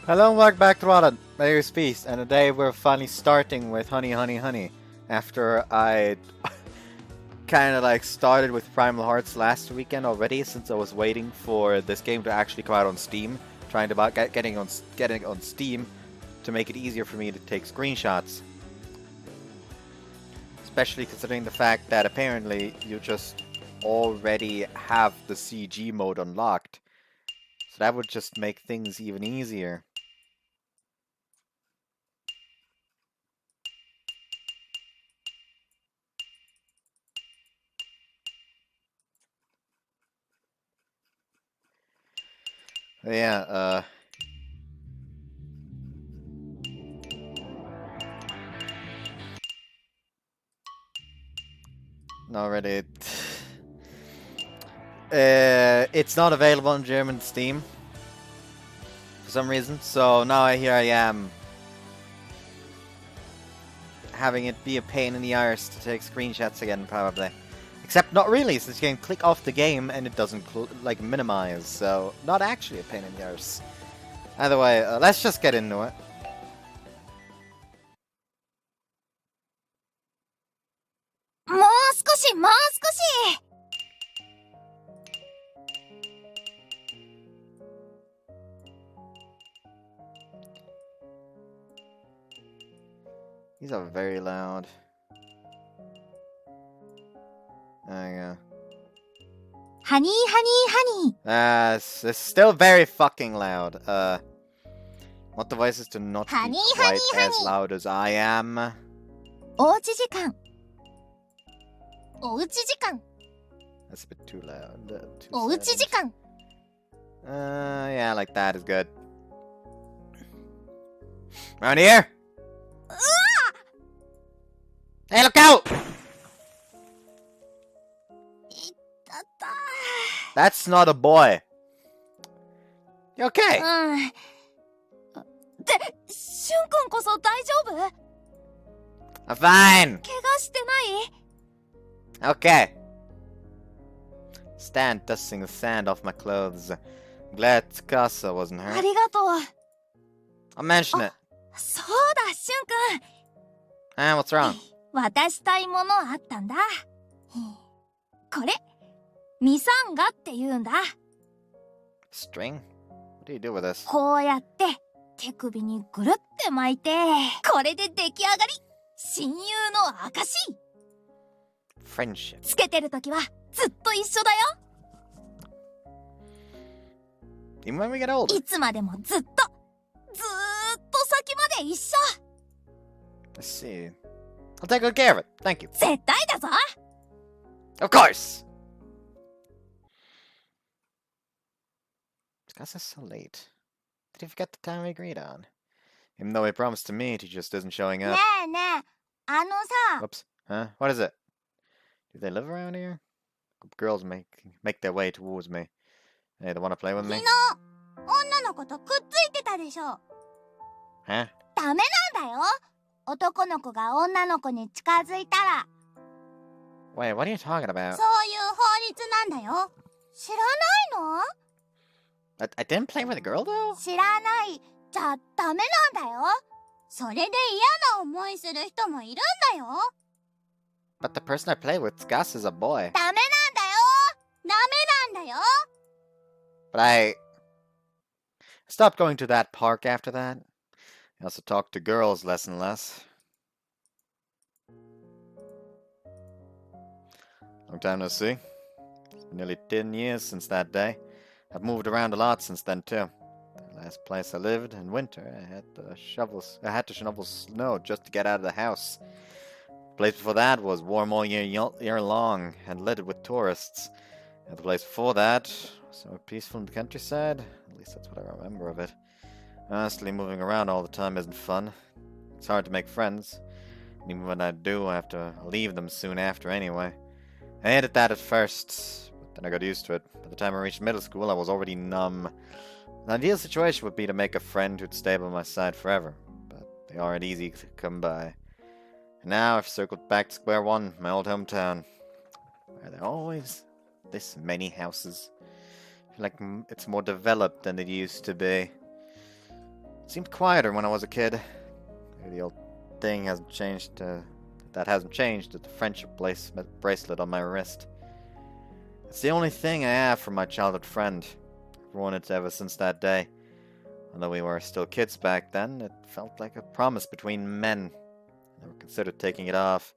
Hello and welcome back to Audit, Mayor's Peace, and today we're finally starting with Honey Honey Honey. After I kind of like started with Primal Hearts last weekend already, since I was waiting for this game to actually come out on Steam, trying to get it on Steam to make it easier for me to take screenshots. Especially considering the fact that apparently you just already have the CG mode unlocked. So that would just make things even easier. Yeah, already. It's not available on German Steam for some reason, so now here I am having it be a pain in the arse to take screenshots again, probably. Except not really, since you can click off the game and it doesn't like minimize, so not actually a pain in the arse. Either way, let's just get into it. These are very loud. There you go. Honey, honey, honey. It's still very fucking loud. Want the voices to not be quite as loud as I am. おうち時間。おうち時間。 That's a bit too loud. おうち時間。 Yeah, like that is good. Around here! Hey, look out! That's not a boy. You okay? って、しゅんくんこそ大丈夫？ I'm fine. 怪我してない？ Okay. Stand dusting the sand off my clothes. Glad Casa wasn't あ hurt. りがとう。 I'll mention it. そうだ、しゅんくん。 what's wrong? 渡したいものあったんだ。これ、ミサンガって言うんだ。 String? What do you do with this? こうやって手首にぐるって巻いて、これで出来上がり。親友の証。 Friendship. つけてるときはずっと一緒だよ。 Even when we get older. いつまでもずっと先まで一緒。 Let's see. I'll take good care of it. Thank you. 絶対だぞ。 Of course! Casa so late. Did he forget the time we agreed on? Even though he promised to meet, he just isn't showing ね up. えねえ、あのさ。 Whoops. Huh? What is it? Do they live around here? Girls make their way towards me. Hey, they want to play with me? 昨日、女の子とくっついてたでしょ。 Huh? ダメなんだよ。男の子が女の子に近づいたら。 Wait, what are you talking about? そういう法律なんだよ。知らないの？ I didn't play with a girl though? 知らないじゃダメなんだよ。それで嫌な思いする人もいるんだよ。 But the person I play with, Gus, is a boy. ダメなんだよ。ダメなんだよ。 But I stopped going to that park after that. I also talked to girls less and less. Long time no see. It's been nearly 10 years since that day. I've moved around a lot since then too. The last place I lived in winter, I had to shovel snow just to get out of the house. The place before that was warm all year long and littered with tourists. And the place before that was so peaceful in the countryside. At least that's what I remember of it. Honestly, moving around all the time isn't fun. It's hard to make friends. And even when I do, I have to leave them soon after anyway. I hated that at first, but then I got used to it. By the time I reached middle school, I was already numb. The ideal situation would be to make a friend who'd stay by my side forever, but they aren't easy to come by. And now I've circled back to square one, my old hometown. Where there are always this many houses. I feel like it's more developed than it used to be. It seemed quieter when I was a kid. Maybe the old thing hasn't changed. That hasn't changed. The friendship bracelet on my wrist. It's the only thing I have from my childhood friend. I've worn it ever since that day. Although we were still kids back then, it felt like a promise between men. I never considered taking it off.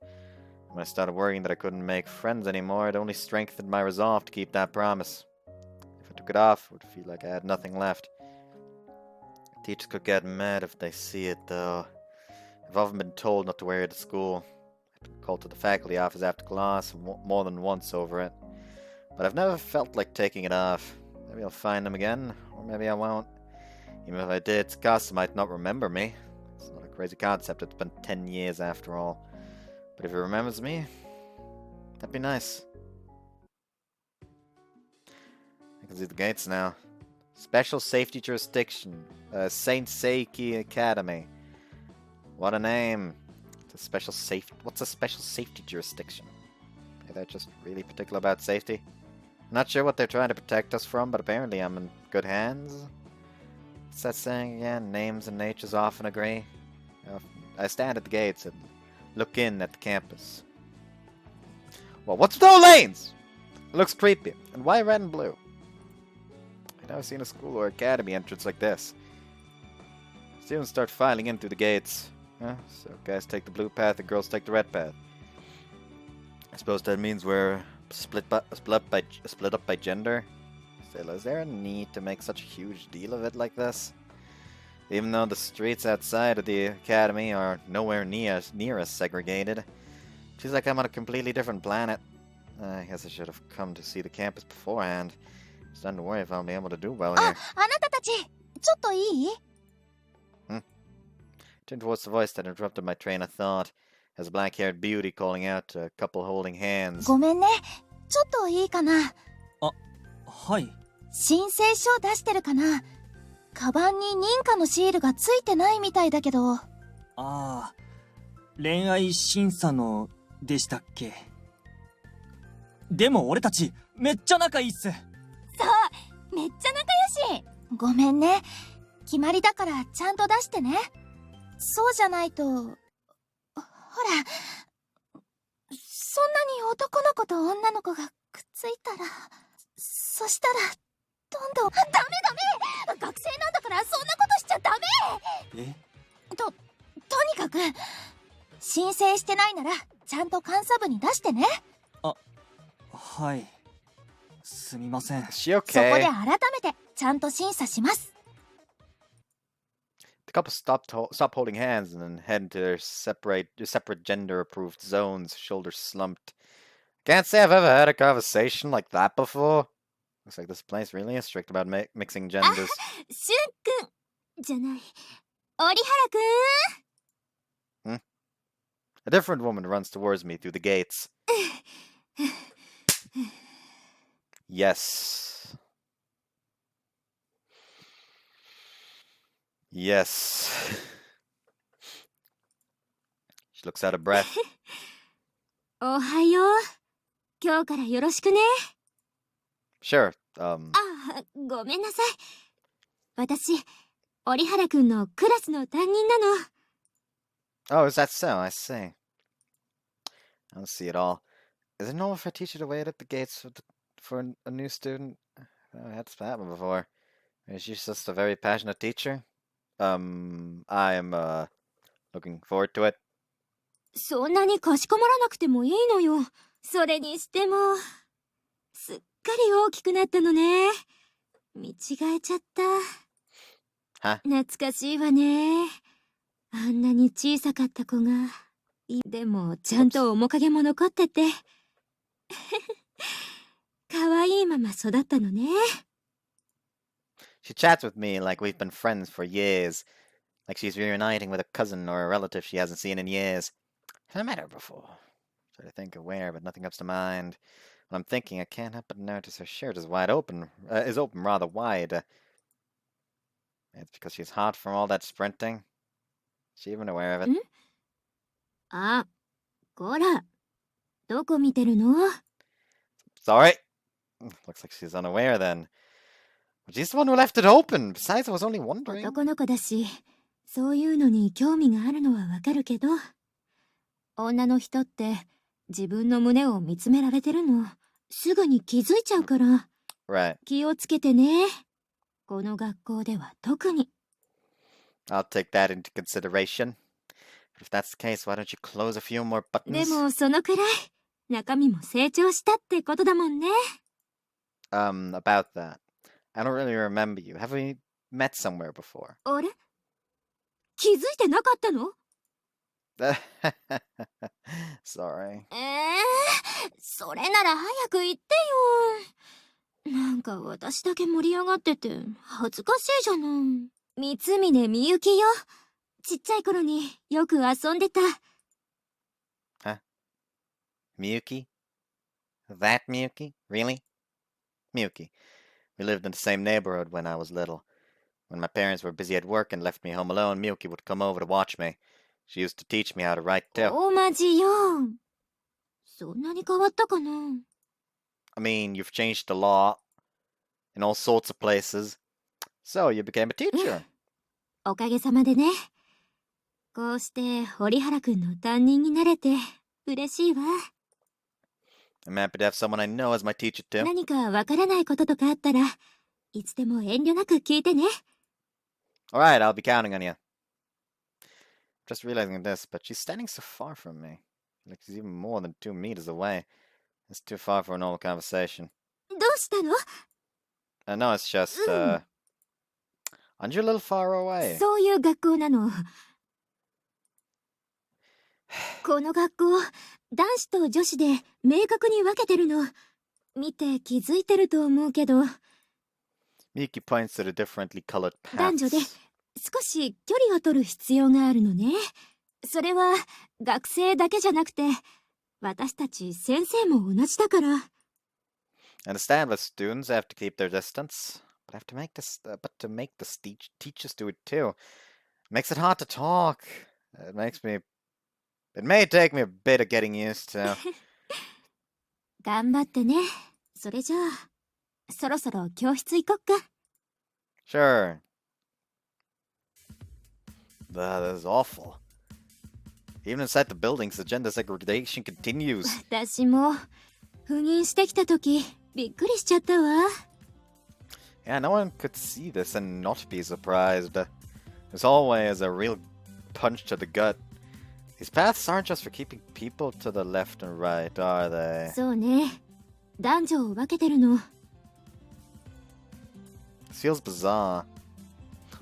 When I started worrying that I couldn't make friends anymore, it only strengthened my resolve to keep that promise. If I took it off, it would feel like I had nothing left. Teachers could get mad if they see it, though. I've often been told not to wear it at school. I've called to the faculty office after class more than once over it. But I've never felt like taking it off. Maybe I'll find them again, or maybe I won't. Even if I did, Casa might not remember me. It's not a crazy concept, it's been 10 years after all. But if he remembers me, that'd be nice. I can see the gates now. Special Safety Jurisdiction. Saint Seiki Academy. What a name. What's a special safety jurisdiction? Maybe they're just really particular about safety. I'm not sure what they're trying to protect us from, but apparently I'm in good hands. What's that saying again? Names and natures often agree. I stand at the gates and look in at the campus. Well, what's with those lanes? It looks creepy. And why red and blue? I've never seen a school or academy entrance like this. Students start filing in through the gates. So guys take the blue path and girls take the red path. I suppose that means we're split up by gender. Still, is there a need to make such a huge deal of it like this? Even though the streets outside of the academy are nowhere near as segregated, it feels like I'm on a completely different planet. I guess I should have come to see the campus beforehand. Starting to worry if I'll be able to do well here. あなたたち、ちょっといい？ Turned towards the voice that interrupted my train of thought, as a black-haired beauty calling out to a couple holding hands. ごめんね。ちょっといいかな。はい。申請書出してるかな。カバンに認可のシールがついてないみたいだけど。ああ、恋愛審査のでしたっけ。でも俺たちめっちゃ仲いいっす。そう、めっちゃ仲良し。ごめんね。決まりだからちゃんと出してね。そうじゃないと、ほら、そんなに男の子と女の子がくっついたら、そしたら、どんどん、ダメ学生なんだからそんなことしちゃダメ。とにかく、申請してないなら、ちゃんと監査部に出してね。はい。すみません。Is she okay? そこで改めて、ちゃんと審査します。The couple stop holding hands and then head into their separate gender-approved zones, shoulders slumped. Can't say I've ever had a conversation like that before. Looks like this place really is strict about mixing genders. しゅんくんじゃない。折原くん A different woman runs towards me through the gates. Yes. Yes. She looks out of breath. おはよう。今日からよろしくね。Sure. ごめんなさい。私、折原くんのクラスの担任なの。Oh, is that so? I see. I don't see it all. Is it normal for a teacher to wait at the gates for a new student? I had this happen before. Is she just a very passionate teacher? I am looking forward to it. そんなにかしこまらなくてもいいのよ。それにしても、すっかり大きくなったのね。見違えちゃった。懐かしいわね。あんなに小さかった子が。でも、ちゃんと面影も残ってて。かわいいまま育ったのね。She chats with me like we've been friends for years. Like she's reuniting with a cousin or a relative she hasn't seen in years. I've met her before. Try to think of where, but nothing comes to mind. When I'm thinking, I can't help but notice her shirt is open rather wide. It's because she's hot from all that sprinting. Is she even aware of it? あ、こら。どこ見てるの？ Sorry. Looks like she's unaware then. She's the one who left it open. Besides, I was only wondering. 男の子だし、そういうのに興味があるのはわかるけど、女の人って自分の胸を見つめられてるの、すぐに気づいちゃうから。Right. 気をつけてね。この学校では特に。I'll take that into consideration. But if that's the case, why don't you close a few more で buttons? もそのくらい、中身も成長したってことだもんね。About that. I don't really remember you. Have we met somewhere before? あれ？気づいてなかったの？ Sorry. それなら早く言ってよ。なんか私だけ盛り上がってて恥ずかしいじゃない。三峰みゆきよ。ちっちゃい頃によく遊んでた。Huh? Miyuki? That Miyuki? Really? Miyuki. We lived in the same neighborhood when I was little. When my parents were busy at work and left me home alone, Miyuki would come over to watch me. She used to teach me how to write too. 大マジよ。そんなに変わったかな。I mean, you've changed the law in all sorts of places. So you became a teacher. おかげさまでね。こうして堀原くんの担任になれて嬉しいわ。I'm happy to have someone I know as my teacher too. 何かわからないこととかあったらいつでも遠慮なく聞いてね。Alright, I'll be counting on you. Just realizing this, but she's standing so far from me. Like she's even more than 2 meters away. It's too far for a normal conversation. どうしたの？ No, it's just, aren't you a little far away? そういう学校なの。この学校、男子と女子で明確に分けてるの。見て気づいてると思うけど。Miki points to the differently colored 男女で paths. 少し距離を取る必要があるのね。それは学生だけじゃなくて、私たち先生も同じだから。I understand that students have to keep their distance, but to make the teachers do it too. It makes it hard to talk. It may take me a bit of getting used to. 頑張ってね。それじゃあ、そろそろ教室行こっか。Sure. That is awful. Even inside the buildings, the gender segregation continues. 私も赴任してきた時びっくりしちゃったわ。 Yeah, no one could see this and not be surprised. This hallway is a real punch to the gut. These paths aren't just for keeping people to the left and right, are they? そうね。男女を分けてるの。 This feels bizarre.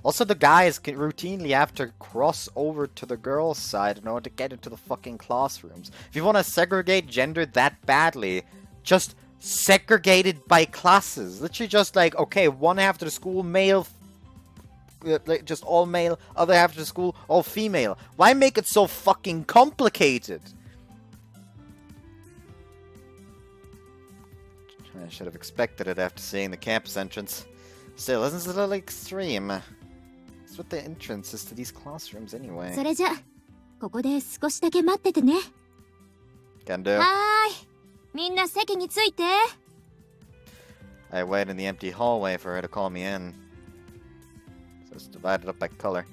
Also, the guys can routinely have to cross over to the girls' side in order to get into the fucking classrooms. If you want to segregate gender that badly, just segregate it by classes. Literally just like, okay, one half of the school male, just all male, other half of the school all female. Why make it so fucking complicated? I should have expected it after seeing the campus entrance. Still, isn't it a little extreme? What's with the entrances to these classrooms anyway? それじゃ、ここで少しだけ待っててね。 Can do. はーい。みんな席について。 I wait in the empty hallway for her to call me in. So it's divided up by color.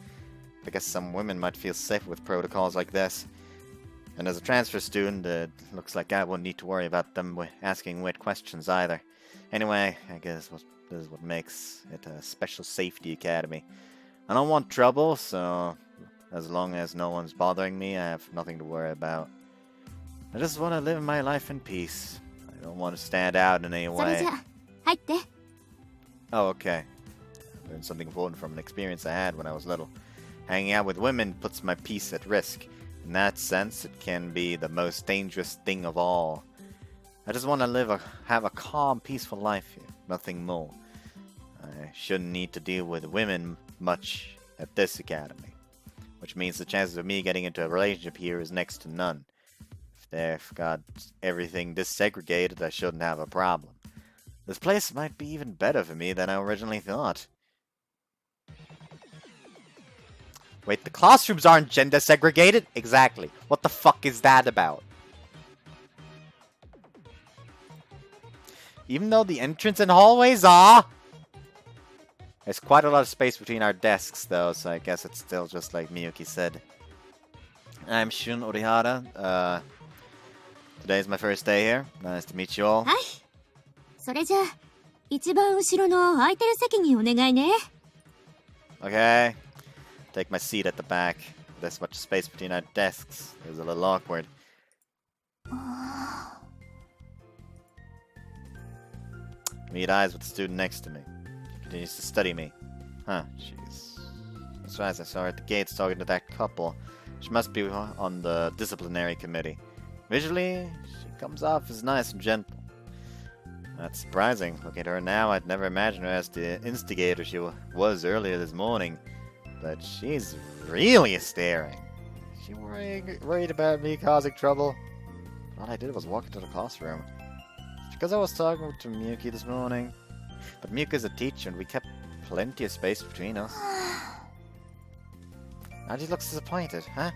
I guess some women might feel safe with protocols like this. And as a transfer student, it looks like I won't need to worry about them asking weird questions either. Anyway, I guess this is what makes it a special safety academy. I don't want trouble, so as long as no one's bothering me, I have nothing to worry about. I just want to live my life in peace. I don't want to stand out in any それ way. じゃ、入って。 Oh, okay. I learned something important from an experience I had when I was little. Hanging out with women puts my peace at risk. In that sense, it can be the most dangerous thing of all. I just want to have a calm, peaceful life here. Nothing more. I shouldn't need to deal with women much at this academy. Which means the chances of me getting into a relationship here is next to none. If they've got everything desegregated, I shouldn't have a problem. This place might be even better for me than I originally thought. Wait, the classrooms aren't gender segregated? Exactly. What the fuck is that about? Even though the entrance and hallways are... There's quite a lot of space between our desks, though, so I guess it's still just like Miyuki said. I'm Shun Orihara. Today's my first day here. Nice to meet you all. はい。それじゃあ、一番後ろの空いてる席にお願いね。Okay. Take my seat at the back. This much space between our desks. It was a little awkward. Meet eyes with the student next to me. She continues to study me. Huh, jeez. That's right, I saw her at the gates talking to that couple. She must be on the disciplinary committee. Visually, she comes off as nice and gentle. That's surprising. Looking at her now, I'd never imagined her as the instigator she was earlier this morning. But she's really staring. Is she worried about me causing trouble? All I did was walk into the classroom. It's because I was talking to Miyuki this morning. But Miyuki's a teacher and we kept plenty of space between us. Now she looks disappointed, huh?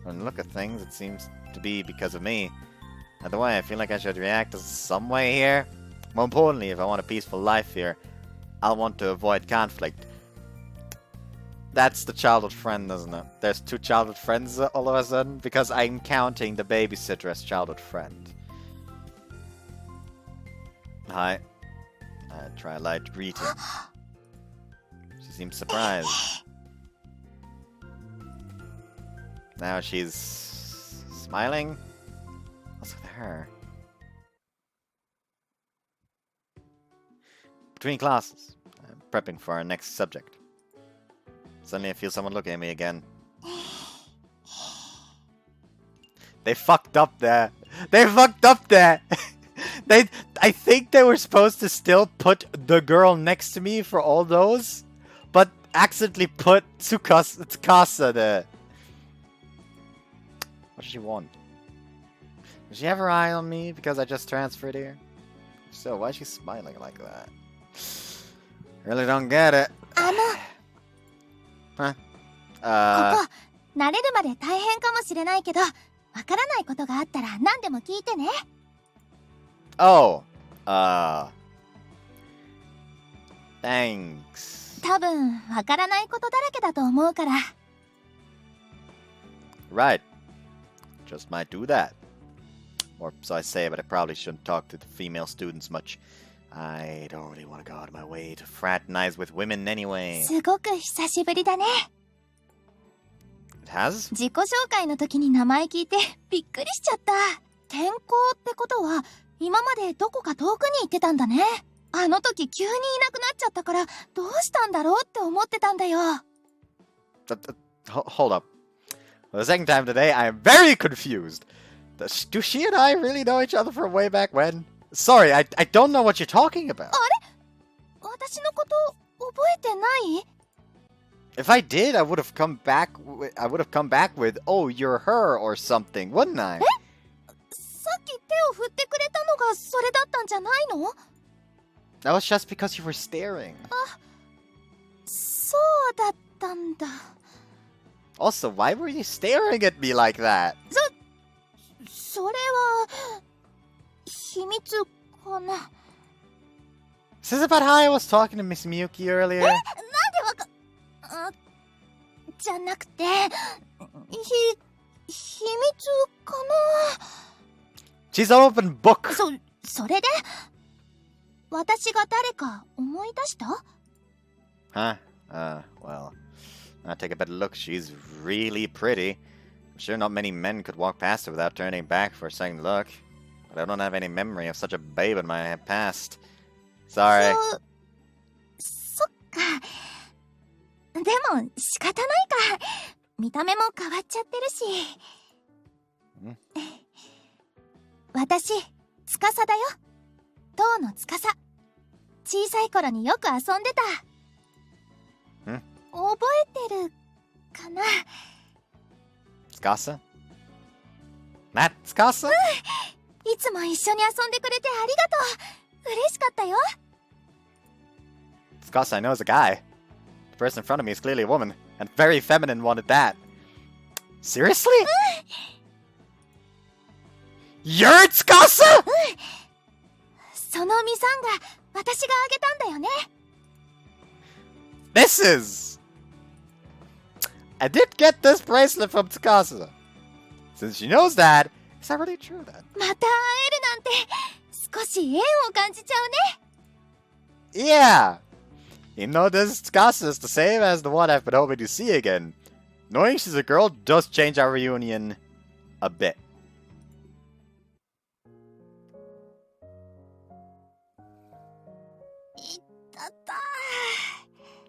When I look at things, it seems to be because of me. Either way, I feel like I should react in some way here. More importantly, if I want a peaceful life here, I'll want to avoid conflict. That's the childhood friend, isn't it? There's two childhood friends all of a sudden, because I'm counting the babysitter as childhood friend. Hi. I try a light greeting. She seems surprised. Now she's smiling. What's with her? Between classes, I'm prepping for our next subject. Suddenly I feel someone looking at me again. They fucked up there. They fucked up there. I think they were supposed to still put the girl next to me for all those, but accidentally put Tsukasa there. What does she want? Does she have her eye on me because I just transferred here? So why is she smiling like that? Really don't get it. Huh? ここ、慣れるまで大変かもしれないけど、わからないことがあったら何でも聞いてね。Oh, thanks. 多分、わからないことだらけだと思うから。Right. Just might do that. Or so I say, but I probably shouldn't talk to the female students much. I don't really want to go out of my way to fraternize with women anyway. すごく久しぶりだね。It has? 自己紹介の時に名前聞いてびっくりしちゃった。転校ってことは、今までどこか遠くに行ってたんだね。あの時急にいなくなっちゃったから、どうしたんだろうって思ってたんだよ。Hold up. For the second time today, I am very confused. Do she and I really know each other from way back when? Sorry, I don't know what you're talking about. あれ？私のこと覚えてない？ If I did, I would have come back with, "Oh, you're her" or something, wouldn't I? さっき手を振ってくれたのがそれだったんじゃないの？ That was just because you were staring. そうだったんだ。Also, why were you staring at me like that? それは秘密かな。 Is this about how I was talking to Miss Miyuki earlier? じゃなくて、秘密かな。 She's an open book. それで私が誰か思い出した？ Huh? Well, I'll take a better look. She's really pretty. I'm sure not many men could walk past her without turning back for a second look. But I don't have any memory of such a babe in my past. Sorry. そっか。でも仕方ないか。見た目も変わっちゃってるし。私、司だよ。塔の司。小さい頃によく遊んでた。覚えてるかな。Tsukasa? Matt Tsukasa? いつも一緒に遊んでくれてありがとう。嬉しかったよ。Tsukasa I know is a guy. The person in front of me is clearly a woman, and very feminine one at that. Seriously? You're Tsukasa? そのミサンが私があげたんだよね。This is... I did get this bracelet from Tsukasa. Since she knows that, is that really true then? また会えるなんて少し縁を感じちゃうね。 Yeah! Even though this Tsukasa is the same as the one I've been hoping to see again, knowing she's a girl does change our reunion a bit.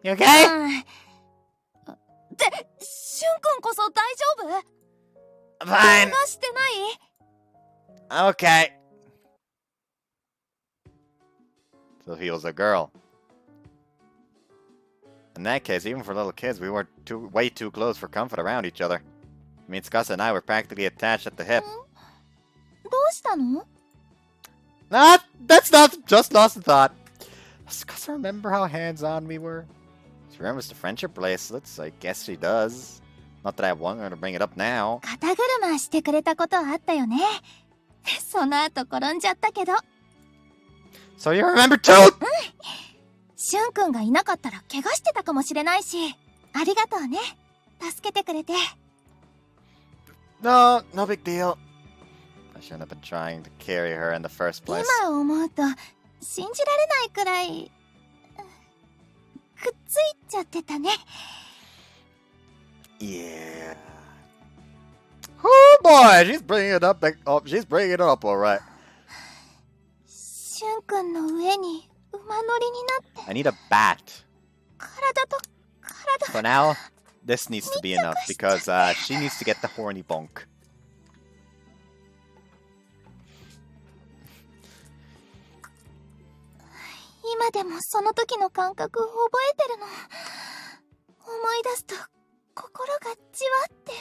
You okay? ってしゅんくんこそ大丈夫？ Fine. 怪我してない？ Okay. So he was a girl. In that case, even for little kids, we were way too close for comfort around each other. I mean, Tsukasa and I were practically attached at the hip. どうしたの？ That's not just lost in thought. Does Tsukasa remember how hands-on we were? She remembers the friendship bracelets. I guess she does. Not that I want her to bring it up now. 肩車してくれたことあったよね。その後転んじゃったけど。 So you remember too? しゅんくんがいなかったら怪我してたかもしれないし、ありがとうね。助けてくれて。 No big deal. I shouldn't have been trying to carry her in the first place. 今思うと信じられないくらいくっついちゃってたね。 Yeah. Oh boy, she's bringing it up. She's bringing it up, all right. しゅんくんの上に馬乗りになって I need a bat. 体と体 For now, this needs to be enough because she needs to get the horny bonk. 今でもその時の感覚覚えてるの。思い出すと心がじわって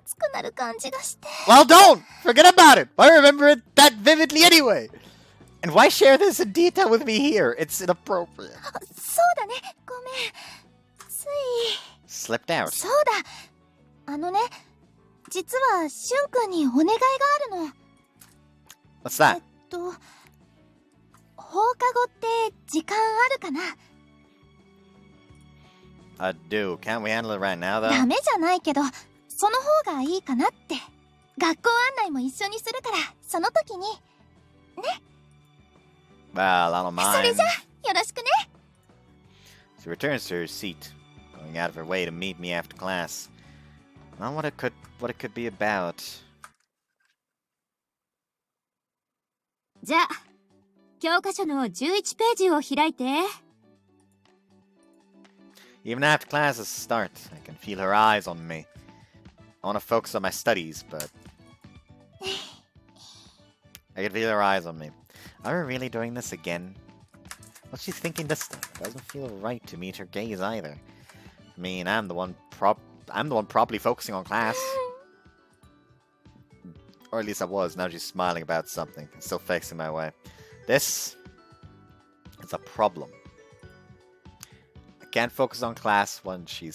熱くなる感じがして。 Well, don't! Forget about it! I remember it that vividly anyway! And why share this in detail with me here? It's inappropriate. そうだね、ごめん。つい Slipped out. そうだ。ね、実はしゅんくんにお願いがあるの。 What's that? 放課後って時間あるかな？ I do. Can't we handle it right now, though? ダメじゃないけど、その方がいいかなって。学校案内も一緒にするから、その時に。ね。 Well, I don't mind. それじゃ、よろしくね。 She returns to her seat, going out of her way to meet me after class. Not what it could be about. じゃあ、教科書の11ページを開いて。 Even after classes start, I can feel her eyes on me. I want to focus on my studies, but... I can feel her eyes on me. Are we really doing this again? What's she thinking this time? It doesn't feel right to meet her gaze either. I mean, I'm the one properly focusing on class. Or at least I was. Now she's smiling about something. Still facing my way. This is a problem. I can't focus on class when she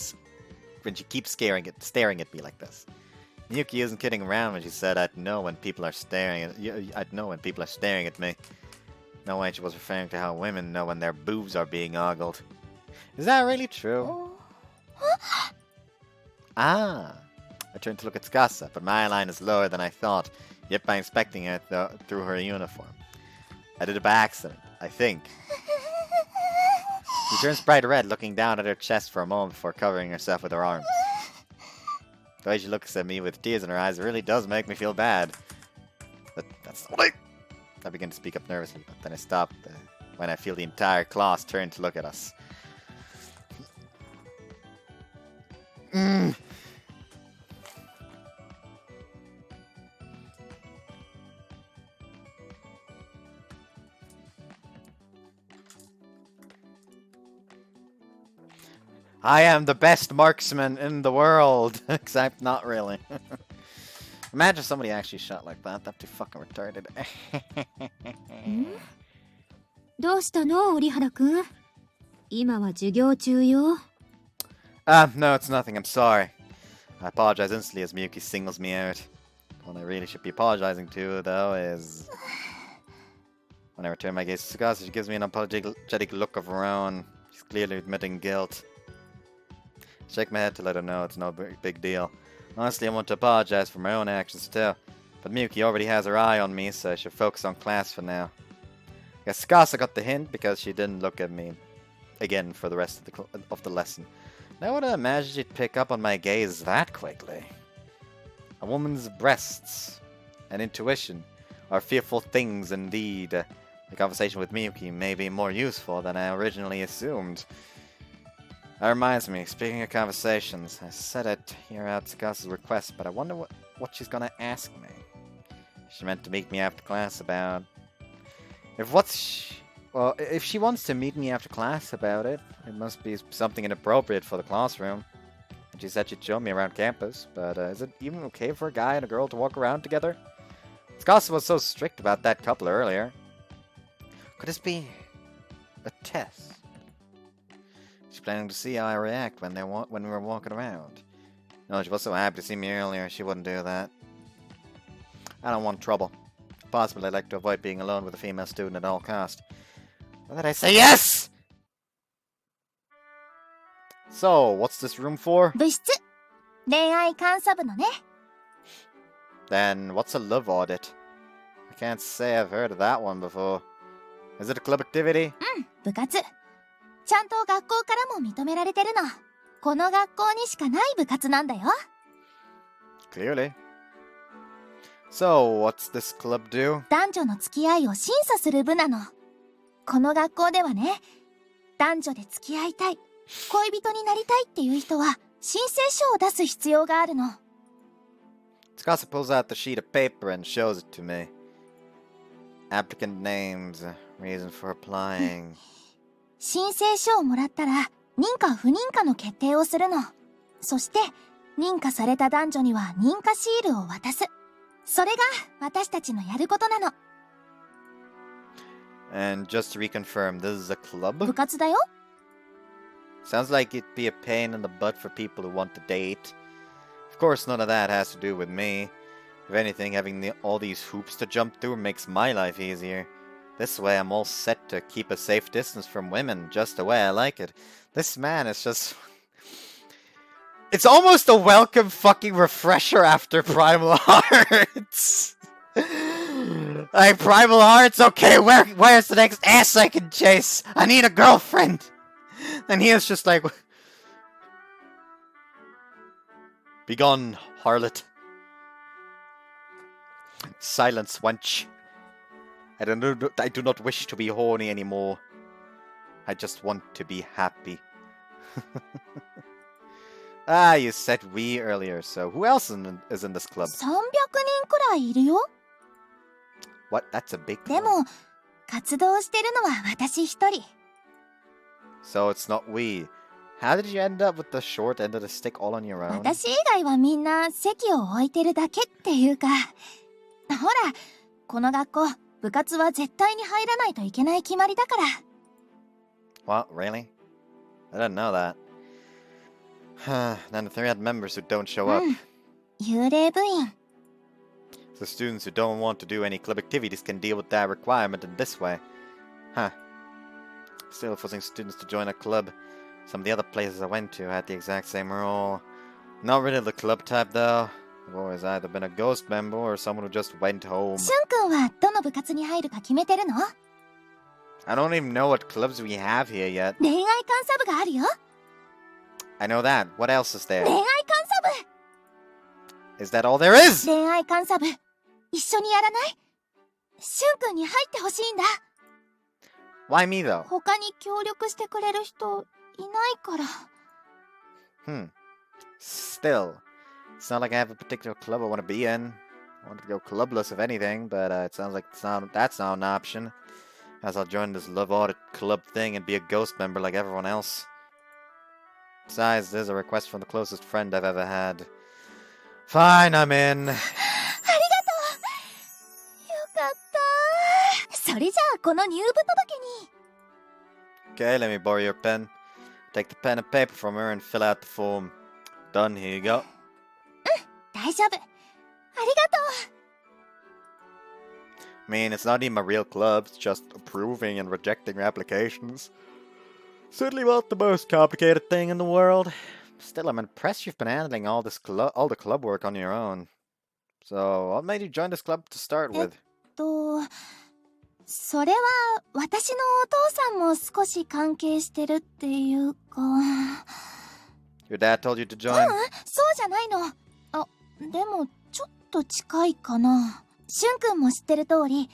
keeps staring at me like this. Miyuki isn't kidding around when she said I'd know when people are staring at me. No way she was referring to how women know when their boobs are being ogled. Is that really true? Ah! I turned to look at Tsukasa, but my eyeline is lower than I thought, yet by inspecting her through her uniform. I did it by accident, I think. She turns bright red, looking down at her chest for a moment before covering herself with her arms. The way she looks at me with tears in her eyes really does make me feel bad. But that's not I begin to speak up nervously, but then I stop when I feel the entire class turn to look at us. I am the best marksman in the world, except not really. Imagine if somebody actually shot like that. That'd be fucking retarded. どうしたの、折原くん？今は授業中よ。No, it's nothing. I'm sorry. I apologize instantly as Miyuki singles me out. What I really should be apologizing to, though, is... When I return my gaze to Tsukasa, she gives me an apologetic look of her own. She's clearly admitting guilt. Shake my head to let her know it's no big deal. Honestly, I want to apologize for my own actions too. But Miyuki already has her eye on me, so I should focus on class for now. Guess Skasa got the hint because she didn't look at me again for the rest of the lesson. Now I would imagine she'd pick up on my gaze that quickly. A woman's breasts and intuition are fearful things indeed. The conversation with Miyuki may be more useful than I originally assumed. That reminds me, speaking of conversations, I said I'd hear out Skasa's request, but I wonder what she's gonna ask me. She meant to meet me after class about... If she wants to meet me after class about it, it must be something inappropriate for the classroom. And she said she'd show me around campus, but is it even okay for a guy and a girl to walk around together? Skasa was so strict about that couple earlier. Could this be a test? She's planning to see how I react when we were walking around. No, she was so happy to see me earlier, she wouldn't do that. I don't want trouble. If possible, I'd like to avoid being alone with a female student at all costs. Why did I say yes? So, what's this room for? 部室。恋愛監査部のね。 Then, what's a love audit? I can't say I've heard of that one before. Is it a club activity? 部活。ちゃんと学校からも認められてるの。この学校にしかない部活なんだよ。 Clearly. So, what's this club do? 男女の付き合いを審査する部なの。この学校ではね、男女で付き合いたい、恋人になりたいっていう人は申請書を出す必要があるの。 Skasa pulls out the sheet of paper and shows it to me. Applicant names, reason for applying. 申請書をもらったら認可不認可の決定をするの。そして認可された男女には認可シールを渡す。それが私たちのやることなの。 And just to reconfirm, this is a club? 部活だよ。 Sounds like it'd be a pain in the butt for people who want to date. Of course, none of that has to do with me. If anything, having all these hoops to jump through makes my life easier. This way, I'm all set to keep a safe distance from women, just the way I like it. This man is just... It's almost a welcome fucking refresher after Primal Hearts! Like, Primal Hearts, okay, where's the next ass I can chase? I need a girlfriend! And he is just like... Begone, harlot. Silence, wench. I do not wish to be horny anymore. I just want to be happy. Ah, you said we earlier, so who else is in this club? 300人くらいいるよ。 What? That's a big で club. も、活動してるのは私一人。 So it's not we. How did you end up with the short end of the stick all on your own? 私以外はみんな席を置いてるだけっていうか。ほら、この学校、部活は絶対に入らないといけない決まりだから。 What? Really? I didn't know that. Then the 300 members who don't show up. 幽霊部員。 The students who don't want to do any club activities can deal with that requirement in this way. Huh. Still forcing students to join a club. Some of the other places I went to had the exact same rule. Not really the club type though. I've always either been a ghost member or someone who just went home. しゅんくんはどの部活に入るか決めてるの？ I don't even know what clubs we have here yet. 恋愛監査部があるよ。 I know that. What else is there? 恋愛監査部。 Is that all there is? 恋愛監査部、一緒にやらない？しゅんくんに入ってほしいんだ。 Why me though? 他に協力してくれる人いないから。 Still, it's not like I have a particular club I want to be in. I want to go clubless if anything, but it sounds like that's not an option. As I'll join this Love Audit Club thing and be a ghost member like everyone else. Besides, there's a request from the closest friend I've ever had. Fine, I'm in. ありがとう。よかった。それじゃあこの入部届に。 Okay, let me borrow your pen. Take the pen and paper from her and fill out the form. Done, here you go. 大丈夫。ありがとう。 I mean, it's not even a real club, it's just approving and rejecting applications. Certainly not the most complicated thing in the world. Still, I'm impressed you've been handling all the club work on your own. So, what made you join this club to start with? それは私のお父さんも少し関係してるっていうか。Your dad told you to join? そうじゃないの。あ、でもちょっと近いかな。しゅんくんも知ってる通り、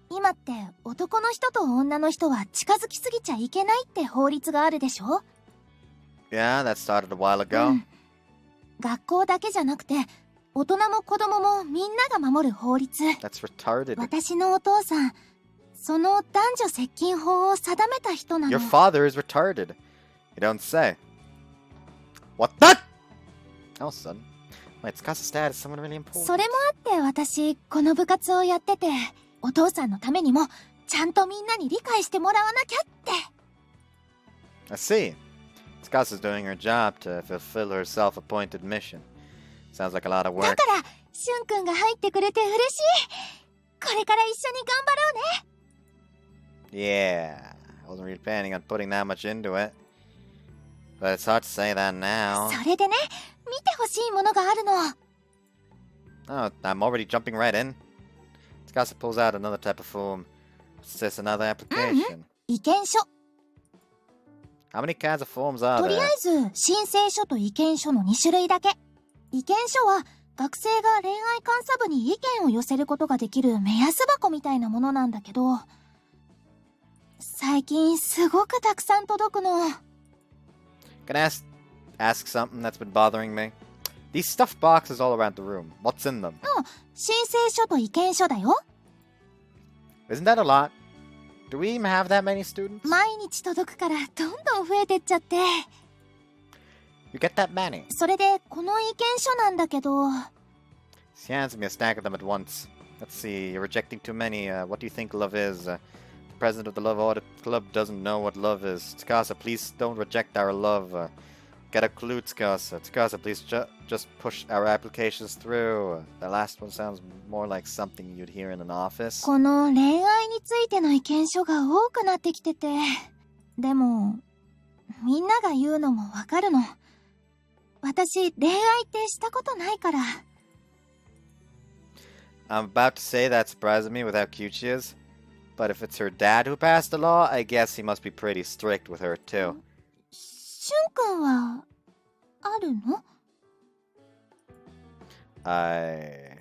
今って男の人と女の人は近づきすぎちゃいけないって法律があるでしょ？ Yeah, that started a while ago. 学校だけじゃなくて、大人も子供もみんなが守る法律。That's retarded. 私のお父さん、その男女接近法を定めた人なの。 Your father is retarded. You don't say. What the? All of a sudden. Wait, Tsukasa's dad is someone really important. それもあって私、この部活をやってて、お父さんのためにも、ちゃんとみんなに理解してもらわなきゃって。I see. Tsukasa's doing her job to fulfill her self-appointed mission. Sounds like a lot of だ work. から、しゅんくんが入ってくれて嬉しい。これから一緒に頑張ろうね。Yeah, I wasn't really planning on putting that much into it. But it's hard to say that now. それでね、見てほしいものがあるの。Oh, I'm already jumping right in. Tsukasa pulls out another type of form. What's this, another application? 意見書。 How many kinds of forms are とりあ there? えず、申請書と意見書の2種類だけ。意見書は、学生が恋愛監査部に意見を寄せることができる目安箱みたいなものなんだけど、最近すごくたくさん届くの。 Can I ask something that's been bothering me? These stuffed boxes all around the room. What's in them? 申請書と意見書だよ。 Isn't that a lot? Do we even have that many students? 毎日届くからどんどん増えてっちゃって。 You get that many? それで、この意見書なんだけど、 She hands me a stack of them at once. Let's see, you're rejecting too many. What do you think love is? The president of the Love Audit Club doesn't know what love is. Tsukasa, please don't reject our love. Get a clue, Tsukasa. Tsukasa, please just push our applications through. The last one sounds more like something you'd hear in an office. この恋愛についての意見書が多くなってきてて。でも、みんなが言うのもわかるの。私、恋愛ってしたことないから。 I'm about to say that surprises me with how cute she is. But if it's her dad who passed the law, I guess he must be pretty strict with her too. しゅんくんは、あるの？ I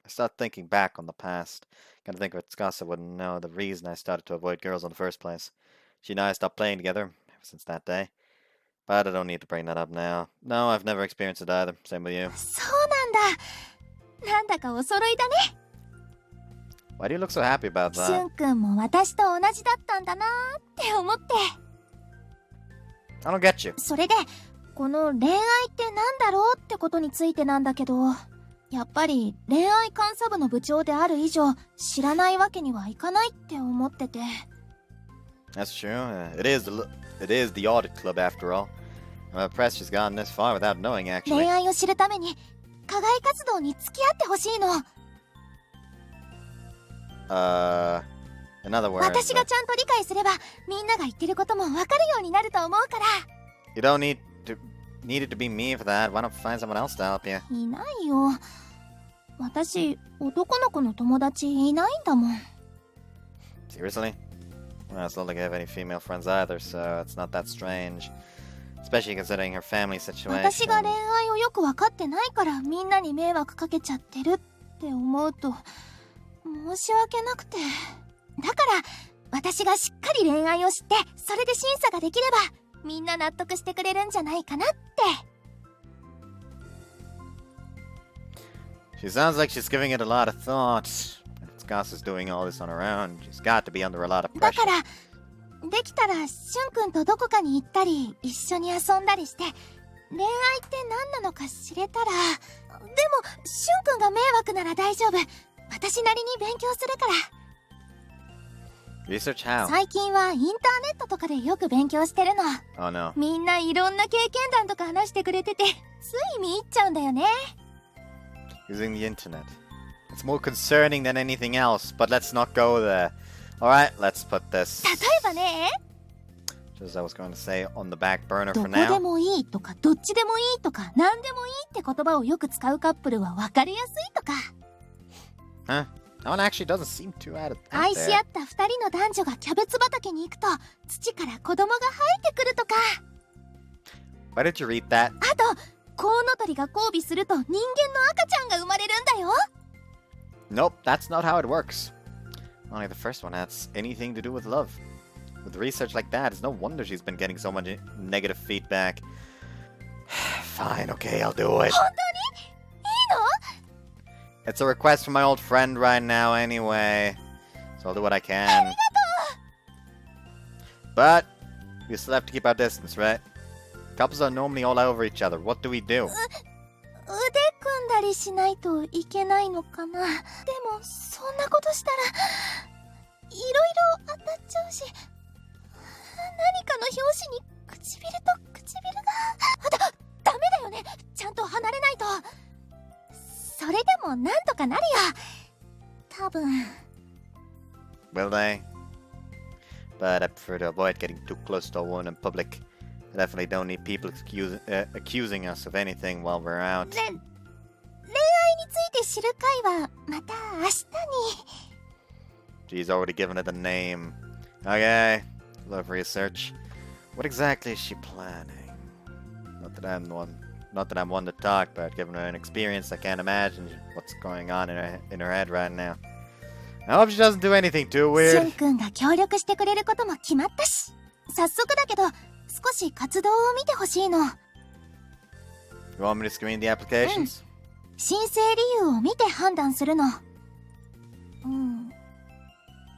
start thinking back on the past. Gotta think what Tsukasa wouldn't know the reason I started to avoid girls in the first place. She and I stopped playing together ever since that day. But I don't need to bring that up now. No, I've never experienced it either. Same with you. そうなんだ。なんだかお揃いだね。 Why do you look so happy about しゅ that? んくんも私と同じだったんだなーって思って。 I don't get you. それで、この恋愛ってなんだろうってことについてなんだけど、やっぱり恋愛監査部の部長である以上、知らないわけにはいかないって思ってて。 That's true. It is the Audit Club after all. I'm impressed she's gotten this far without knowing, 恋 actually. 愛を知るために、課外活動に付き合ってほしいの。 In other words, 私がちゃんと理解すれば、みんなが言ってることもわかるようになると思うから。 you don't need it to be me for that. Why don't you find someone else to help you? いないよ。私、男の子の友達いないんだもん。 Seriously? Well, it's not like I have any female friends either, so it's not that strange. Especially considering her family 私 situation. が恋愛をよく分かってないからみんなに迷惑かけちゃってるって思うと申し訳なくて。だから私がしっかり恋愛を知ってそれで審査ができればみんな納得してくれるんじゃないかなって。 She sounds like she's giving it a lot of thought. If Tsukasa's doing all this on her own, she's got to be under a lot of だ pressure. からできたらしゅんくんとどこかに行ったり一緒に遊んだりして恋愛って何なのか知れたら。でもしゅんくんが迷惑なら大丈夫。私なりに勉強するから。 Research how? 最近はインターネットとかでよく勉強してるの。 Oh no. みんないろんな経験談とか話してくれててつい見入っちゃうんだよね。 Using the internet. It's more concerning than anything else, but let's not go there. Alright, let's put this. 例えばね、Just as I was going to say, on the back burner ど for こで now. もいいとか、どっちでもいいとか、何でもいいって言葉をよく使うカップルは別れやすいとか。 Huh? That one actually doesn't seem too out 愛し there. 合った二人の男女がキャベツ畑に行くと、土から子供が生えてくるとか。 Why did you read that? あと、コウノトリが交尾すると人間の赤ちゃんが生まれるんだよ。 Nope, that's not how it works. Only the first one has anything to do with love. With research like that, it's no wonder she's been getting so much negative feedback. Fine, okay, I'll do it. 本当に？いいの？ It's a request from my old friend right now anyway. So I'll do what I can. But we still have to keep our distance, right? Couples are normally all over each other. What do we do? 腕組んだりしないといけないのかな。でもそんなことしたらいろいろ当たっちゃうし、何かの拍子に唇と唇がダメだよね。ちゃんと離れないと。それでもなんとかなるよ、多分。 Will they? But I prefer to avoid getting too close to a woman in public. I definitely don't need people accusing us of anything while we're out. 恋愛について知る会はまた明日に。 She's already given it a name. Okay, love research. What exactly is she planning? Not that I'm one to talk, but given her an experience, I can't imagine what's going on in her head right now. I hope she doesn't do anything too しゅ weird. んくんが協力してくれることも決まったし、早速だけど少し活動を見てほしいの。 You want me to screen the applications? 申請理由を見て判断するの。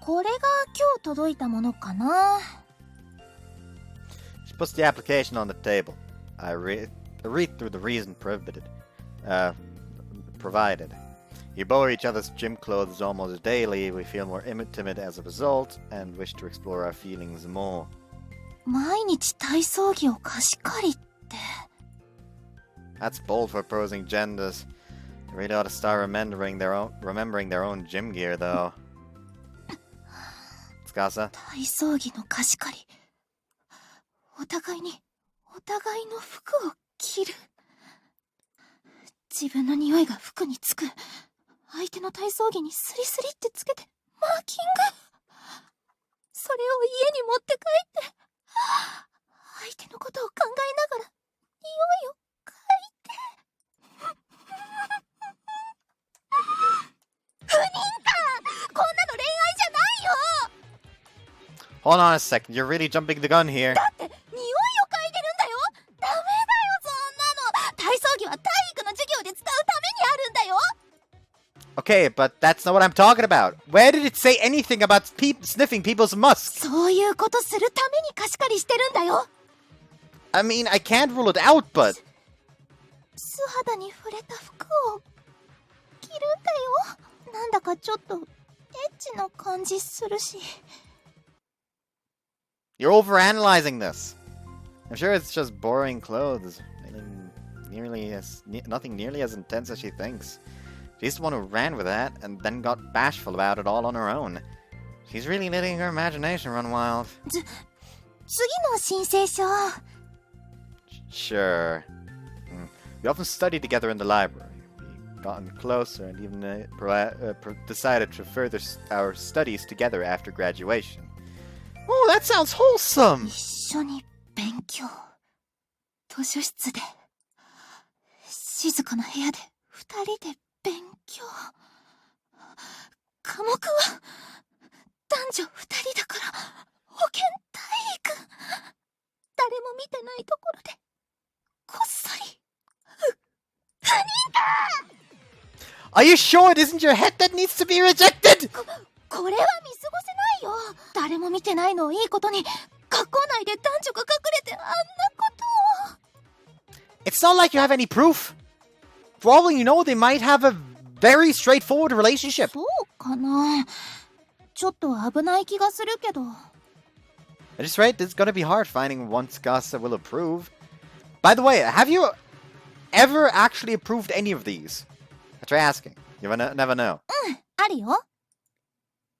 これが今日届いたものかな。 She puts the application on the table. I read through the reason provided. We borrow each other's gym clothes almost daily. We feel more intimate as a result and wish to explore our feelings more. 毎日体操着を貸し借りって。 That's bold for opposing genders. They really ought to start remembering their own gym gear, though. Tsukasa? 体操着の貸し借り。お互いの服を着る。自分の匂いが服につく。相手の体操着にスリスリってつけてマーキング。それを家に持って帰って、相手のことを考えながら匂いを嗅いで。不認可！こんなの恋愛じゃないよ。 Hold on a second, you're really jumping the gun here. だって匂いを嗅いでるんだよ。ダメだよ、そんなの。体操着は体育の授業で使うためにあるんだよ。 Okay, but that's not what I'm talking about. Where did it say anything about sniffing people's musk? そういうことするために貸し借りしてるんだよ。 I mean, I can't rule it out, but... 素肌に触れた服を着るんだよ。なんだかちょっとエッチな感じするし。 You're overanalyzing this. I'm sure it's just borrowing clothes. Nothing nearly as intense as she thinks. She's the one who ran with that and then got bashful about it all on her own. She's really letting her imagination run wild. 次の申請書。 Sure. We often studied together in the library. We've gotten closer and even decided to further our studies together after graduation. Oh, that sounds wholesome! 一緒に勉強。図書室で静かな部屋で二人で勉強。科目は男女二人だから保健体育。誰も見てないところでこっそり。不認可！ Are you sure it isn't your head that needs to be rejected? これは見過ごせないよ。誰も見てないのをいいことに学校内で男女が隠れてあんなことを。 It's not like you have any proof. For all you know, they might have a very straightforward relationship. そうかな。ちょっと危ない気がするけど。 At this rate, it's gonna be hard finding one Tsukasa will approve. By the way, have you ever actually approved any of these? Try asking. You never know. あるよ。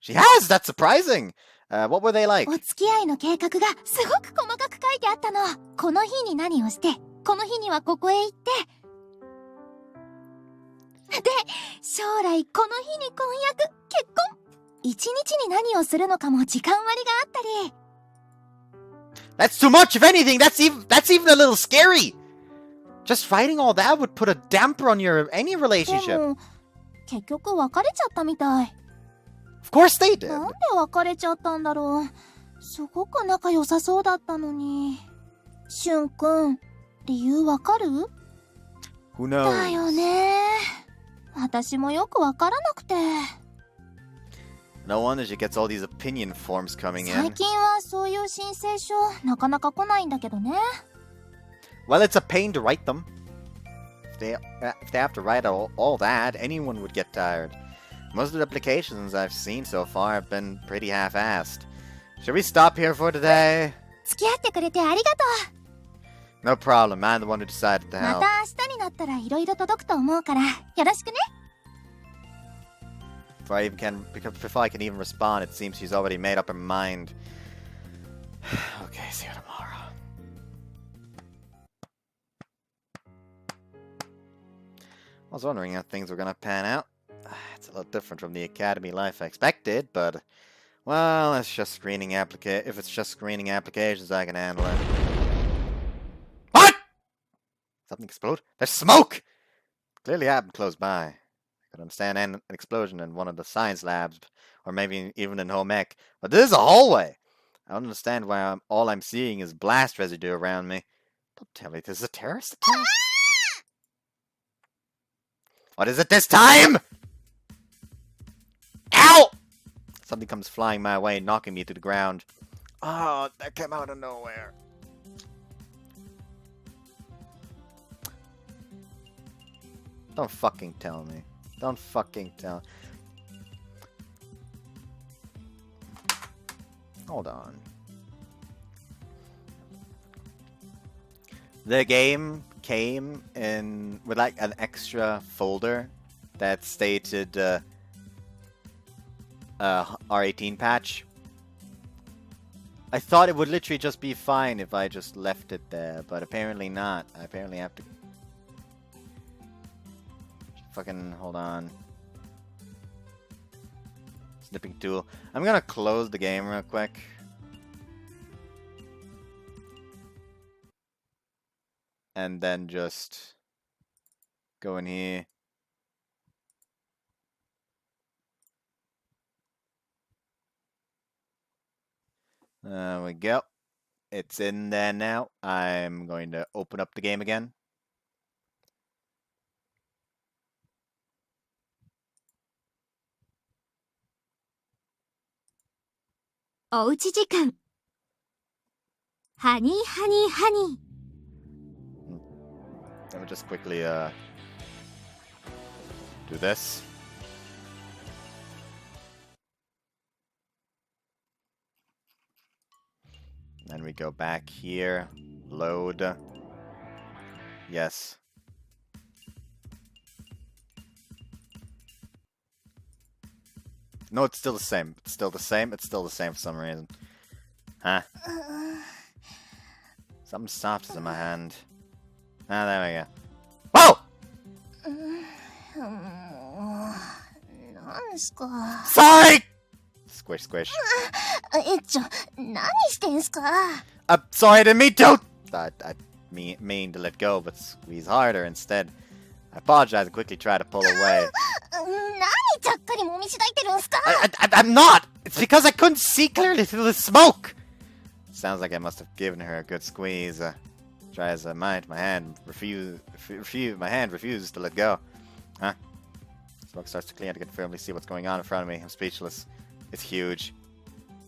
She has! That's surprising! What were they like? お付き合いの計画がすごく細かいてあったの。この日に何をして、この日にはここへ行って。で、将来この日に婚約、結婚。一日に何をするのかも時間割があったり。That's too much, if anything. That's even a little scary. Just writing all that would put a damper on any で relationship. も、結局別れちゃったみたい。Of course they did. なんで別れちゃったんだろう。すごく仲良さそうだったのに。しゅんくん、理由わかる？ Who だよ knows? ね。私もよくわからなくて。No wonder she gets all these opinion forms coming 最 in. 近はそういう申請書なかなか来ないんだけどね。Well, it's a pain to write them. If they have to write all that, anyone would get tired. Most of the applications I've seen so far have been pretty half-assed. Should we stop here for today? 付き合ってくれてありがと No problem. I'm the one who decided to う。ま help. た明日になったら色々届くと思うからよろしくね。Before I can even respond, it seems she's already made up her mind. Okay, see you tomorrow. I was wondering how things were gonna pan out. It's a lot different from the academy life I expected, but well, it's just screening if it's just screening applications, I can handle it. What? Something explode? There's smoke! Clearly happened close by. I could understand an explosion in one of the science labs, or maybe even in home ec, but this is a hallway. I don't understand why all I'm seeing is blast residue around me. Don't tell me this is a terrorist attack. What is it this time? Ow! Something comes flying my way, knocking me to the ground. Oh, that came out of nowhere. Don't fucking tell me. Don't fucking tell. Hold on. The game came in with like an extra folder that stated R18 patch. I thought it would literally just be fine if I just left it there, but apparently not. I apparently have to fucking hold on. Snipping tool. I'm gonna close the game real quick. And then just go in here. There we go. It's in there now. I'm going to open up the game again. Let me just quickly do this. Then we go back here, load. Yes. No, it's still the same. It's still the same. It's still the same for some reason. Huh? Something soft is in my hand. Ah, there we go. Whoa! なんですか。 Sorry! Squish, squish. 何してんすか。 Sorry, I didn't mean to! I mean to let go, but squeeze harder instead. I apologize and quickly try to pull away. 何ちゃっかりもみしだいてるんすか。 I'm not! It's because I couldn't see clearly through the smoke! Sounds like I must have given her a good squeeze. Try as I might, my hand refused to let go. Huh? Smoke starts to clear. I can firmly see what's going on in front of me. I'm speechless. It's huge.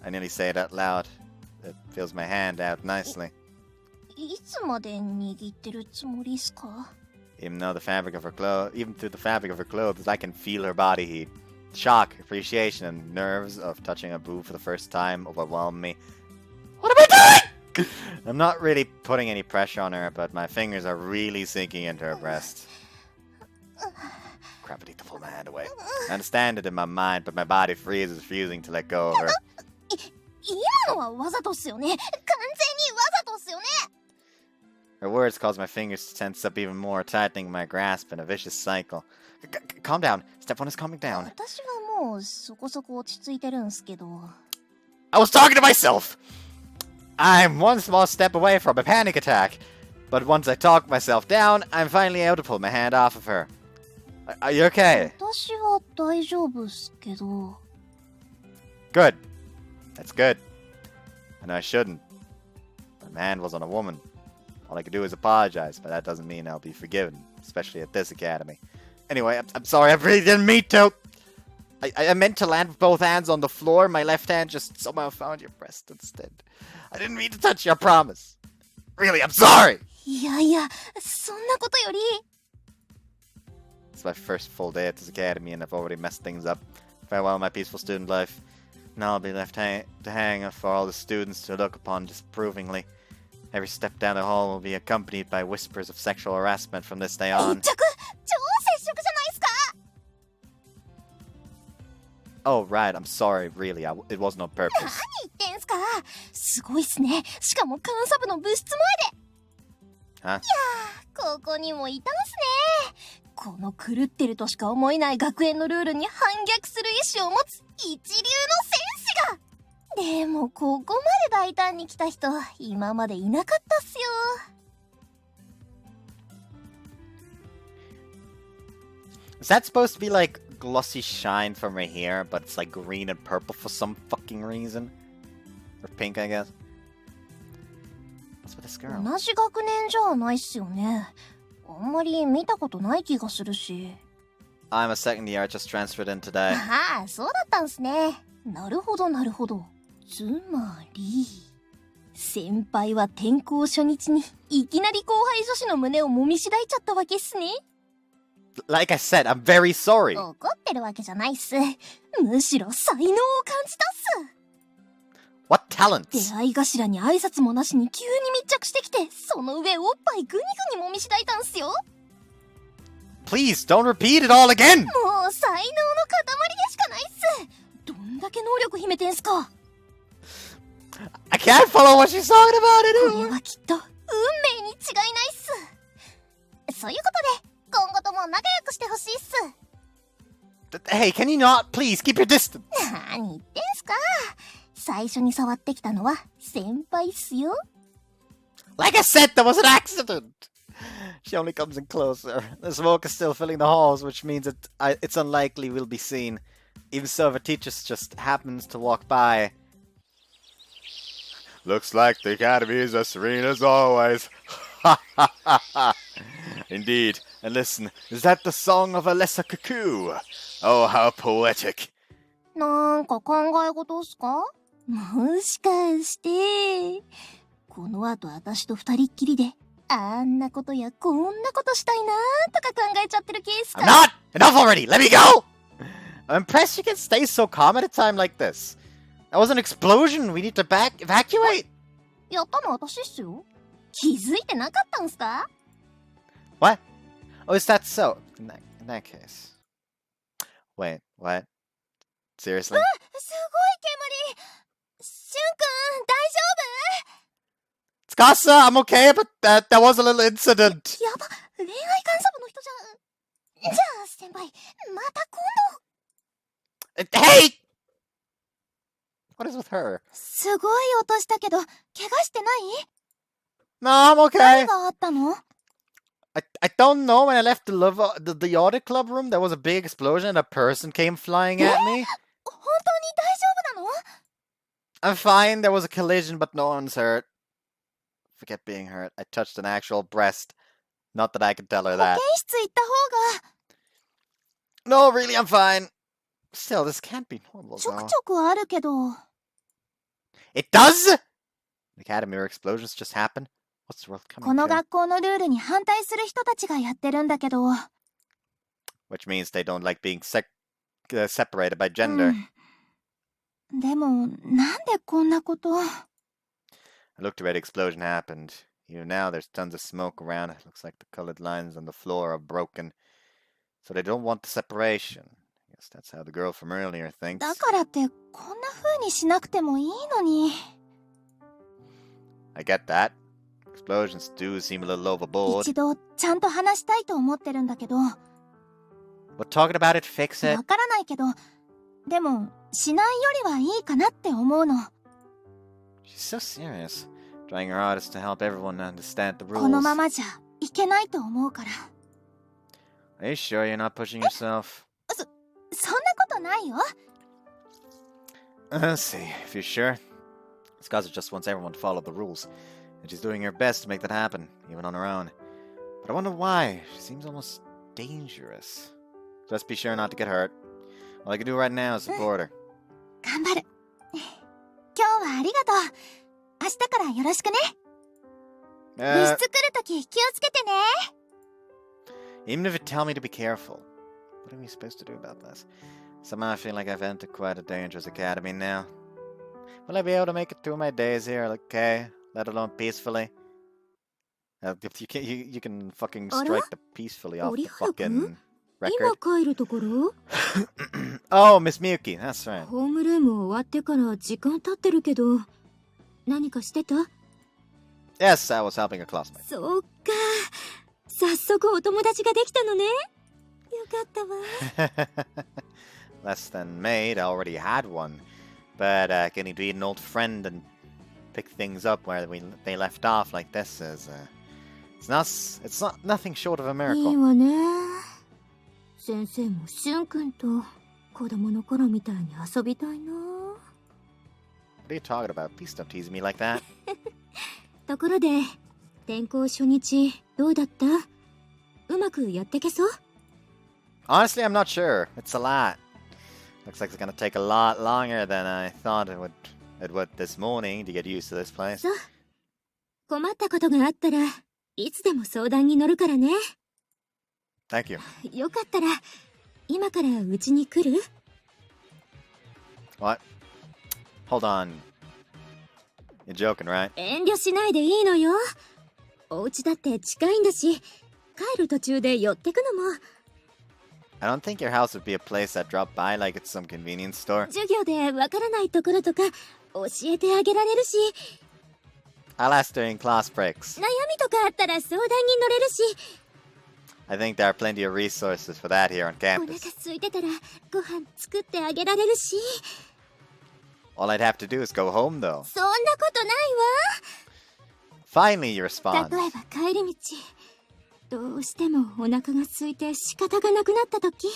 I nearly say it out loud. It feels my hand out nicely. いつまで握ってるつもりっすか。 Even through the fabric of her clothes, I can feel her body heat. Shock, appreciation, and nerves of touching a boob for the first time overwhelm me. What am I doing? I'm not really putting any pressure on her, but my fingers are really sinking into her breast. Crap, I need to pull my hand away. I understand it in my mind, but my body freezes, refusing to let go of her. 今のはわざとっすよね。完全にわざとっすよね。Her words caused my fingers to tense up even more, tightening my grasp in a vicious cycle. Calm down. Step 1 is calming down. 私はもうそこそこ落ち着いてるんすけど。I was talking to myself! I'm one small step away from a panic attack. But once I talk myself down, I'm finally able to pull my hand off of her. Are you okay? 私は大丈夫っすけど。Good. That's good. I know I shouldn't. But my hand was on a woman. All I could do is apologize, but that doesn't mean I'll be forgiven, especially at this academy. Anyway, I'm sorry, I really didn't mean to. I meant to land with both hands on the floor. My left hand just somehow found your breast instead. I didn't mean to touch you, I promise. Really, I'm sorry! いやいや、そんなことより。It's my first full day at this academy and I've already messed things up. Farewell, my peaceful student life. Now I'll be left to hang for all the students to look upon disapprovingly. Every step down the hall will be accompanied by whispers of sexual harassment from this day 接 on. 触超接触じゃないっすか。 Oh, right, I'm sorry, really, it wasn't on purpose. 何言ってんすか。すごいっすね。しかも監査部の部室前で。Huh? いやー、ここにもいたんすね。この狂ってるとしか思えない学園のルールに反逆する意志を持つ一流の戦士が。でもここまで大胆に来た人今までいなかったっすよ。 Is that supposed to be like glossy shine from her hair, but it's like green and purple for some fucking reason? Or pink, I guess? What's with this girl? 同じ学年じゃないっすよね。あんまり見たことない気がするし。 I'm a second year, I just transferred in today. ああ、そうだったんすね。なるほどなるほど。つまり先輩は転校初日にいきなり後輩女子の胸を揉みしだいちゃったわけっすね。 Like I said, I'm very sorry. 怒ってるわけじゃないっす。むしろ才能を感じたっす。 What talents? 出会い頭に挨拶もなしに急に密着してきて、その上おっぱいグニグニ揉みしだいたんすよ。 Please, don't repeat it all again! もう才能の塊でしかないっす。どんだけ能力秘めてんすか。 I can't follow what she's talking about これ anymore! はきっと運命に違いないっす。そういうことで今後とも仲良くしてほしいっす。 Hey, can you not? Please, keep your distance! 何言ってんすか。最初に触ってきたのは先輩っすよ。 Like I said, that was an accident! She only comes in closer. The smoke is still filling the halls, which means it's unlikely we'll be seen. Even so, if a teacher just happens to walk by. Looks like the academy is as serene as always. Ha ha ha ha! Indeed. And listen, is that the song of a lesser cuckoo? Oh, how poetic. なんか考え事っすか。もしかしてこの後私と二人っきりであんなことやこんなことしたいなとか考えちゃってるケースか。 I'm not! Enough already! Let me go! I'm impressed you can stay so calm at a time like this. That was an explosion! We need to evacuate! やったの私っすよ。気づいてなかったんすか。 What? Oh, is that so? In that case. Wait, what? Seriously? すごい煙。しゅんくん大丈夫。 Tsukasa, I'm okay, but that was a little incident. やば、恋愛監査部の人じゃん。じゃあ先輩、また今度。 Hey! What is with her? すごい音したけど、怪我してない？ No, I'm okay. 何があったの？ I don't know. When I left the Audit Club room, there was a big explosion and a person came flying at me. 本当に大丈夫なの？ I'm fine. There was a collision, but no one's hurt. Forget being hurt. I touched an actual breast. Not that I can tell her 保 that. 健室行った方が。 No, really, I'm fine. Still, this can't be normal, ちょく though. ちょくあるけど。 It does? The academy where explosions just happen? What's the world こ coming の to? 学校のルールに反対する人たちがやってるんだけど。 Which means they don't like being separated by gender. でも、なんでこんなこと。 I looked where the explosion happened. Even now, there's tons of smoke around. It looks like the colored lines on the floor are broken. So they don't want the separation. I guess that's how the girl from earlier thinks. だからって、こんな風にしなくてもいいのに。 I get that. Explosions do seem a little overboard. 一度ちゃんと話したいと思ってるんだけど。わ But talking about it, fix it. からないけど、でもしないよりはいいかなって思うの。 She's so serious. Trying her hardest to help everyone understand the この rules. ままじゃいけないと思うから。 Are you sure you're not pushing yourself? そんなことないよ。 Let's see, if you're sure. Skaza just wants everyone to follow the rules, and she's doing her best to make that happen, even on her own. But I wonder why. She seems almost dangerous. Just be sure not to get hurt. All I can do right now is support her. 頑張る。今日はありがとう。明日からよろしくね。部室来るとき気をつけてね。 Even if you tell me to be careful, what am I supposed to do about this? Somehow I feel like I've entered quite a dangerous academy now. Will I be able to make it through my days here, okay? Let alone peacefully? You can fucking strike the peacefully off the fucking 今 record. 帰るところ？ Oh, Miss Miyuki, that's right. ホームルーム終わってから時間経ってるけど、何かしてた？ Yes, I was helping a classmate. そうか。早速お友達ができたのね。よかったわ。Less than maid, I already had one. But getting to be an old friend and pick things up where they left off like this is it's not nothing short of a いい miracle. わね。先生もしゅんくんと子供の頃みたいに遊びたいな。 What are you talking about? Please don't tease me like that. ところで、転校初日どうだった？うまくやってけそう？ Honestly, I'm not sure. It's a lot. Looks like it's gonna take a lot longer than I thought it would this morning to get used to this place. そう。困ったことがあったらいつでも相談に乗るからね。 Thank you. よかったら今からうちに来る？ What? Hold on. You're joking, right? 遠慮しないでいいのよ。お家だって近いんだし、帰る途中で寄ってくのも。 I don't think your house would be a place I'd drop by like it's some convenience store. 授業でわからないところとか教えてあげられるし、 I'll ask during class breaks. 悩みとかあったら相談に乗れるし、 I think there are plenty of resources for that here on お腹 campus. 空いてたらご飯作ってあげられるし。 All I'd have to do is go home, though. そんなことない Finally, you わ。 respond. 例えば帰り道、どうしてもお腹が空いて仕方がなくなった時、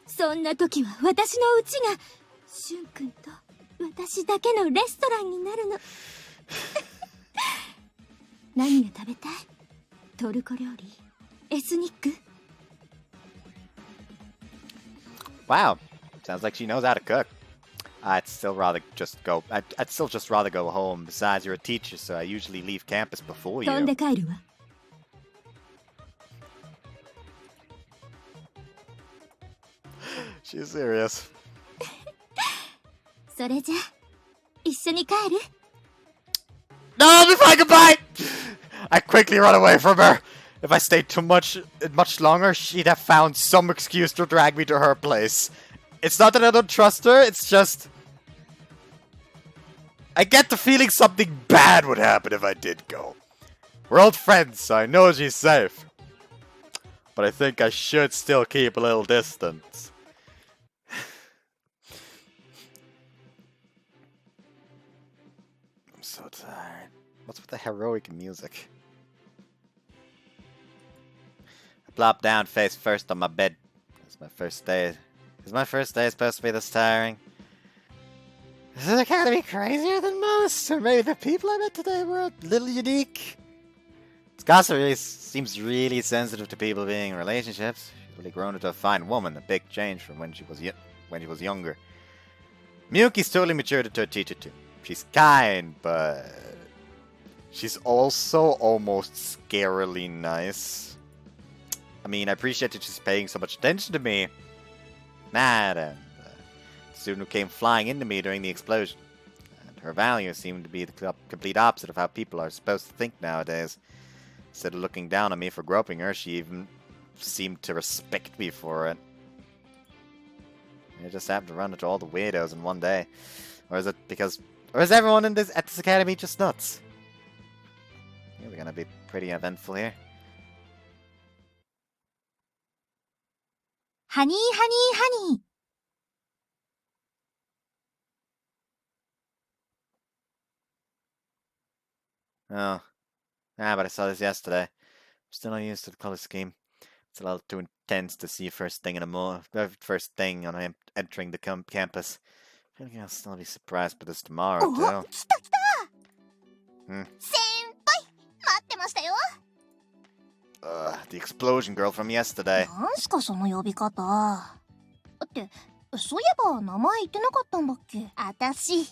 そんな時は私の家がしゅんくんと私だけのレストランになるの。何が食べたい？トルコ料理？エスニック？ Wow, sounds like she knows how to cook. I'd still just rather go home. Besides, you're a teacher, so I usually leave campus before 飛んで you. 帰るわ。 She's serious. それじゃ一緒に帰る？ No, before I goodbye! I quickly run away from her. If I stayed much longer, she'd have found some excuse to drag me to her place. It's not that I don't trust her, it's just... I get the feeling something bad would happen if I did go. We're old friends, so I know she's safe. But I think I should still keep a little distance. I'm so tired. What's with the heroic music? I plop down face first on my bed. It's my first day. Is my first day supposed to be this tiring? Is this academy crazier than most? Or maybe the people I met today were a little unique? Skasa really seems really sensitive to people being in relationships. She's really grown into a fine woman, a big change from when she was younger. Miyuki's totally matured into a teacher too. She's kind, but she's also almost scarily nice. I mean, I appreciate that she's paying so much attention to me. Mad and the student who came flying into me during the explosion. And her values seem to be the complete opposite of how people are supposed to think nowadays. Instead of looking down on me for groping her, she even seemed to respect me for it. I just happened to run into all the weirdos in one day. Or is everyone at this academy just nuts? Yeah, we're gonna be pretty eventful here. ハニーハニーハニー。Oh. But I saw this yesterday. I'm still not used to the color scheme. It's a little too intense to see first thing first thing on entering the campus. I feel like I'll still be surprised by this tomorrow, お、 too. 来た来た。Hmm. 先輩、待ってましたよ。The explosion girl from yesterday. なんすかその呼び方。って、そういえば名前言ってなかったんだっけ。あたし、アリカ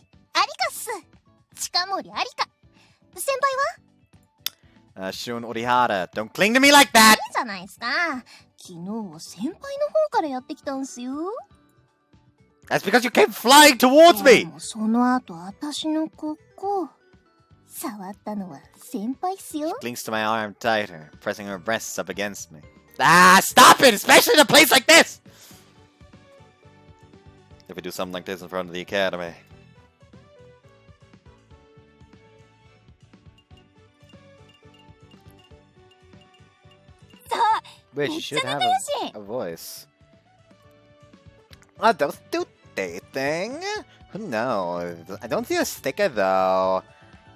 っす。近森アリカ。先輩は Shun Orihara. Don't cling to me like that! いいじゃないですか。昨日は先輩の方からやってきたんすよ。That's because you came flying towards で me! もその後あたしのここ触ったのは先輩っすよ。 Clings to my arm tighter, pressing her breasts up against me. Ah, stop it! Especially in a place like this! If we do something like this in front of the academy. さあ、 Wait, め you っちゃ should have 仲良し。 a voice. Oh, those two dating? No, I don't see a sticker though.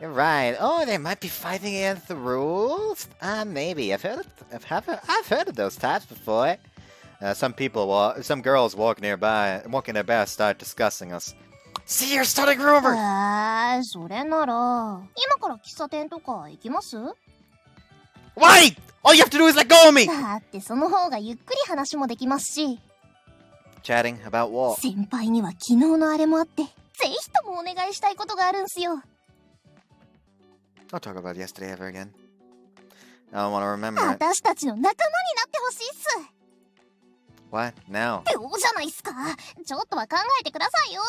You're right. Oh, they might be fighting against the rules. Maybe. I've heard of those types before. Some girls walking nearby start discussing us. See, you're starting rumors. それなら今から喫茶店とか行きます？ Wait! All you have to do is let go of me. だってその方がゆっくり話もできますし。 Chatting about what? 先輩には昨日のあれもあってぜひともお願いしたいことがあるんすよ。 Don't talk about yesterday ever again. I don't want to remember it. 私たちの仲間になってほしいっす。 What? Now? どうじゃないっすか。ちょっとは考えてくださいよ。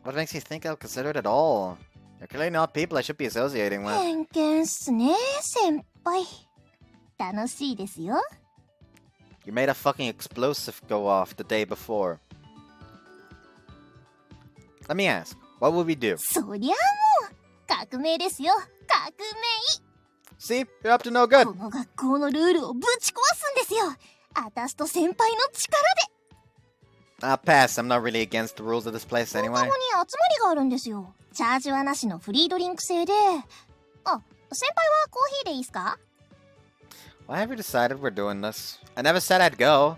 What makes you think I'll consider it at all? They're clearly not people I should be associating with. 偏見っすね、先輩。楽しいですよ。 You made a fucking explosive go off the day before. Let me ask, what would we do? そりゃあもう革命ですよ。革命。 See? You're up to no good. この学校のルールをぶち壊すんですよ。私と先輩の力で。 I'll pass. I'm not really against the rules of this place 放課 anyway. 後に集まりがあるんですよ。チャージはなしのフリードリンク制で。あ、先輩はコーヒーでいいっすか？ Why have you decided we're doing this? I never said I'd go.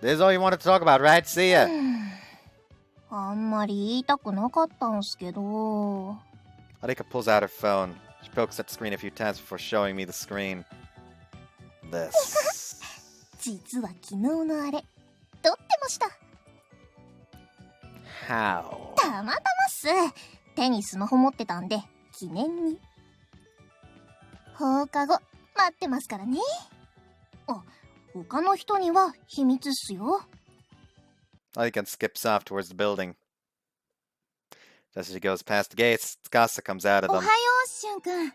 This is all you wanted to talk about, right? See ya. あんまり言いたくなかったんすけど。 Arika pulls out her phone. She pokes at the screen a few times before showing me the screen. This. 実は昨日のあれ撮ってました。 How? たまたまっす。手にスマホ持ってたんで記念に。放課後待ってますからね。あ、他の人には秘密っすよ。 Arika skips off towards the building. Just as she goes past the gates, Tsukasa comes out of おは them. よう、しゅんくん。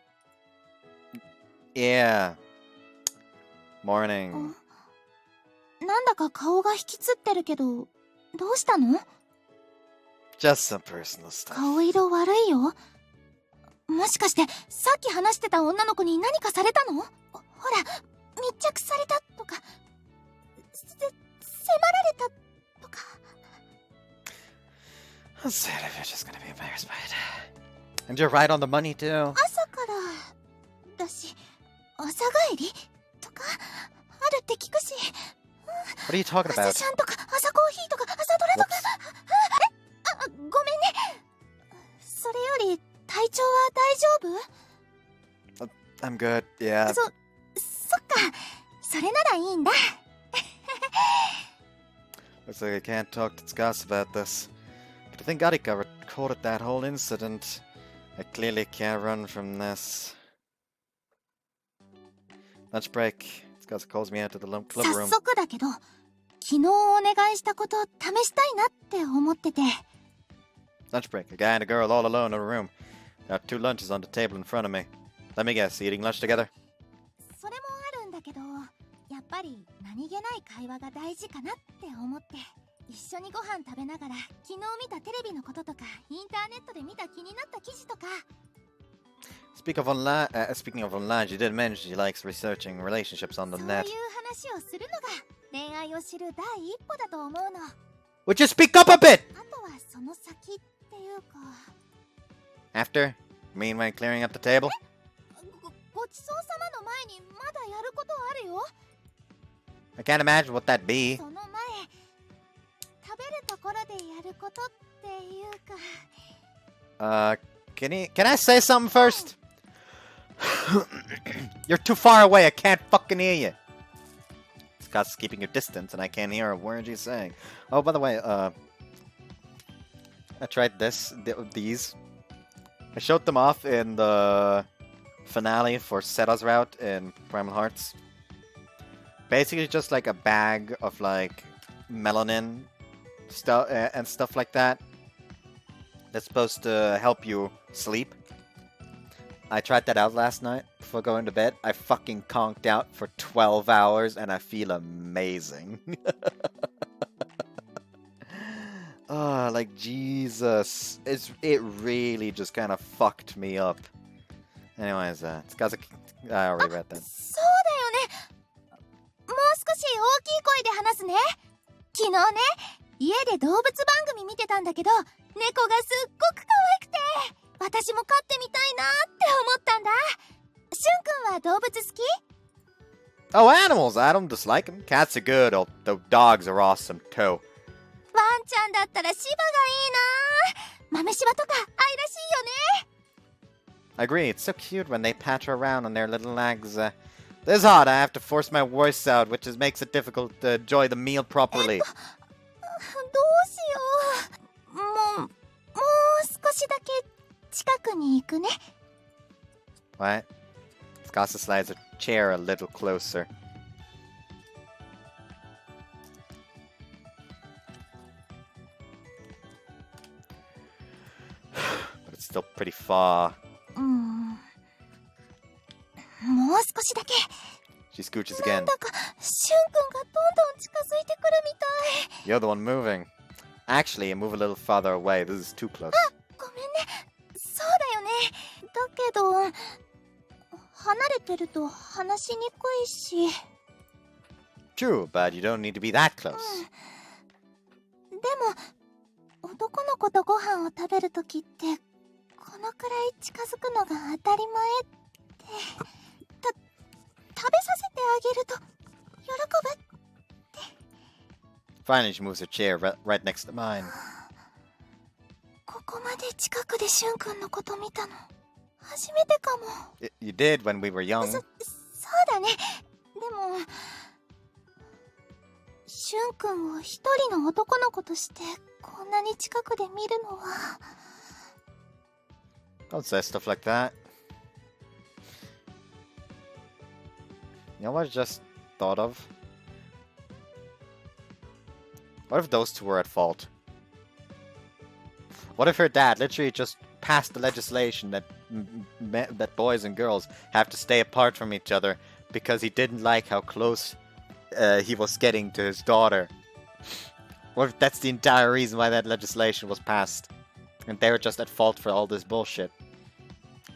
Yeah. Morning. なんだか顔が引きつってるけど、どうしたの？ Just some personal stuff. 顔色悪いよ。もしかしてさっき話してた女の子に何かされたの？ほら、密着されたとか、迫られたとか。 I'm sad if you're just gonna be embarrassed by it. And you're right on the money, too. 朝からだし、朝帰りとかあるって聞くし。 What are you talking 朝 about? シャンとか朝コーヒーとか朝ドラとか。 Whoops. ごめんね。それより体調は大丈夫？ I'm good, yeah. そっか。それならいいんだ。 Looks like I can't talk to Tsukasa about this. But I think Arika recorded that whole incident. I clearly can't run from this. Lunch break. Tsukasa calls me out to the club 早 room. 速だけど、昨日お願いしたこと試したいなって思ってて。 Lunch break. A guy and a girl all alone in a room. There are two lunches on the table in front of me. Let me guess, eating lunch together? それもあるんだけど、やっぱり何気ない会話が大事かなって思って。一緒にご飯食べながら昨日見たテレビのこととかインターネットで見た気になった記事とか。Speaking of online, she did mention she likes researching relationships on the そういう net. 話をするのが恋愛を知る第一歩だと思うの。 Would you speak up a bit? あとはその先っていうか。 After? Meanwhile clearing up the table? ごちそうさまの前にまだやることあるよ。 I can't imagine what that'd be. その前、食べるところでやることっていうか。 Can I say something first? You're too far away, I can't fucking hear you. Scott's keeping your distance and I can't hear a word you're saying. Oh, by the way, I tried these. I showed them off in the finale for Seta's route in Primal Hearts. Basically just like a bag of like melanin stuff and stuff like that. That's supposed to help you sleep. I tried that out last night before going to bed. I fucking conked out for 12 hours and I feel amazing. Oh, like Jesus. It really just kind of fucked me up. Anyways, it's because I already read that. そうだよね。もう少し大きい声で話すね。昨日ね、家で動物番組見てたんだけど、猫がすっごく可愛くて、私も飼ってみたいなって思ったんだ。しゅんくんは動物好き？ Oh, animals! I don't dislike them. Cats are good, though dogs are awesome too. ワンちゃんだったらシバがいいな。豆シバとか愛らしいよね。 I agree, it's so cute when they patter around on their little legs. This is hard, I have to force my voice out, which makes it difficult to enjoy the meal properly. どうしよう。もう少しだけ近くに行くね。 What? Scassa slides her chair a little closer. But it's still pretty far. もう少しだけ。 She scooches なん again. だかしゅんくんがどんどん近づいてくるみたい。 You're the one moving. Actually, move a little farther away. This is too close. ごめんね。そうだよね。だけど離れてると話しにくいし。 True, but you don't need to be that close. でも男の子とご飯を食べるときってこのくらい近づくのが当たり前って食べさせてあげると喜ぶ。 Finally, she moves her chair right next to mine. ここまで近くでしゅんくんのこと見たの初めてかも。 You did when we were young. そうだね。でもしゅんくんを一人の男の子としてこんなに近くで見るのは。 Don't say stuff like that. You know what I just thought of? What if those two were at fault? What if her dad literally just passed the legislation that that boys and girls have to stay apart from each other because he didn't like how close he was getting to his daughter? What if that's the entire reason why that legislation was passed? And they were just at fault for all this bullshit.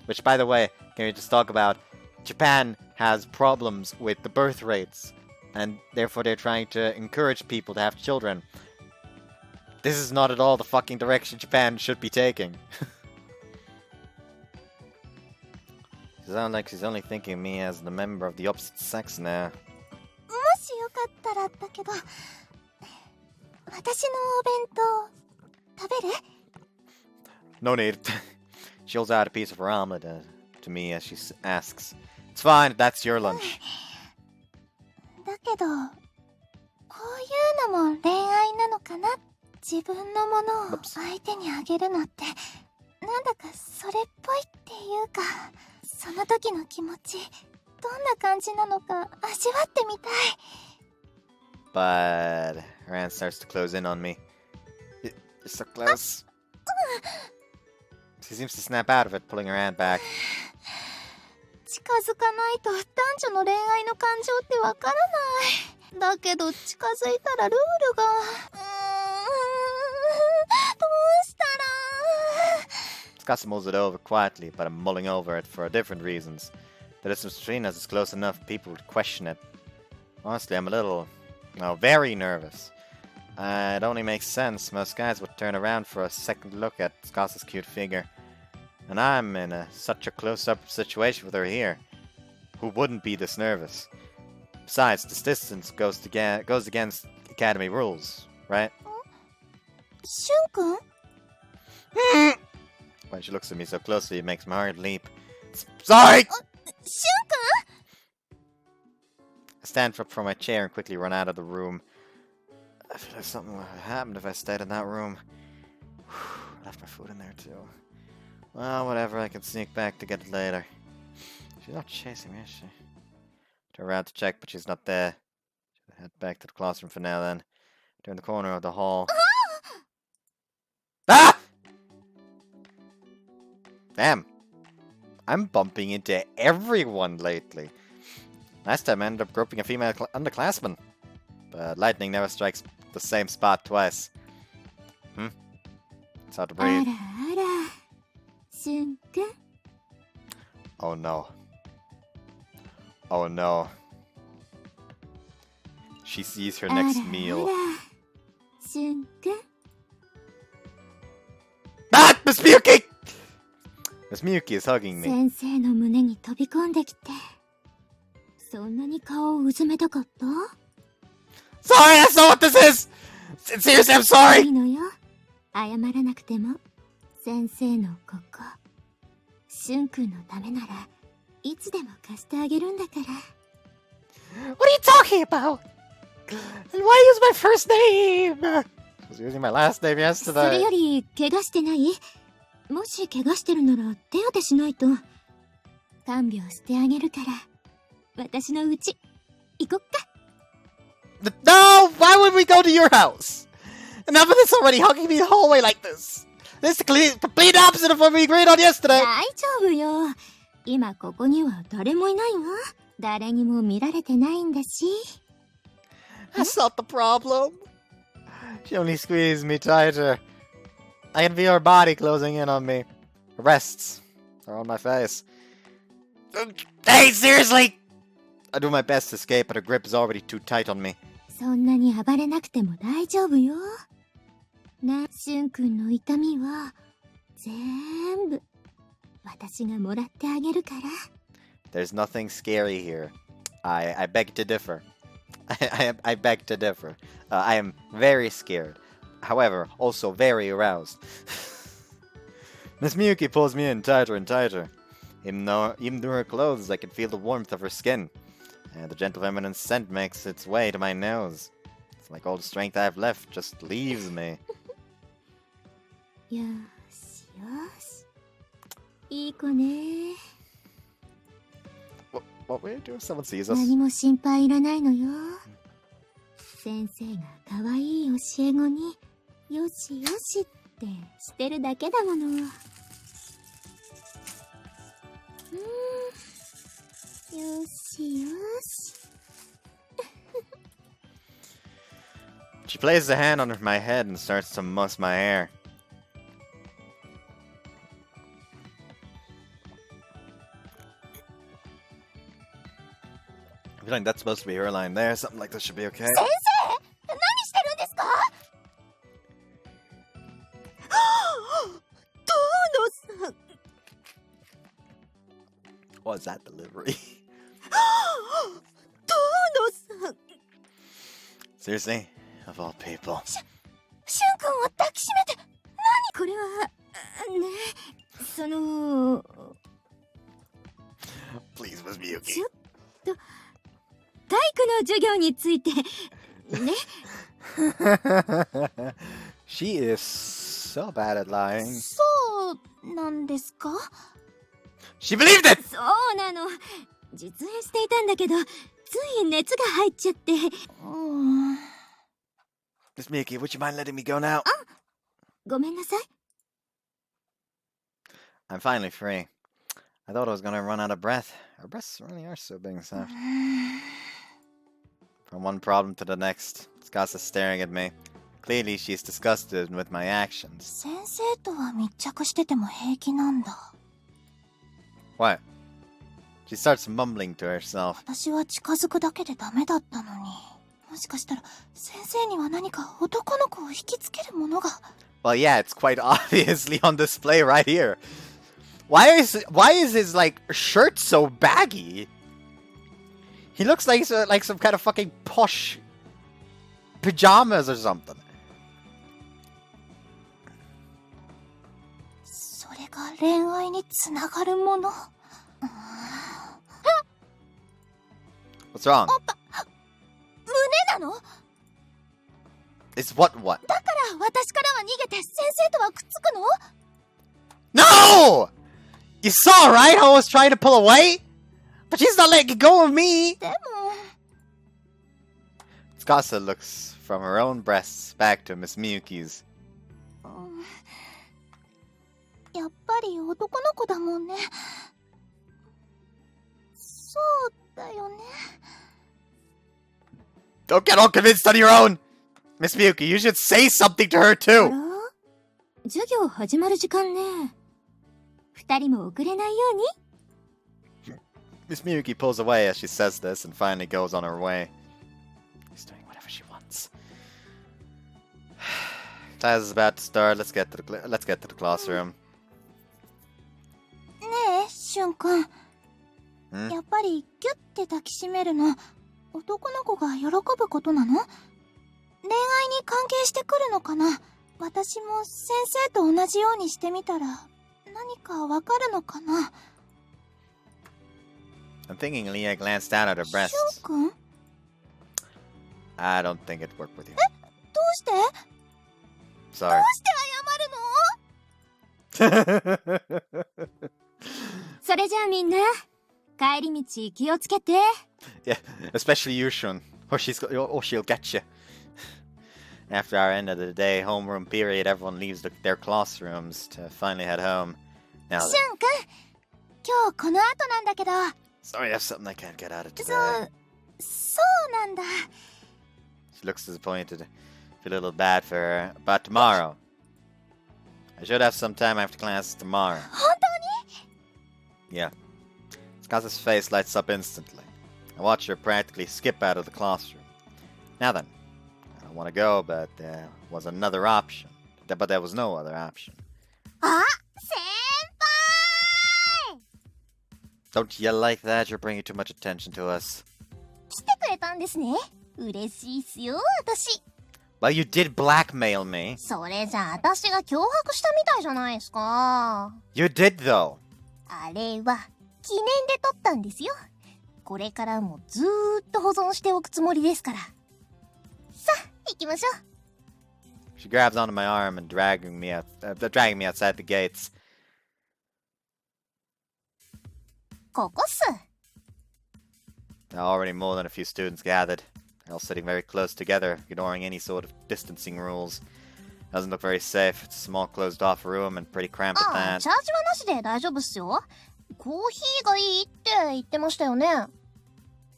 Which, by the way, can we just talk about? Japan has problems with the birth rates, and therefore they're trying to encourage people to have children. This is not at all the fucking direction Japan should be taking. It sounds like she's only thinking of me as the member of the opposite sex now. もしよかったらだけど私のお弁当食べる？ No need. She holds out a piece of her omelet to me as she asks. It's fine, that's your lunch. だけどこういうのも恋愛なのかな。自分のものを相手にあげるのってなんだかそれっぽいっていうか、その時の気持ちどんな感じなのか味わってみたい。 But her hand starts to close in on me. You're so close. She seems to snap out of it, pulling her hand back. 近づかないと男女の恋愛の感情ってわからない。だけど近づいたらルールがどうしたら。Scott mulls it over quietly, but I'm mulling over it for different reasons. The distance between us is close enough people would question it. Honestly, I'm a little, very nervous. It only makes sense. Most guys would turn around for a second look at Scott's cute figure. And I'm in such a close-up situation with her here. Who wouldn't be this nervous? Besides, this distance goes against Academy rules, right? しゅんくん When she looks at me so closely, it makes my heart leap. Sorry! し I stand up from my chair and quickly run out of the room. I feel like something would have happened if I stayed in that room. I left my food in there too. Well, whatever, I can sneak back to get it later. She's not chasing me, is she? Turn around to check, but she's not there. Should head back to the classroom for now then. Turn the corner of the hall. Ah! Damn. I'm bumping into everyone lately. Last time I ended up groping a female underclassman. But lightning never strikes the same spot twice. It's hard to あら breathe. あら。しゅんくん Oh no. Oh no. She sees her あら next あ meal. ら。しゅんくん Ah! Miss Miyuki! Miss Miyuki is hugging me. 先生の胸に飛び込んできて。そんなに顔をうずめたかった Sorry, that's not what this is! Seriously, I'm い sorry! いのよ。謝らなくても。先生のここ。しゅんくんのためならいつでも貸してあげるんだから。 What are you talking about? And why use my first name? I was using my last name それ yesterday. より怪我してない？もし怪我してるなら手当てしないと。看病してあげるから。私の家行こっか。 No! Why would we go to your house? Enough of this already, hugging me in the hallway like this. This is the complete opposite of what we agreed on yesterday. 大丈夫よ。今ここには誰もいないわ。誰にも見られてないんだし。 That's not the problem. She only squeezed me tighter. I can feel her body closing in on me. Her breasts are on my face. Hey, seriously! I do my best to escape, but her grip is already too tight on me. そんなに暴れなくても大丈夫よ。しゅんくんの痛みは全部私がもらってあげるから。 There's nothing scary here. I beg to differ. I beg to differ. I am very scared. However, also very aroused. Miss Miyuki pulls me in tighter and tighter. Even through her clothes, I can feel the warmth of her skin. And the gentle feminine scent makes its way to my nose. It's like all the strength I have left just leaves me. よしよし。いい子ね。 What will you do if someone sees us? 何も心配いらないのよ。先生が可愛い教え子によしよしってしてるだけだもの。よしよし。 She places a hand on my head and starts to muss my hair. I feel like that's supposed to be her line there. Something like this should be okay. 先生何してるんですか遠野さん。 What was that delivery? 遠野さん。 Seriously? Of all people. しゅんくんを抱きしめてこれはね、その Please, Miss Miyuki. ちょっと体育の授業についてね。She is so bad at lying. そうなんですか She believed it! そうなの。実演していたんだけど、つい熱が入っちゃって。Miss Miyuki, would you mind letting me go now? ごめんなさい。 I'm finally free. I thought I was gonna run out of breath. Our breasts really are so big and soft. From one problem to the next, Scott's is staring at me. Clearly, she's disgusted with my actions. 先生とは密着してても平気なんだ。 What? She starts mumbling to herself. 私は近づくだけでダメだったのに。もしかしたら先生には何か男の子を引きつけるものが。 Well, yeah, it's quite obviously on display right here. Why is his like shirt so baggy? He looks like some kind of fucking posh pajamas or something. それが恋愛につながるもの。 What's wrong? 胸なの？ It's what? だから私からは逃げて先生とはくっつくの？ No! You saw, right? How I was trying to pull away? But she's not letting go of me! でも Tsukasa looks from her own breasts back to Miss Miyuki's. やっぱり男の子だもんね。そうだよね。 Don't get all convinced on your own! Miss Miyuki, you should say something to her あ too! ら？授業始まる時間ね。二人も遅れないように。 Miss Miyuki pulls away as she says this and finally goes on her way. She's doing whatever she wants. Class is about to start. Let's get to the classroom. ねえ、しゅんくん。Hmm? やっぱりギュッて抱きしめるの男の子が喜ぶことなの？恋愛に関係してくるのかな？私も先生と同じようにしてみたら何かわかるのかな？ I'm thinking Leah glanced down at her しゅ breasts. んくん？どう I don't think it'd work with you. して？どう Sorry. して謝るの？それじゃあみんな、帰り道気をつけて。 Yeah, especially you, Shun. Or she'll get you. After our end of the day homeroom period, everyone leaves their classrooms to finally head home. Now しゅ then, んくん、今日この後なんだけど。 sorry, I have something I can't get out of today. そうなんだ。 She looks disappointed. Feel a little bad for her. But tomorrow, I should have some time after class tomorrow. 本当に？ Yeah. Tsukasa's face lights up instantly. I watch her practically skip out of the classroom. Now then, I don't want to go, but there was another option. But there was no other option. あ、先輩！ Don't yell like that, you're bringing too much attention to us. 来てくれたんですね。嬉しいっすよ、私。 Well, you did blackmail me. それじゃあ私が脅迫したみたいじゃないですか。 You did, though. あれは記念で撮ったんですよ。これからもずーっと保存しておくつもりですから。さあ、行きましょう。 She grabs onto my arm and dragging me outside the gates. ここっす。 Now, already more than a few students gathered. They're all sitting very close together, ignoring any sort of distancing rules. Doesn't look very safe. It's a small closed-off room and pretty cramped あ at あ、 that. チャージはなしで大丈夫っすよ。コーヒーがいいって言ってましたよね。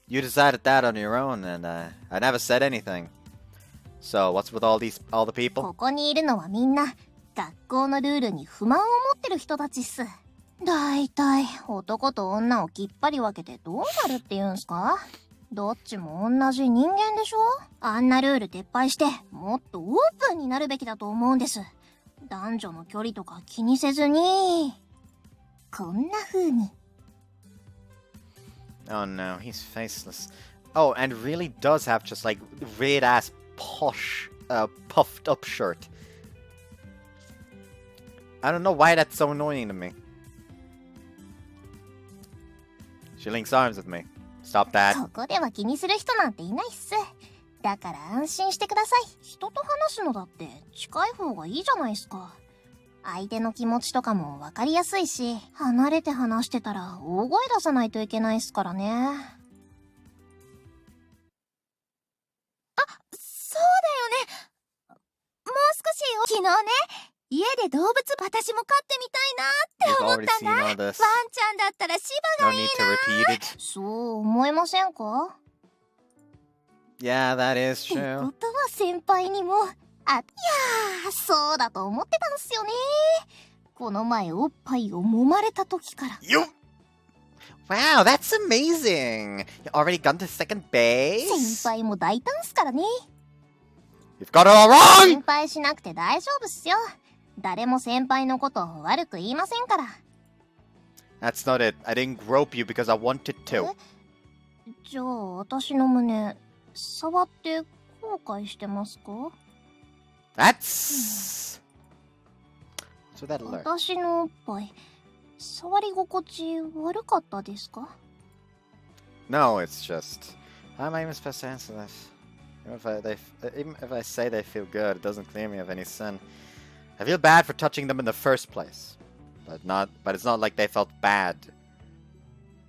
You decided that on your own, and I never said anything. So, what's with all the people? ここにいるのはみんな学校のルールに不満を持ってる人たちっす。だいたい男と女をきっぱり分けてどうなるって言うんすか？どっちも同じ人間でしょ？あんなルール撤廃してもっとオープンになるべきだと思うんです。男女の距離とか気にせずに、こんな風に。 Oh no, he's faceless. Oh, and really does have just like red ass posh, puffed up shirt. I don't know why that's so annoying to me. She links arms with me. Stop that. ここでは気にする人なんていないっす。だから安心してください。人と話すのだって近い方がいいじゃないっすか。相手の気持ちとかも分かりやすいし、離れて話してたら大声出さないといけないっすからね。あ、そうだよね。もう少し昨日ね、家で動物私も飼ってみたいなって思 We've った already んだ。 seen ワ all ン this. ちゃんだったらシバ No がいい need な。 to repeat it. そう思いませんか？ Yeah, that is ってこ true. とは先輩にもそうだと思ってたんすよね。この前おっぱいを揉まれた時から。You. Wow, that's amazing. You already gone to second 先 base? 輩も大胆っすからね。 You've got it all wrong. 心配しなくて大丈夫っすよ。誰も先輩のことを悪く言いませんから。That's not it. I didn't grope you because I wanted to. じゃあ私の胸触って後悔してますか？ That's. So that alert. 私のおっぱい触り心地悪かったですか？ No, it's just. How am I even supposed to answer this? Even if I say they feel good, it doesn't clear me of any sin. I feel bad for touching them in the first place, but it's not like they felt bad.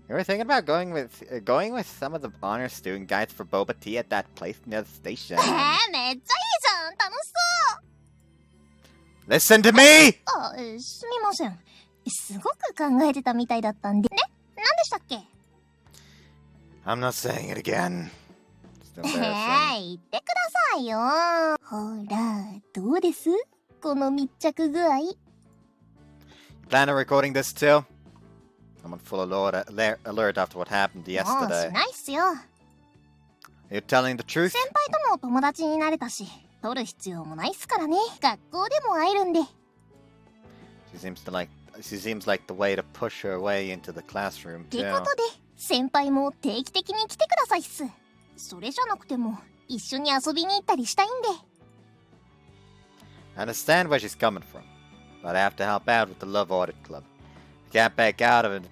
You were thinking about going with some of the honor student guys for boba tea at that place near the station. めっちゃいいじゃん、楽しそ Listen う。 to me! すみません。すごく考えてたみたいだったんで。何でしたっけ？ I'm not saying it again. It's 言 embarrassing. ってくださいよ。ほら、どうです？この密着具合。 Plan on recording this too? I'm on full alert after what happened もうし yesterday. ないっすよ。 Are you telling the truth? 先輩とも友達になれたし、撮る必要もないっすからね。学校でも会えるんで。She seems like the way to push her way into the classroom ってこ too. とで、先輩も定期的に来てくださいっす。それじゃなくても、一緒に遊びに行ったりしたいんで。I understand where she's coming from, but I have to help out with the Love Audit Club. I can't back out of it.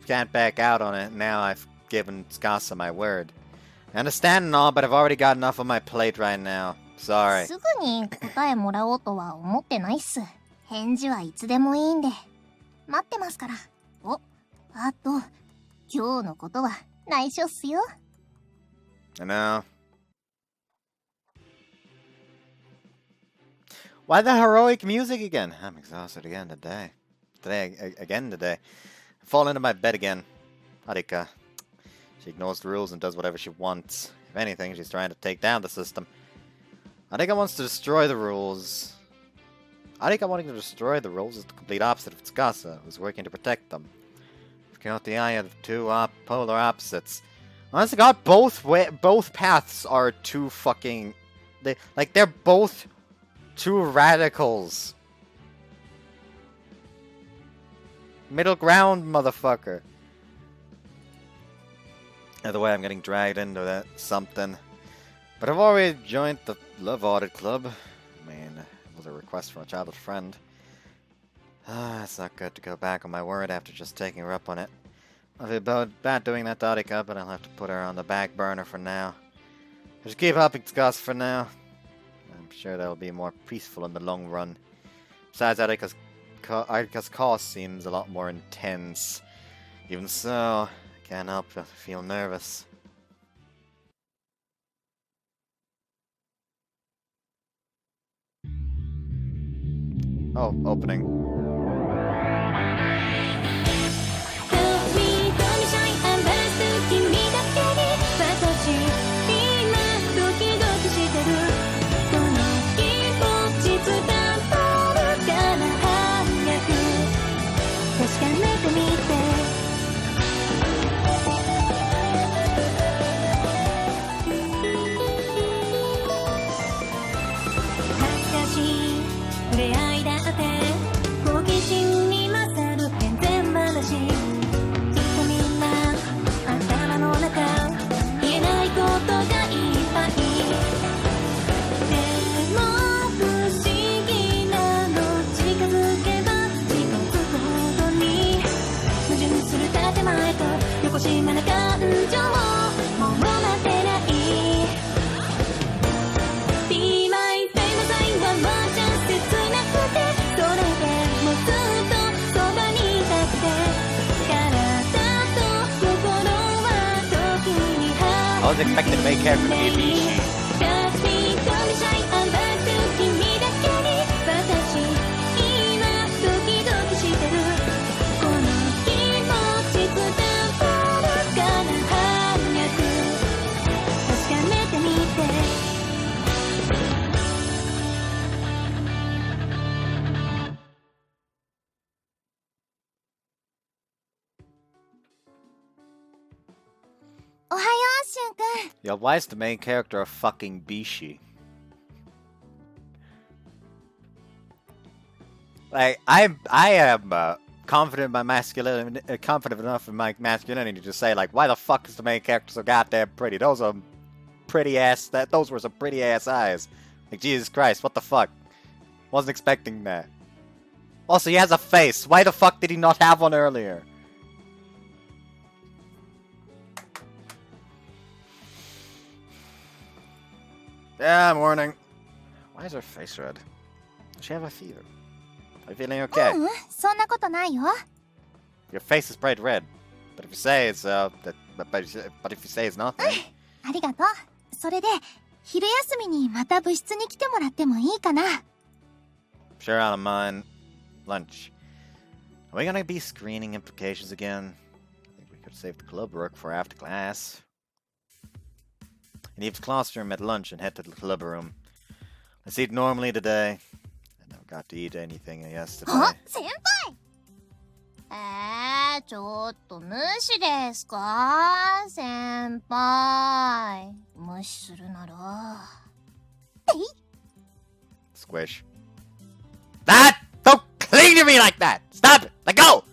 Can't back out on it now. I've given Skasa my word. I understand and all, but I've already got enough on my plate right now. Sorry. すぐに答えもらおうとは思ってないっす。返事はいつでもいいんで。待ってますから。お、あと、今日のことは内緒っすよ。I know. Why the heroic music again? I'm exhausted again today. Today. I fall into my bed again. Harika. She ignores the rules and does whatever she wants. If anything, she's trying to take down the system. Harika wants to destroy the rules. Harika wanting to destroy the rules is the complete opposite of Tsukasa, who's working to protect them. We've got the eye of two polar opposites. Honestly, God, both paths are too fucking. They're both two radicals. Middle ground, motherfucker. Either way, I'm getting dragged into that something. But I've already joined the Love Audit Club. I mean, it was a request from a childhood friend. It's not good to go back on my word after just taking her up on it. I feel bad doing that to Arika, but I'll have to put her on the back burner for now. Just keep helping Gus for now. I'm sure that'll be more peaceful in the long run. Besides, Arika's cause seems a lot more intense. Even so, I can't help but feel nervous. Oh, opening. I was expecting the main character to be a Bishi. Yo, why is the main character a fucking Bishi? Like, I am confident in my masculinity, confident enough in my masculinity to say, like, why the fuck is the main character so goddamn pretty? Those are pretty ass. Those were some pretty ass eyes. Like, Jesus Christ, what the fuck? Wasn't expecting that. Also, he has a face. Why the fuck did he not have one earlier? Yeah, morning. Why is her face red? Does she have a fever? Are you feeling okay? そんなことないよ。 Your face is bright red. But if you say it's but if you say it's nothing. ありがとう。それで、昼休みにまた部室に来てもらってもいいかな。 Sure, I don't mind. Lunch. Are we gonna be screening implications again? I think we could save the club work for after class. Leave the classroom at lunch and head to the club room. Let's eat normally today. I never got to eat anything yesterday. 先輩ちょっと無視ですか先輩。無視するなら。Squish. That! Don't cling to me like that! Stop it! Let go!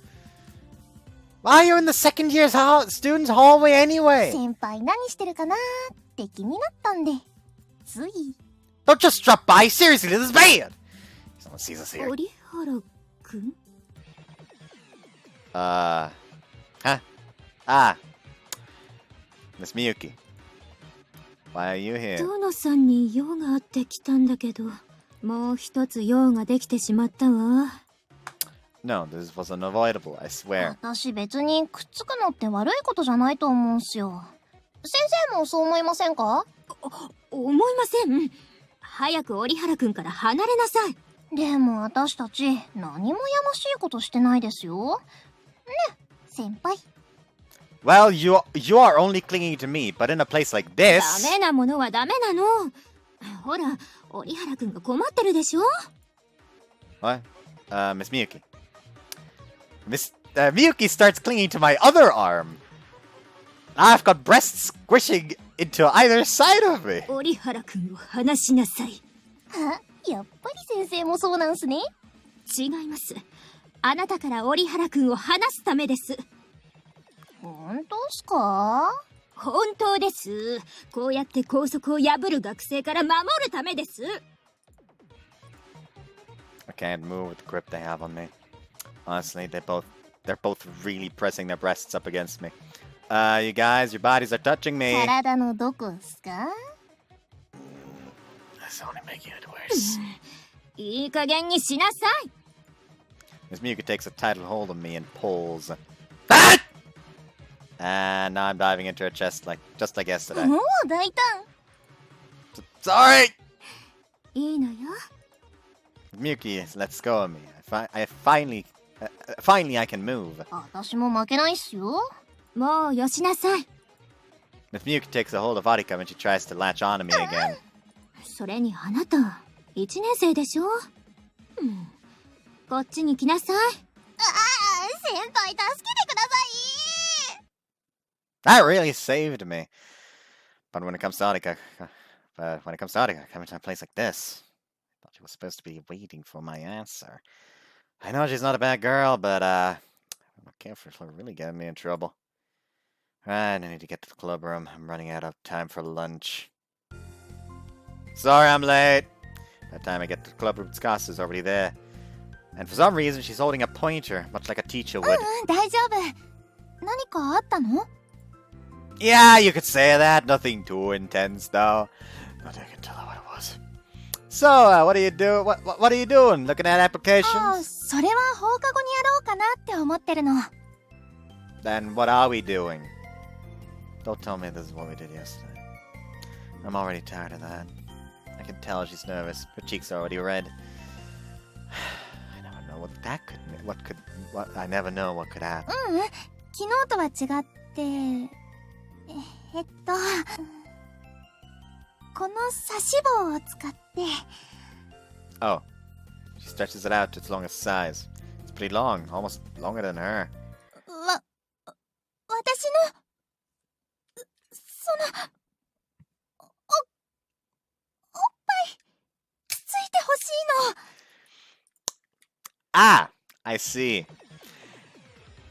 Why are you in the second year's students' hallway anyway? 先輩何してるかなって気になったんで。つい。Don't just drop by! Seriously, this is bad! Someone sees us here. 折原くん Huh? Ah. Miss Miyuki. Why are you here? 遠野さんに用があって来たんだけど、もう一つ用ができてしまったわ。No, this was unavoidable, I swear. 私別にくっつくのって悪いことじゃないと思うんすよ。先生もそう思いませんか？思いません。早く折原くんから離れなさい。でも私たち何もやましいことしてないですよ。ね、先輩。Well, you are only clinging to me, but in a place like this... ダメなものはダメなの。ほら、折原くんが困ってるでしょ？ What? Miss Miyuki. Miyuki starts clinging to my other arm. I've got breasts squishing into either side of me. 折原くんを離しなさい。やっぱり先生もそうなんすね。違います。あなたから折原くんを離すためです。本当っすか？本当です。こうやって校則を破る学生から守るためです。I can't move with the grip they have on me. Honestly, they're both really pressing their breasts up against me. You guys, your bodies are touching me. 体のどこっすか？ That's only making it worse. いい加減にしなさい。Miss Miyuki takes a tight hold of me and pulls. Ah! And now I'm diving into her chest just like yesterday. もう大胆。Sorry! いいのよ。Miyuki lets go of me. Finally I can move. 私も負けないっすよ。もうよしなさい。Miss Miyuki takes a hold of Arika when she tries to latch onto me again. それにあなた、1年生でしょ？こっちに来なさい。先輩助けてください。 That really saved me. But when it comes to Arika, coming to a place like this, I thought she was supposed to be waiting for my answer. I know she's not a bad girl, but I'm not careful, she'll really get me in trouble. Right, I need to get to the club room. I'm running out of time for lunch. Sorry I'm late. By the time I get to the club room, Skasa's already there. And for some reason, she's holding a pointer, much like a teacher would. 大丈夫。何かあったの？ Yeah, you could say that. Nothing too intense, though. Not I can tell what it was. So, what are you doing? What are you doing? Looking at applications? それは放課後にやろうかなって思ってるの。 Then what are we doing? Don't tell me this is what we did yesterday. I'm already tired of that. I can tell she's nervous. Her cheeks are already red. I never know what that could mean. I never know what could happen. 昨日とは違って、この差し棒を使って。 Oh. She stretches it out to its longest size. It's pretty long, almost longer than her. 私の、Ah, I see.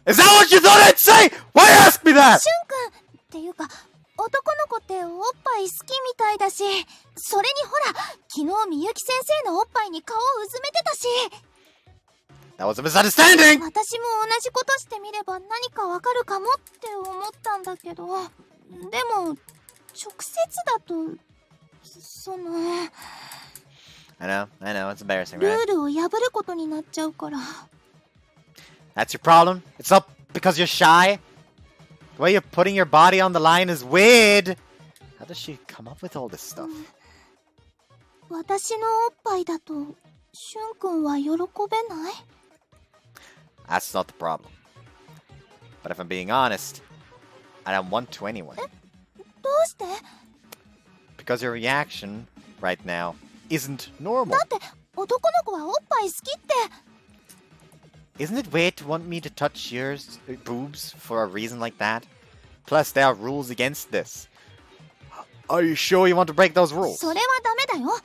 Is that what you thought I'd say? Why ask me that? しゅんくんっていうか、男の子っておっぱい好きみたいだし、それにほら、昨日みゆき先生のおっぱいに顔をうずめてたし。That was a misunderstanding! 私も同じことしてみれば何かわかるかもって思ったんだけど、でも直接だとその I know, it's embarrassing, ル right? ールを破ることになっちゃうから。 That's your problem? It's not because you're shy? The way you're putting your body on the line is weird! How does she come up with all this stuff? 私のおっぱいだとしゅんくんは喜べない？ That's not the problem. But if I'm being honest, I don't want to anyway. どうして？ Because your reaction right now isn't normal. だって男の子はおっぱい好きって。 Isn't it weird to want me to touch your boobs for a reason like that? Plus, there are rules against this. Are you sure you want to break those rules? それはダメだよ。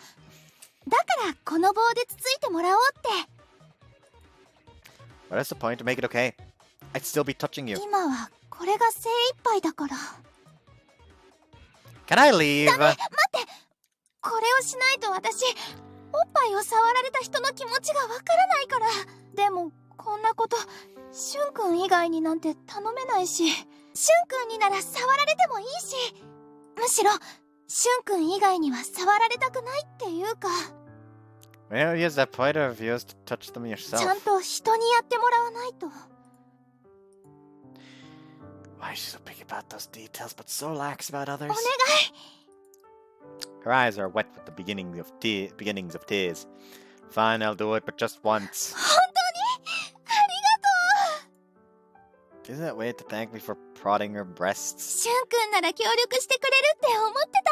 だからこの棒でつついてもらおうって。 What is the point to make it okay? I'd still be touching you. 今はこれが精一杯だから。 Can I leave? 待って、これをしないと私おっぱいを触られた人の気持ちがわからないから。でもこんなことしゅんくん以外になんて頼めないし、しゅんくんになら触られてもいいし、むしろしゅんくん以外には触られたくないっていうか、 Well, use that pointer of yours to touch them ちゃ yourself. んと人にやってもらわないと。 Why is she so picky about those details, but so lax about お others? 願い。 Her eyes are wet with the beginnings of tears. Fine, I'll do it, but just once. 本当にありがとう。 Isn't that weird to thank me for prodding her breasts? しゅんくんなら協力してくれるって思ってた。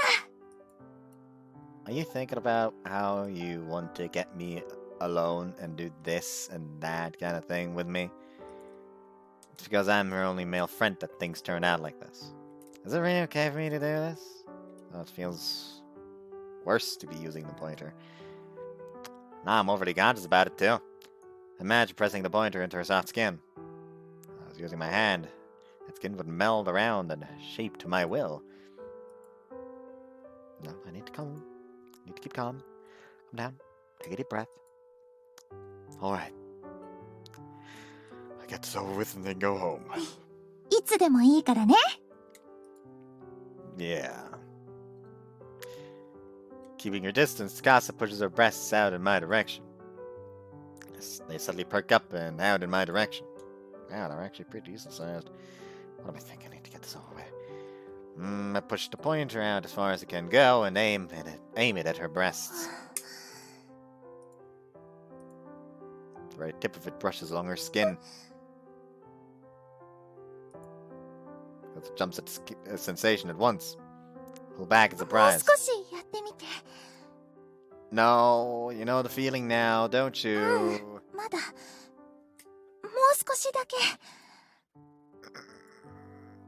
Are you thinking about how you want to get me alone and do this and that kind of thing with me? It's because I'm her only male friend that things turn out like this. Is it really okay for me to do this? Oh, it feels worse to be using the pointer. Now I'm overly conscious about it too. Imagine pressing the pointer into her soft skin. I was using my hand. That skin would meld around and shape to my will. No, I need to keep calm. Calm down. Take a deep breath. Alright. I get this over with and then go home. いつでもいいからね。 Yeah. Keeping her distance, Casa pushes her breasts out in my direction. They suddenly perk up and out in my direction. Wow, they're actually pretty decent sized. What am I thinking? I need to get this over with. I push the pointer out as far as it can go and aim it at her breasts. The very tip of it brushes along her skin. It jumps at a sensation at once. Pull back in もう surprise. 少しやってみて。 No, you know the feeling now, don't you? まだもう少しだけ。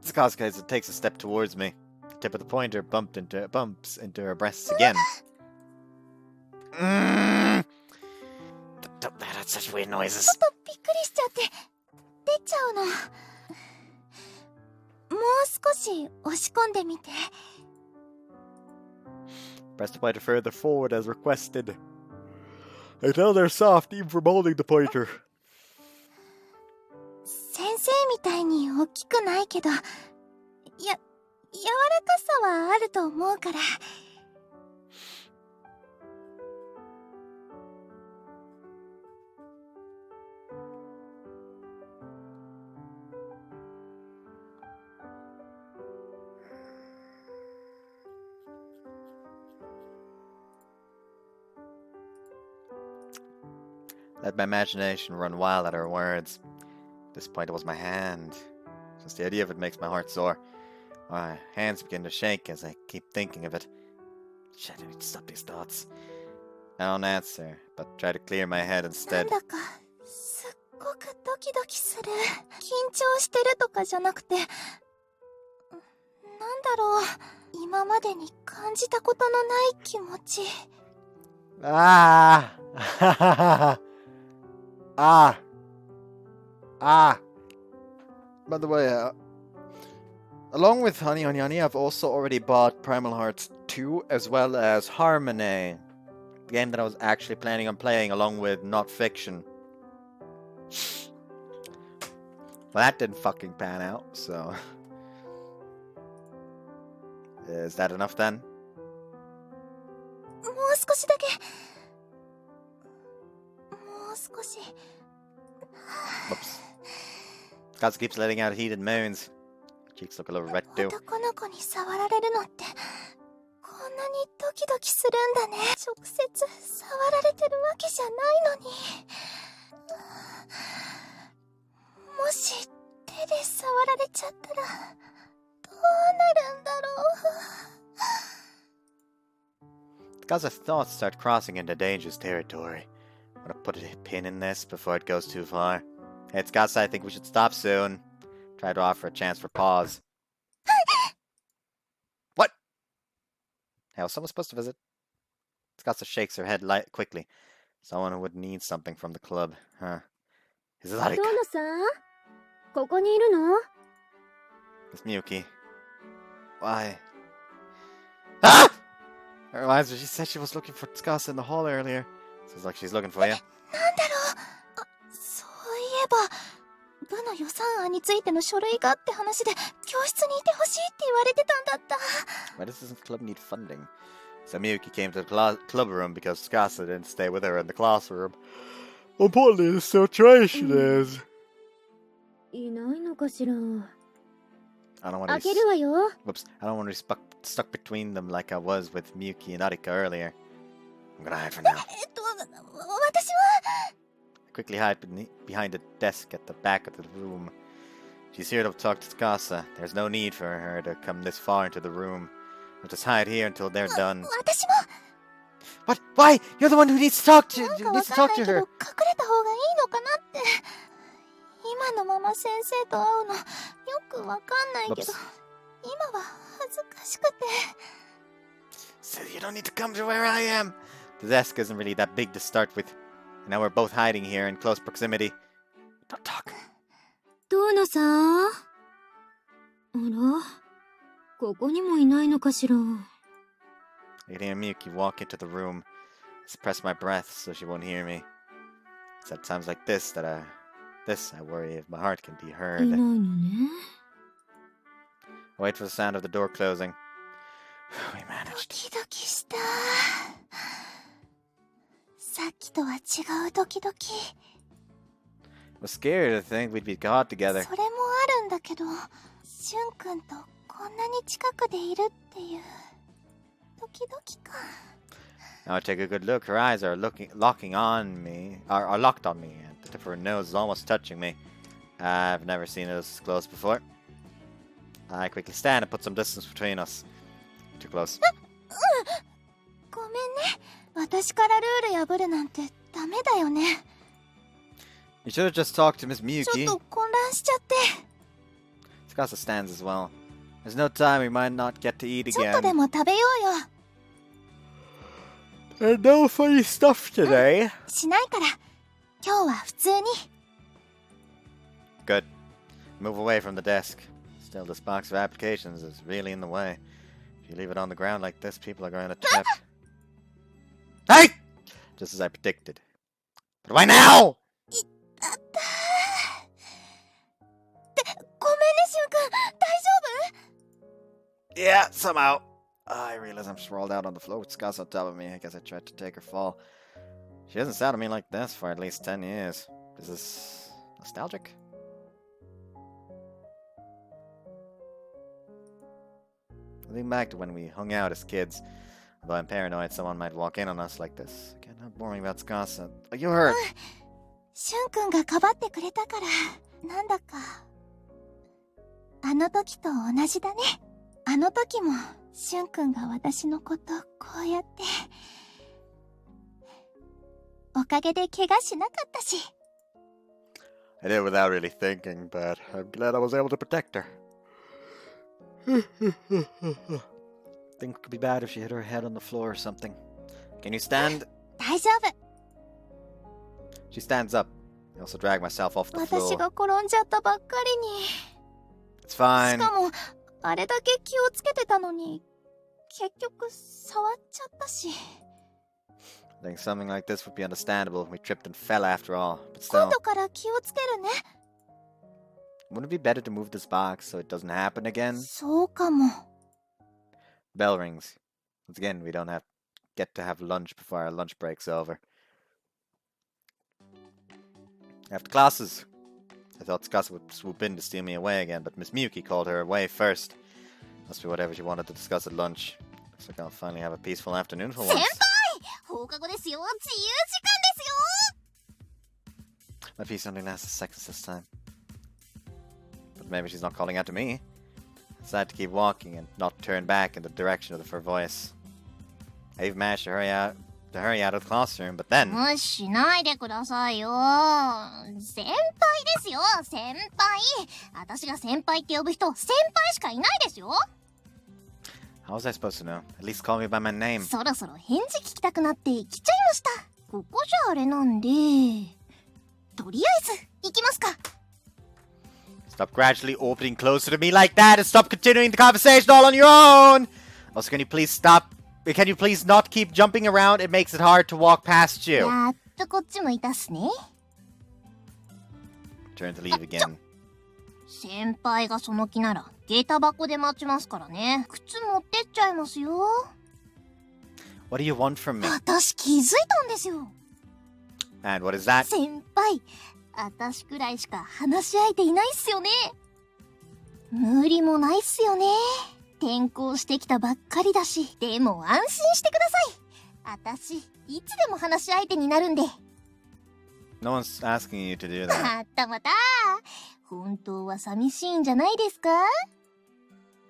Tsukasuka takes a step towards me. The tip of the pointer bumps into her breasts again. That's such weird noises. ちょっとびっくりしちゃって出ちゃうの。もう少し押し込んでみて。 Press the pointer further forward as requested. I tell they're soft even from holding the pointer. 先生みたいに大きくないけど、柔らかさはあると思うから。 Let my imagination run wild at her words. At this point, it was my hand. Just the idea of it makes my heart sore. My hands begin to shake as I keep thinking of it. Shit, I need to stop these thoughts. I don't answer, but try to clear my head なん instead. だかすっごくドキドキする。緊張してるとかじゃなくて、なんだろう、今までに感じたことのない気持ち。 Ah! Ah! Ah! By the way, along with Honey Honey Honey, I've also already bought Primal Hearts 2 as well as Harmony. The game that I was actually planning on playing along with Not Fiction. Well, that didn't fucking pan out, so... Is that enough then? もう少しだけ。もう少し。 Whoops. Scott keeps letting out heated moans. Cheeks look a little red too. 男の子に触られるのってこんなにドキドキするんだね。直接触られてるわけじゃないのに。もし手で触られちゃったらどうなるんだろう。 Gaza thoughts start crossing into dangerous territory. I'm gonna put a pin in this before it goes too far. Hey, it's Gaza, I think we should stop soon. Try to offer a chance for pause. What? Hey, was someone supposed to visit? Gaza shakes her head quickly. Someone who would need something from the club, huh? Is it like... どうのさここにいるの It's Miyuki. Why? Ah! It reminds me, she said she was looking for Tsukasa in the hall earlier. Sounds like she's looking for you. なんだろう。あ、そういえば部の予算案についての書類がって話で教室にいてほしいって言われてたんだった。 Why does this club need funding? So Miyuki came to the club room because Tsukasa didn't stay with her in the classroom. Importantly, the situation is... いないのかしら I don't want to 開けるわよ Whoops, I don't want to be stuck between them like I was with Miyuki and Arika earlier. I'm gonna hide for now. 私は I quickly hide behind the desk at the back of the room. She's here to talk to Tsukasa. There's no need for her to come this far into the room. I'll just hide here until they're done. 私も What? Why? You're the one who needs to talk to なんかわ needs to かん talk ない to けど her. 隠れた方がいいのかなって。今のまま先生と会うのよくわかんないけど Whoops. 今は恥ずかしくて。 So you don't need to come to where I am. The desk isn't really that big to start with. Now we're both hiding here in close proximity. Don't talk. どうのさあらここにもいないのかしら I can hear Miyuki walk into the room. I suppress my breath so she won't hear me. It's at times like this that I worry if my heart can be い heard. ないのね I wait for the sound of the door closing. We ド managed. キドキした。さっきとは違うドキドキ。 I was scared to think we'd be caught そ together. れもあるんだけど、しゅんくんとこんなに近くでいるっていうドキドキ感。 Now I take a good look. Her eyes are locking on me, are locked on me, and the tip of her nose is almost touching me. I've never seen it this close before. I quickly stand and put some distance between us. Too close. ごめんね。私からルール破るなんてダメだよね。 You should have just talked to Miss ちょっ Miyuki. と混乱しちゃって。 Tsukasa stands as well. There's no time, we might not get to eat ちょっとで again. も食べようよ。 And no funny stuff today. しないから。今日は普通に。 Good. Move away from the desk. Still, this box of applications is really in the way. If you leave it on the ground like this, people are going to trip. Hey! Just as I predicted. Put away now! あったー。ごめんね、しゅんくん。大丈夫？ Yeah, somehow. I realize I'm sprawled out on the floor with Scott's on top of me. I guess I tried to take her fall. She hasn't sat on me like this for at least 10 years. Is this nostalgic? I think back to when we hung out as kids. Although I'm paranoid someone might walk in on us like this. I can't help worrying about Scott. Are you hurt? しゅんくんがかばってくれたから、なんだか。あの時と同じだね。あの時も、しゅんくんが私のことこうやって。おかげで怪我しなかったし。 I did it without really thinking, but I'm glad I was able to protect her. Think it could be bad if she hit her head on the floor or something. Can you stand? 大丈夫。 She stands up. I also dragged myself off the 私 floor. が転んじゃったばっかりに。 It's し fine. かも、あれだけ気をつけてたのに、結局触っちゃったし。 I think something like this would be understandable. We tripped and fell after all. But 今 still, 度から気をつけるね。 wouldn't it be better to move this box so it doesn't happen again? そうかも。 Bell rings. Once again, we don't get to have lunch before our lunch break's over. After classes, I thought Scott would swoop in to steal me away again, but Miss Miyuki called her away first. Must be whatever she wanted to discuss at lunch. Looks like I'll finally have a peaceful afternoon for 先 once. 輩放課後ですよ、自由時間ですよ。 My peace only lasts seconds this time. But maybe she's not calling out to me. I decided to keep walking and not turn back in the direction of her voice. I even managed to hurry out of the classroom, but then 無視しないでくださいよ。先輩ですよ、先輩。私が先輩って呼ぶ人、先輩しかいないですよ。 how was I supposed to know? At least call me by my name. そろそろ返事聞きたくなって来ちゃいました。ここじゃあれなんで、とりあえず行きますか。 Stop gradually opening closer to me like that and stop continuing the conversation all on your own! Also, can you please not keep jumping around? It makes it hard to walk past you. やっとこっち向いたっすね。 Turn to leave again. 先輩がその気なら下駄箱で待ちますからね。靴持ってっちゃいますよ。 What do you want from me? 私気づいたんですよ。 And what is that? 先輩、私くらいしか話し相手いないっすよね。無理もないっすよね。転校してきたばっかりだし。でも安心してください。私いつでも話し相手になるんで。 No one's asking you to do that. またまた。本当は寂しいんじゃないですか？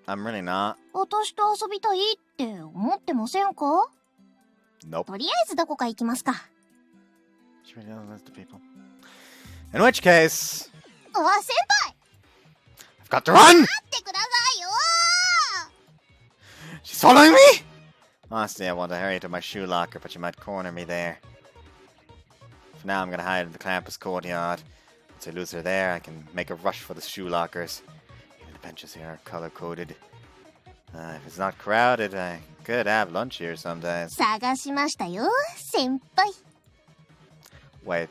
I'm really not. 私と遊びたいって思ってませんか？ Nope. とりあえずどこか行きますか。 She really doesn't listen to people. In which case, あ、先輩 I've got to run! 待ってくださいよ。 She's following me! Honestly, I want to hurry to my shoe locker, but she might corner me there. For now, I'm gonna hide in the campus courtyard. Once I lose her there, I can make a rush for the shoe lockers. Even the benches here are color-coded. If it's not crowded, I could have lunch here some days. 探しましたよ、先輩。 Wait.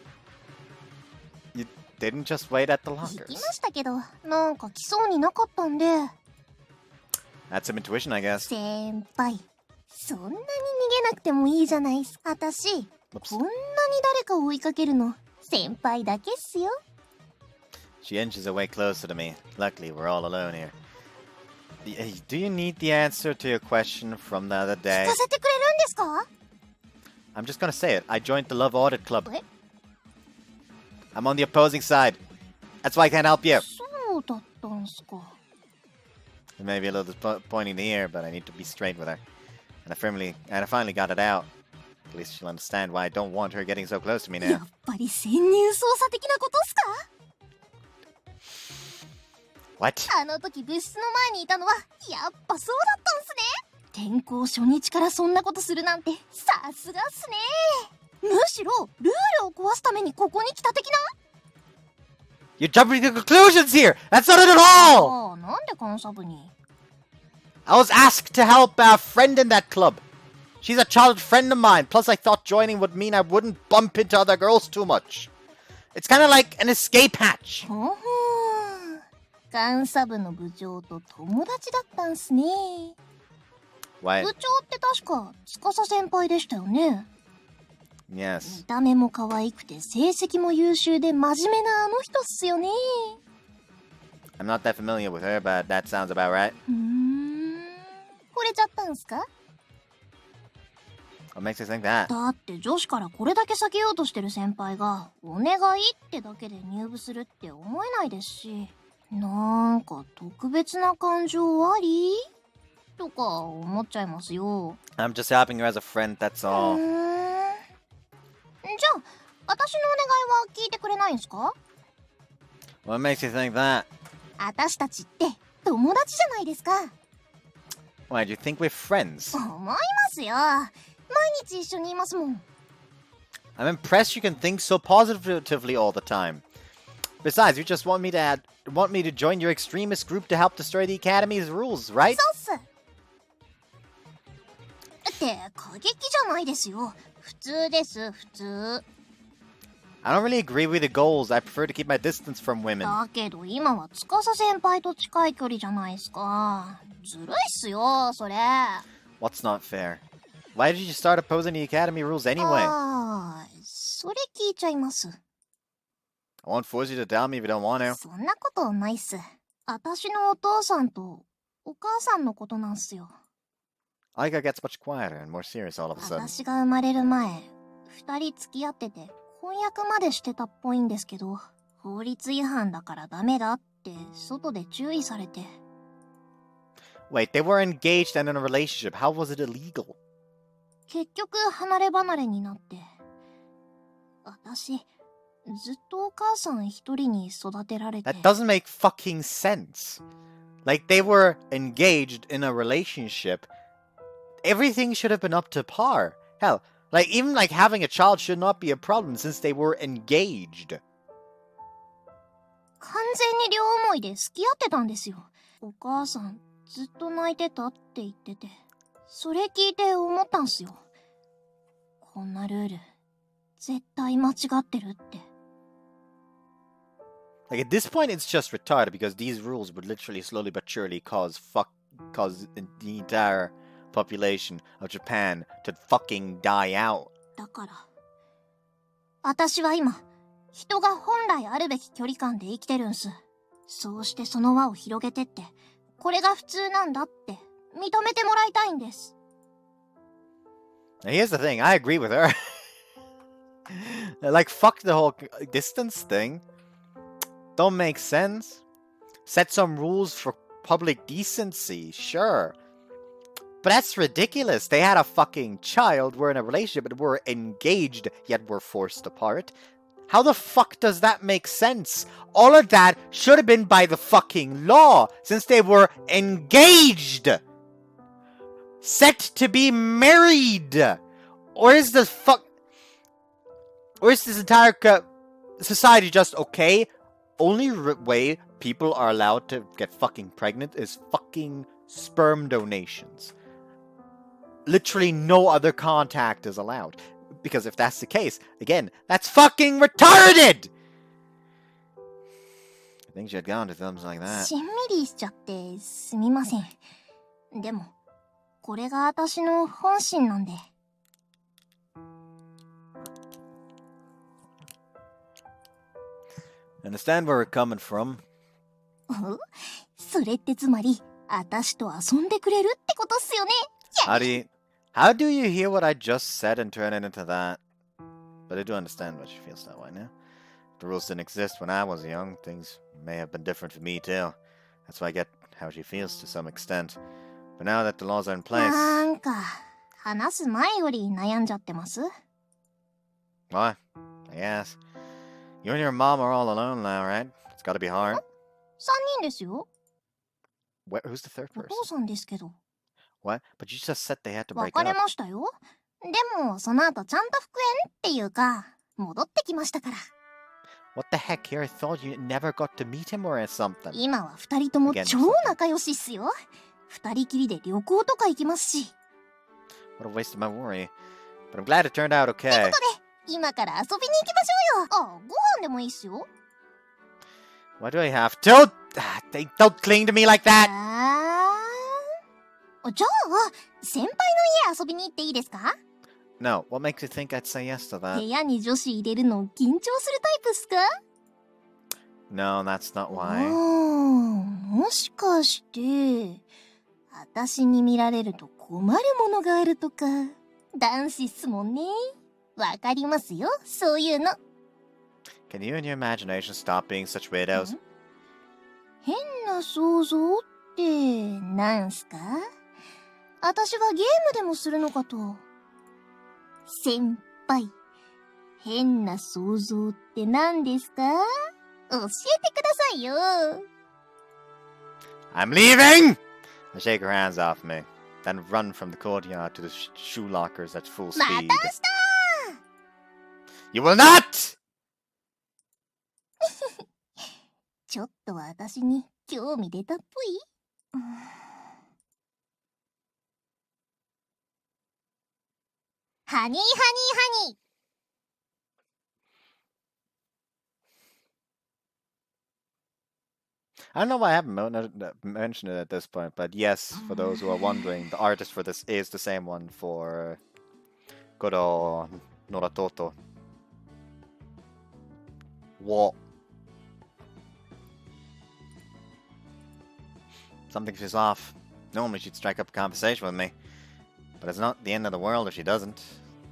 You didn't just wait at the 行 lockers? きましたけど、なんか来そうになかったんで。 That's some intuition, I guess. 先輩、そんなに逃げなくてもいいじゃないっす。私、 Whoops. こんなに誰かを追いかけるの、先輩だけっすよ。 She inches away closer to me. Luckily, we're all alone here. Do you need the answer to your question from the other 聞 day? かせてくれるんですか？ I'm just gonna say it. I joined the Love Audit Club. え、 I'm on the opposing side. That's why I can't help you. そうだったんすか。 It may be a little disappointing to hear, but I need to be straight with her. And I finally got it out. At least she'll understand why I don't want her getting so close to me や now. っぱり潜入捜査的なことっすか？ What? あの時部室の前にいたのはやっぱそうだったんすね。転校初日からそんなことするなんてさすがっすね。むしろルールを壊すためにここに来た的な。 You're jumping to conclusions here! That's not it at all! ああ、なんで監査部に？ I was asked to help a friend in that club. She's a childhood friend of mine. Plus, I thought joining would mean I wouldn't bump into other girls too much. It's kind of like an escape hatch. ほほー。監査部の部長と友達だったんすね。 Why? 部長って確か司先輩でしたよね。 Yes. 見た目も可愛くて成績も優秀で真面目なあの人っすよね。 I'm not that familiar with her, but that sounds about right. 惚れちゃったんすか？ What makes you think that? だって女子からこれだけ避けようとしてる先輩がお願いってだけで入部するって思えないですし、なんか特別な感情ありとか思っちゃいますよ。 I'm just helping her as a friend, that's all. じゃあ私のお願いは聞いてくれないんすか？ What makes you think that? 私たちって友達じゃないですか。 Why, do you think we're friends? 思いますよ。毎日一緒にいますもん。I'm impressed you can think so positively all the time. Besides, you just want me to join your extremist group to help destroy the Academy's rules, right? そうっす。って過激じゃないですよ。普通です、普通。 I don't really agree with the goals. I prefer to keep my distance from women. だけど今は司先輩と近い距離じゃないですか。ずるいっすよ、それ。What's not fair? Why did you start opposing the Academy rules anyway? ああ、それ聞いちゃいます。 I won't force you to tell me if you don't want to. そんなことないっす。私のお父さんとお母さんのことなんすよ。 Aika gets much quieter and more serious all of a sudden. 私が生まれる前、二人付き合ってて婚約までしてたっぽいんですけど、法律違反だからダメだって外で注意されて。 Wait, they were engaged and in a relationship. How was it illegal? 結局離れ離れになって。私、ずっとお母さん一人に育てられて。 That doesn't make fucking sense. Like, they were engaged in a relationship. Everything should have been up to par. Hell, like, even like having a child should not be a problem since they were engaged. 完全に両思いで付き合ってたんですよ。お母さんずっと泣いてたって言ってて。それ聞いて思ったんすよ。こんなルール、絶対間違ってるって。 Like, at this point, it's just retarded because these rules would literally slowly but surely cause the entire population of Japan to fucking die out. だから、私は今、人が本来あるべき距離感で生きてるんす。そうしてその輪を広げてって、これが普通なんだって認めてもらいたいんです。 Now, here's the thing, I agree with her. Like, fuck the whole distance thing. Don't make sense. Set some rules for public decency, sure. But that's ridiculous. They had a fucking child, were in a relationship, and were engaged, yet were forced apart. How the fuck does that make sense? All of that should have been by the fucking law, since they were engaged. Set to be married. Or is this entire society just okay? Only way people are allowed to get fucking pregnant is fucking sperm donations. Literally no other contact is allowed. Because if that's the case, again, that's fucking retarded! I think she had gone to films like that. しんみりしちゃってすみません。でも、これが私の本心なんで。 Understand where we're coming from. それってつまり、私と遊んでくれるってことっすよね。 How do you hear what I just said and turn it into that? But I do understand why she feels that way now. If the rules didn't exist when I was young, things may have been different for me too. That's why I get how she feels to some extent. But now that the laws are in place... なんか、話す前より悩んじゃってます？ What? I guess. You and your mom are all alone now, right? It's gotta be hard. 三人ですよ。 Who's the third お person? 父さんですけど。 What? But you just said they had to break 別れ up. ましたよ。でも、その後ちゃんと復縁っていうか、戻ってきましたから。 What the heck here? I thought you never got to meet him or something. 今は二人とも超仲良しっすよ。二人きりで旅行とか行きますし。 What a waste of my worry. But I'm glad it turned out ってこ okay. とで、今から遊びに行きましょうよ。あ、ご飯でもいいっすよ。 Why do I have to? Don't cling to me like that! じゃあ、先輩の家遊びに行っていいですか？ No, what makes you think I'd say yes to 部 that? 屋に女子入れるの緊張するタイプっすか？ No, that's not why. もしかして、私に見られると困るものがあるとか、男子っすもんね。わかりますよ、そういうの。 Can you and your imagination stop being such weirdos? 変な想像ってなんすか？私はゲームでもするのかと。先輩、変な想像って何ですか？教えてくださいよ。 I'm leaving! I shake her hands off me, then run from the courtyard to the shoe lockers at full また明 speed. 日！ You will not! ちょっと私に興味出たっぽい？ハニーハニーハニー。I don't know why I haven't mentioned it at this point, but yes, for those who are wondering, the artist for this is the same one for Goro Noratoto. What? Something she's off. Normally she'd strike up a conversation with me, but it's not the end of the world if she doesn't.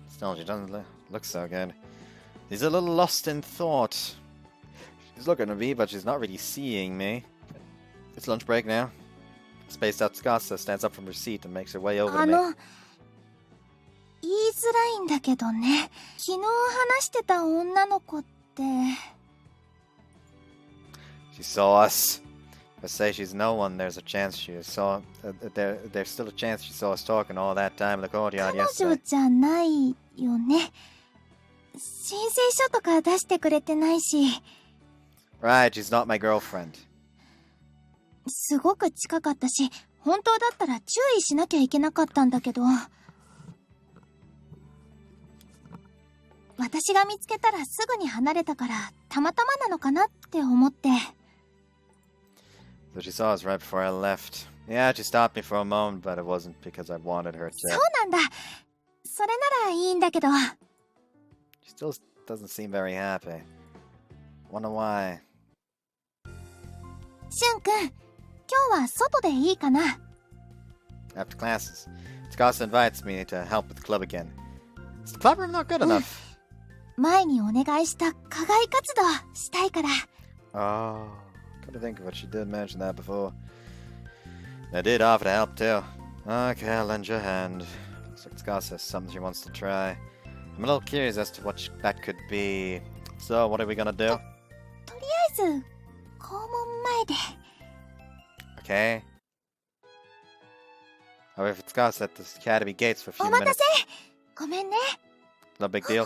Still, she doesn't look so good. She's a little lost in thought. She's looking at me, but she's not really seeing me. It's lunch break now. Spaced out Scassa stands up from her seat and makes her way over to me. 言いづらいんだけどね。昨日話してた女の子って。She saw us. If I say she's no one, there's a chance she saw. There's still a chance she saw us talking all that time in the courtyard 彼 yesterday. 女じゃないよね。申請書とか出してくれてないし。Right, she's not my girlfriend. すごく近かったし、本当だったら注意しなきゃいけなかったんだけど。私が見つけたらすぐに離れたから、たまたまなのかなって思って。So she saw us right before I left. Yeah, she stopped me for a moment, but it wasn't because I wanted her to. そうなんだ。それならいいんだけど。She still doesn't seem very happy. Wonder why. しゅんくん、今日は外でいいかな？ After classes, Tsukasa invites me to help with the club again. Is the club room not good enough? 前にお願いした課外活動したいから。Oh, come to think of it, she did mention that before. I did offer to help too. Okay, I'll lend you a hand. Looks like Tsukasa has something she wants to try. I'm a little curious as to what that could be. So, what are we gonna do? とりあえず校門前で。Okay. However, Tsukasa at the academy gates for a few お待た minutes. せ。ごめんね。 No big deal.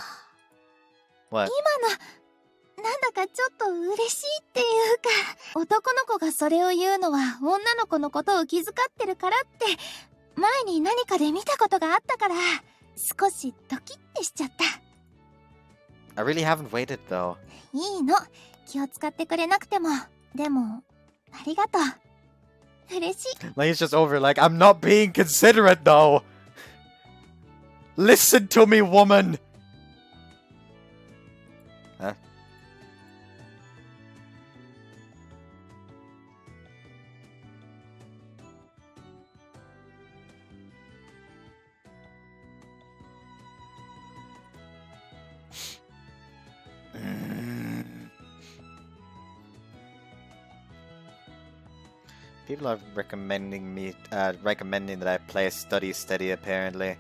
What? 今のなんだかちょっと嬉しいっていうか、男の子がそれを言うのは女の子のことを気遣ってるからって前に何かで見たことがあったから、少しドキッてしちゃった。 I really haven't waited though. いいの、気を使ってくれなくても。でもありがとう。嬉しい。 Like he's just over like, I'm not being considerate though. Listen to me, woman. Huh? People are recommending that I play Study Steady apparently.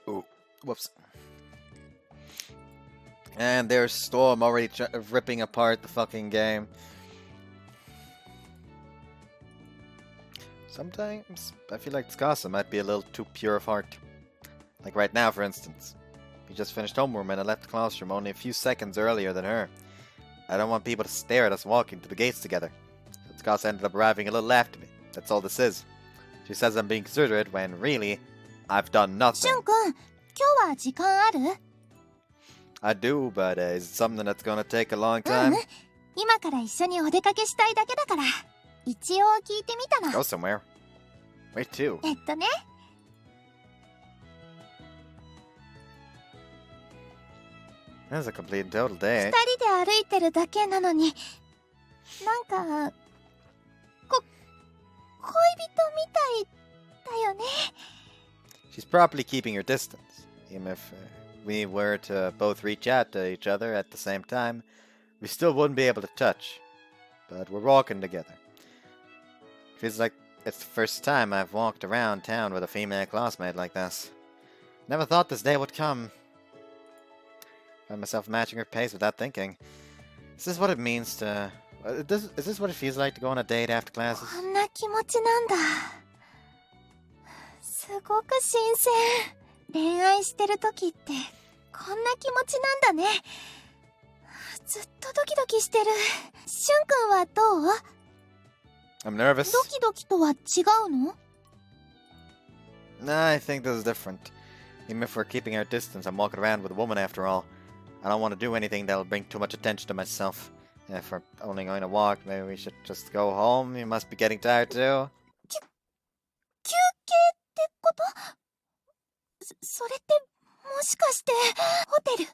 Ooh, whoops. And there's Storm already ripping apart the fucking game. Sometimes I feel like Tsukasa might be a little too pure of heart. Like right now, for instance. He just finished homeroom and I left the classroom only a few seconds earlier than her. I don't want people to stare at us walking to the gates together. So Tsukasa ended up arriving a little after me. That's all this is. She says I'm being considerate when really, I've done しゅ nothing. んくん、今日は時間ある？ I do, but is it something that's gonna take a long う time? ん、今から一緒にお出かけしたいだけだから。一応聞いてみたの。 Go somewhere. Where to? ね。That's a complete and total day. 二人で歩いてるだけなのに、なんか恋人みたいだよね。 She's properly keeping her distance. Even if we were to both reach out to each other at the same time, we still wouldn't be able to touch. But we're walking together. Feels like it's the first time I've walked around town with a female classmate like this. Never thought this day would come. Find myself matching her pace without thinking. Is this what it means to... is this what it feels like to go on a date after classes? こんな気持ちなんだ。すごく新鮮。恋愛してる時ってこんな気持ちなんだね。ずっとドキドキしてる。しゅんくんはどう？ I'm nervous. ドキドキとは違うの？ Nah, I think this is different. Even if we're keeping our distance, I'm walking around with a woman after all. I don't want to do anything that'll bring too much attention to myself. If we're only going to walk, maybe we should just go home. You must be getting tired too. 休憩ってこと？それってもしかしてホテル？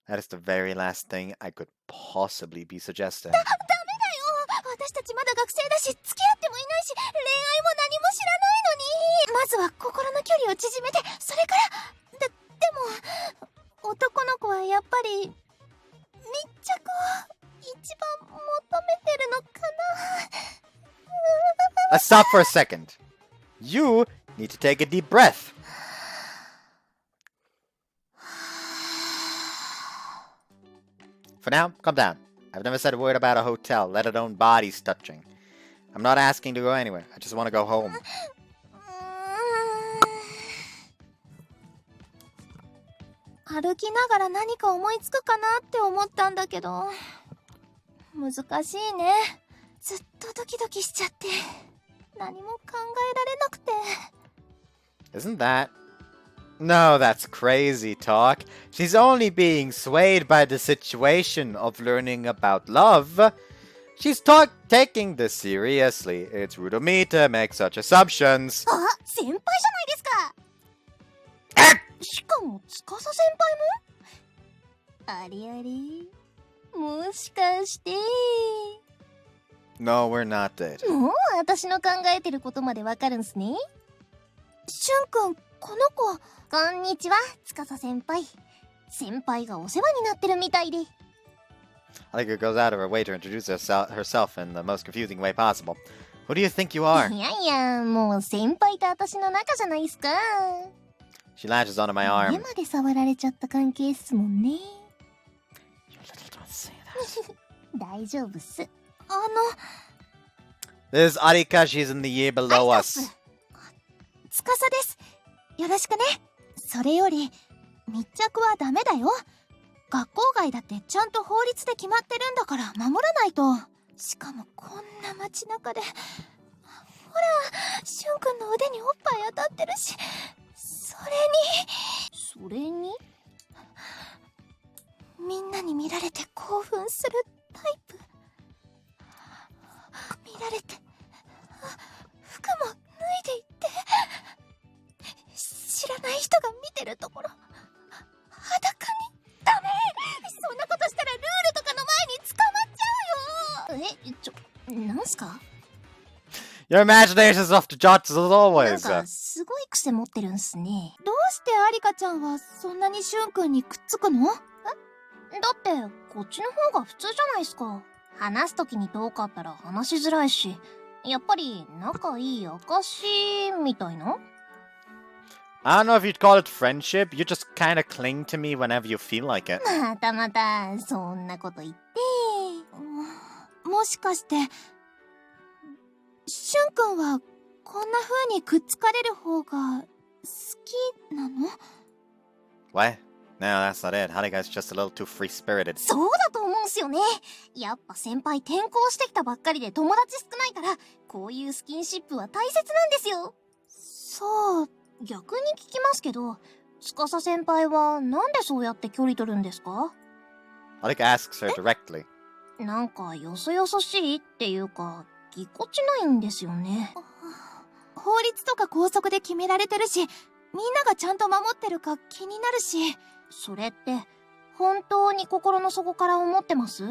That is the very last thing I could possibly be suggesting. ダメだよ。私たちまだ学生だし、付き合ってもいないし、恋愛も何も知らないのに。まずは心の距離を縮めて、それから。でも、男の子はやっぱり、密着を一番求めてるのかな。Let's stop for a second. You need to take a deep breath. For now, calm down. I've never said a word about a hotel, let alone bodies touching. I'm not asking to go anywhere. I just want to go home. 歩きながら何か思いつくかなって思ったんだけど、難しいね。ずっとドキドキしちゃって、何も考えられなくて。 Isn't that? No, that's crazy talk. She's only being swayed by the situation of learning about love. She's taking this seriously. It's rude of me to make such assumptions. あ、先輩じゃないですか。しかも司先輩も？ありあり。もしかして。 No, we're not dating. もう私の考えてることまでわかるんすね。しゅんくん、この子。こんにちは、司先輩。先輩がお世話になってるみたいで。I think it goes out of her way to introduce herself in the most confusing way possible. Who do you think you are? いやいや、もう先輩と私の仲じゃないっすか。 She latches onto my 目 arm. まで触られちゃった関係っすもんね。 You little don't say that. 大丈夫っす。This is Arika. She's in the year below us. 司です。よろしくね。それより、密着はダメだよ。学校外だってちゃんと法律で決まってるんだから守らないと。しかもこんな街中で。ほら、しゅんくんの腕におっぱい当たってるし。それにみんなに見られて興奮するタイプ。見られて服も脱いでいって、知らない人が見てるところ裸に。ダメ。そんなことしたらルールとかの前に捕まっちゃうよ。なんすか？ Your imagination is off the charts as なん always. かすごい癖持ってるんすね。どうしてアリカちゃんはそんなにしゅんくんにくっつくの？だってこっちの方が普通じゃないっすか。話すときに遠かったら話しづらいし、やっぱり仲いい証みたいな。 I don't know if you'd call it friendship. You just kind of cling to me whenever you feel like it. またまたそんなこと言って。もしかしてしゅんくんはこんな風にくっつかれる方が好きなの？ What? No, that's not it. Harika's just a little too free-spirited. そうだと思うんすよね。やっぱ先輩転校してきたばっかりで友達少ないから、こういうスキンシップは大切なんですよ。そう、逆に聞きますけど、司先輩はなんでそうやって距離取るんですか？ Harika asks her directly. なんかよそよそしいっていうか、ぎこちないんですよね。法律とか校則で決められてるし、みんながちゃんと守ってるか気になるし。それって本当に心の底から思ってます？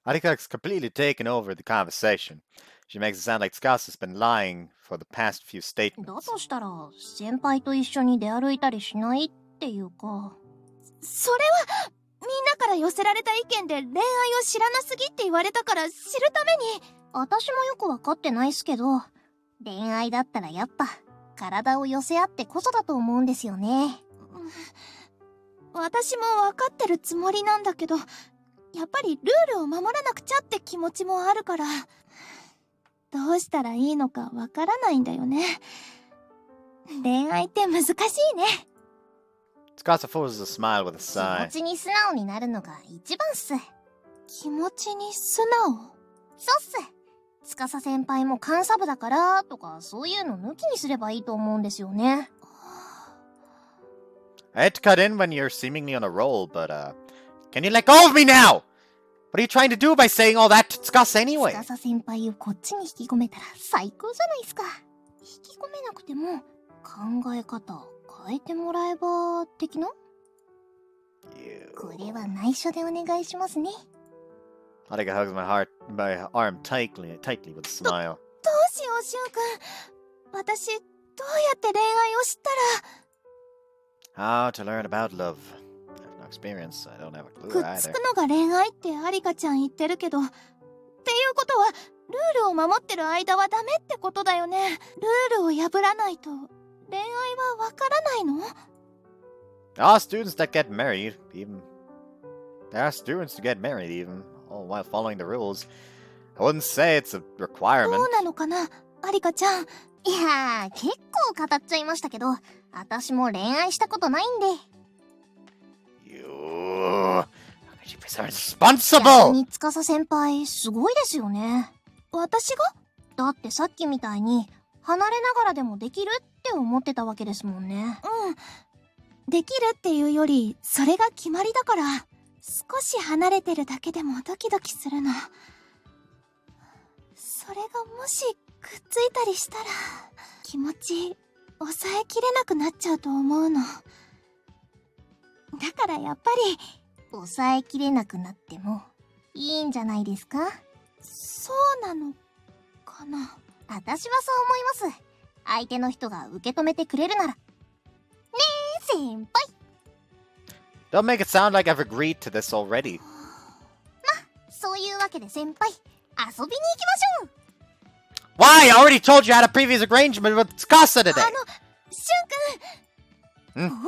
Harika's completely taken over the conversation. She makes it sound like Tsukasa has been lying for the past few だ statements. としたら先輩と一緒に出歩いたりしないっていうか。それは、みんなから寄せられた意見で恋愛を知らなすぎって言われたから知るために。私もよくわかってないっすけど、恋愛だったらやっぱ、体を寄せ合ってこそだと思うんですよね。私もわかってるつもりなんだけど、やっぱりルールを守らなくちゃって気持ちもあるから、どうしたらいいのかわからないんだよね。恋愛って難しいね。Tsukasa forces a smile with a 気 sigh. 持ちに素直になるのが一番っす。気持ちに素直？そうっす。司先輩も監査部だからとかそういうの抜きにすればいいと思うんですよね。I hate to cut in when you're seemingly on a roll, but can you let go of me now? What are you trying to do by saying all that to Tsukasa anyway? 司先輩をこっちに引き込めたら最高じゃないっすか。引き込めなくても考え方変えてもらえば的な？ You. これは内緒でお願いしますね。 Arika hugs my arm tightly with a smile. どうしよう、しゅんくん。私、どうやって恋愛を知ったら。 How to learn about love. I have no experience. I don't have a く clue っつ either. くのが恋愛ってアリカちゃん言ってるけど、っていうことはルールを守ってる間はダメってことだよね。ルールを破らないと恋愛はわからないの？ There are students that get married, even. There are students who get married, even, all while following the rules. I wouldn't say it's a ど requirement. うなのかな、アリカちゃん。いやー、結構語っちゃいましたけど、私も恋愛したことないんで。You. How could you be so 逆 responsible? に司先輩、すごいですよね。私が？だってさっきみたいに、離れながらでもできるって思ってたわけですもんね。うん。できるっていうより、それが決まりだから、少し離れてるだけでもドキドキするの。それがもしくっついたりしたら、気持ち抑えきれなくなっちゃうと思うの。だからやっぱり、抑えきれなくなっても、いいんじゃないですか？そうなのかな。私はそう思います。相手の人が受け止めてくれるなら。ねえ、先輩。 Don't make it sound like I've agreed to this already. そういうわけで先輩、遊びに行きましょう。 Why? I already told you I had a previous arrangement with Tsukasa today. しゅんくん。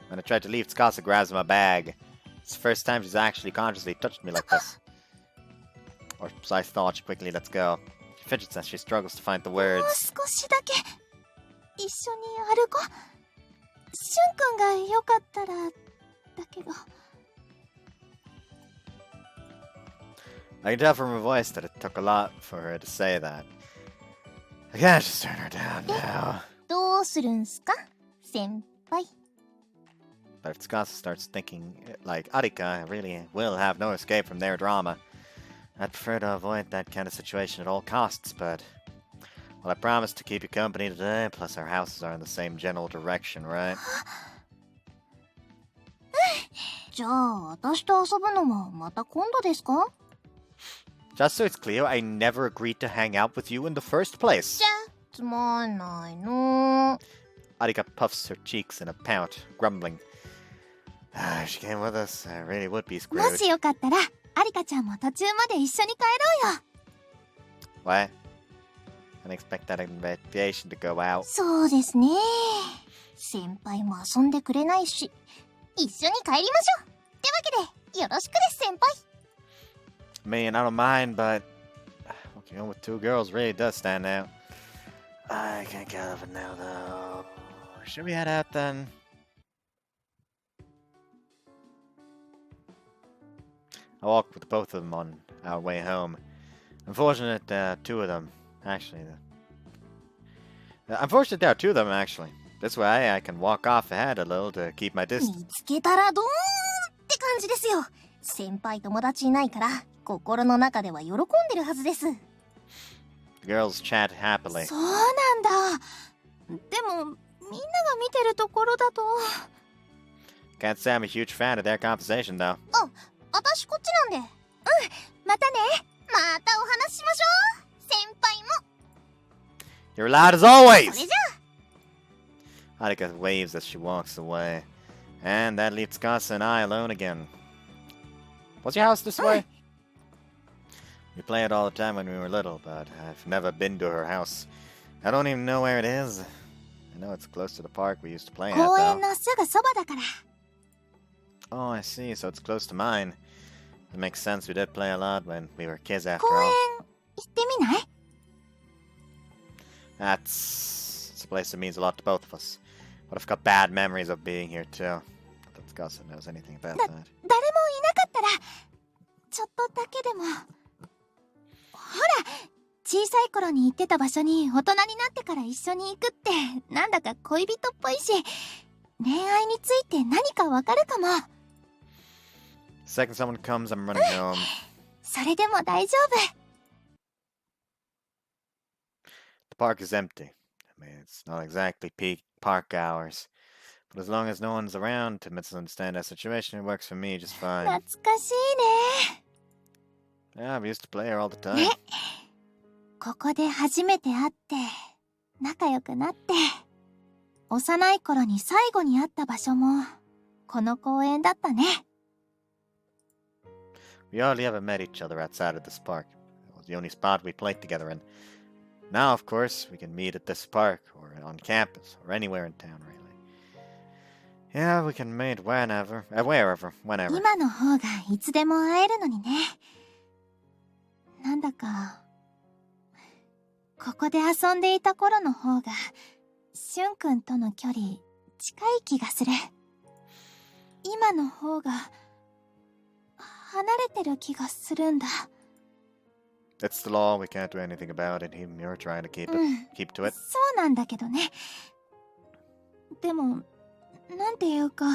When I tried to leave, Tsukasa grabs my bag. It's the first time she's actually consciously touched me like this. Or so I thought. She quickly lets go. She fidgets as she struggles to find the もう words. 少しだけ一緒に歩こう。しゅんくんがよかったらだけど。 I can tell from her voice that it took a lot for her to say that. I can't just turn her down now. どうするんすか、先輩。 But if Tsukasa starts thinking like Arika, I really will have no escape from their drama. I'd prefer to avoid that kind of situation at all costs, but... Well, I promised to keep you company today, plus our houses are in the same general direction, right? じゃあ、私と遊ぶのはまた今度ですか？ Just so it's clear, I never agreed to hang out with you in the first place. じゃあ、つまんないの。 Arika puffs her cheeks in a pout, grumbling. If she came with us, I really would be も screwed. しよかったら、アリカちゃんも途中まで一緒に帰ろうよ。 What? I didn't expect that invitation to go out. そうですね。先輩も遊んでくれないし、一緒に帰りましょう。ってわけで、よろしくです先輩。 I mean, I don't mind, but walking home with two girls really does stand out. I can't get out of it now, though. Should we head out then? I walked with both of them on our way home. Unfortunate, two of them, actually. Unfortunate, there are two of them, actually. This way, I can walk off ahead a little to keep my 見 distance. つけたらドーンって感じですよ。先輩友達いないから、心の中では喜んでるはずです。 The girls chat happily. そうなんだ。でも、みんなが見てるところだと。 Can't say I'm a huge fan of their conversation, though. 私こっちなんで。またね。またお話ししましょう。先輩も。 You're loud as それ always! じゃ Arika waves as she walks away. And that leaves Gus and I alone again. Was your house this way? We played all the time when we were little, but I've never been to her house. I don't even know where it is. I know it's close to the park we used to play at, 公園 though. のすぐそばだから。 Oh, I see. So it's close to mine. It makes sense. We did play a lot when we were kids after 公園 all. 行ってみない？ It's a place that means a lot to both of us. But I've got bad memories of being here too. Not that Gus knows anything about that. 誰もいなかったら、ちょっとだけでも。ほら、小さい頃に行ってた場所に大人になってから一緒に行くって、なんだか恋人っぽいし、恋愛について何かわかるかも。 The second someone comes, I'm running home. それでも大丈夫。 The park is empty. I mean, it's not exactly peak park hours. But as long as no one's around to misunderstand that situation, it works for me just fine. 懐かしいね。 Yeah, we used to play here all the time. ね。ここで初めて会って、仲良くなって、幼い頃に最後に会った場所も、この公園だったね。 We hardly ever met each other outside of this park. It was the only spot we played together in. Now, of course, we can meet at this park, or on campus, or anywhere in town, really. Yeah, we can meet whenever, whenever. 今の方がいつでも会えるのにね。なんだか、ここで遊んでいた頃の方が、しゅんくんとの距離、近い気がする。今の方が、離れてる気がするんだ。 It's the law, we can't do anything about it. Even you're trying to keep to it. そうなんだけどね。でも、なんていうか。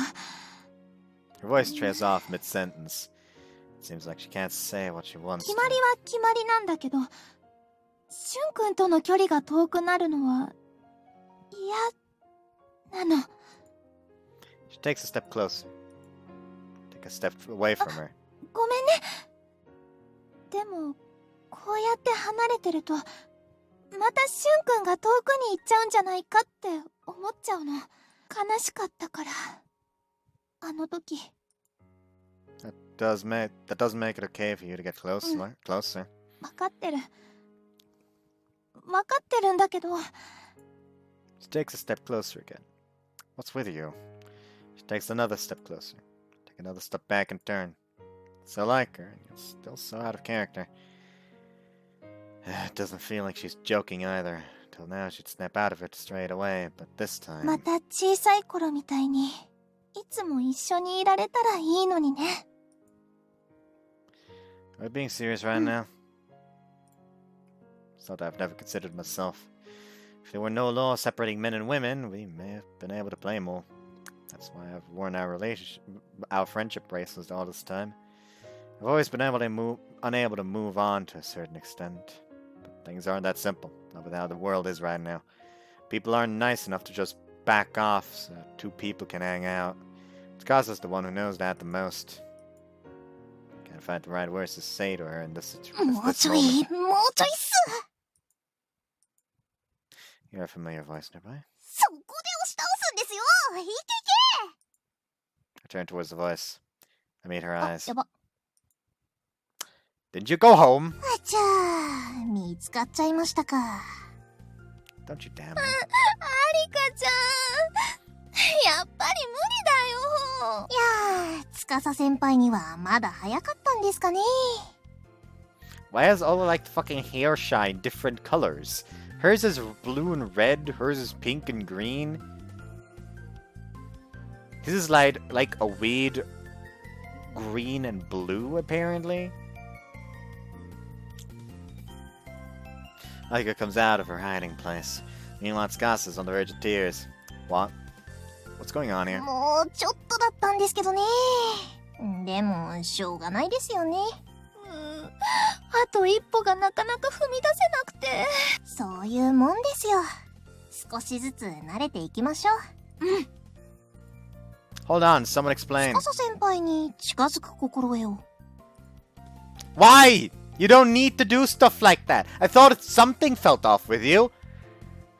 Her voice trails off mid-sentence. It seems like she can't say what she wants 決まり to. は決まりなんだけど、しゅんくんとの距離が遠くなるのは、嫌なの。 She takes a step closer. Take a step away from her. ごめんね。でも、こうやって離れてると、またしゅんくんが遠くに行っちゃうんじゃないかって思っちゃうの。悲しかったから。あの時。 That doesn't make it okay for you to get closer. わかってる。わかってるんだけど。 She takes a step closer again. What's with you? She takes another step closer. Take another step back and turn. So like her, and you're still so out of character. It doesn't feel like she's joking either. Till now she'd snap out of it straight away, but this ま time... た小さい頃みたいに、いつも一緒にいられたらいいのにね。 Are we being serious right now? It's not that I've never considered myself. If there were no law separating men and women, we may have been able to play more. That's why I've worn our friendship bracelets all this time. I've always been unable to move on to a certain extent. But things aren't that simple, not with how the world is right now. People aren't nice enough to just back off so two people can hang out. Tsukasa is the one who knows that the most. Can't find the right words to say to her in this もうちょ moment. い、もうちょいっす。 You're a familiar voice nearby. そこで押し倒すんですよ。いけい I turn towards the voice. I meet her け。あ、 eyes. やば。 Didn't you go home? あちゃー、見つかっちゃいましたか。 Don't you damn あ it. りかちゃん。やっぱり無理だよ。いやー、司先輩にはまだ早かったんですかね。 Why has all like fucking hair shine different colors? Hers is blue and red, hers is pink and green. His is like a weird green and blue, apparently. Aika comes out of her hiding place. Meanwhile, Tsukasa's on the verge of tears. What? What's going on here? もうちょっとだったんですけどね。でも、しょうがないですよね。あと一歩がなかなか踏み出せなくて。そういうもんですよ。少しずつ慣れていきましょう。Hold on, someone explain. 司先輩に近づく心得を。Why? You don't need to do stuff like that. I thought something felt off with you.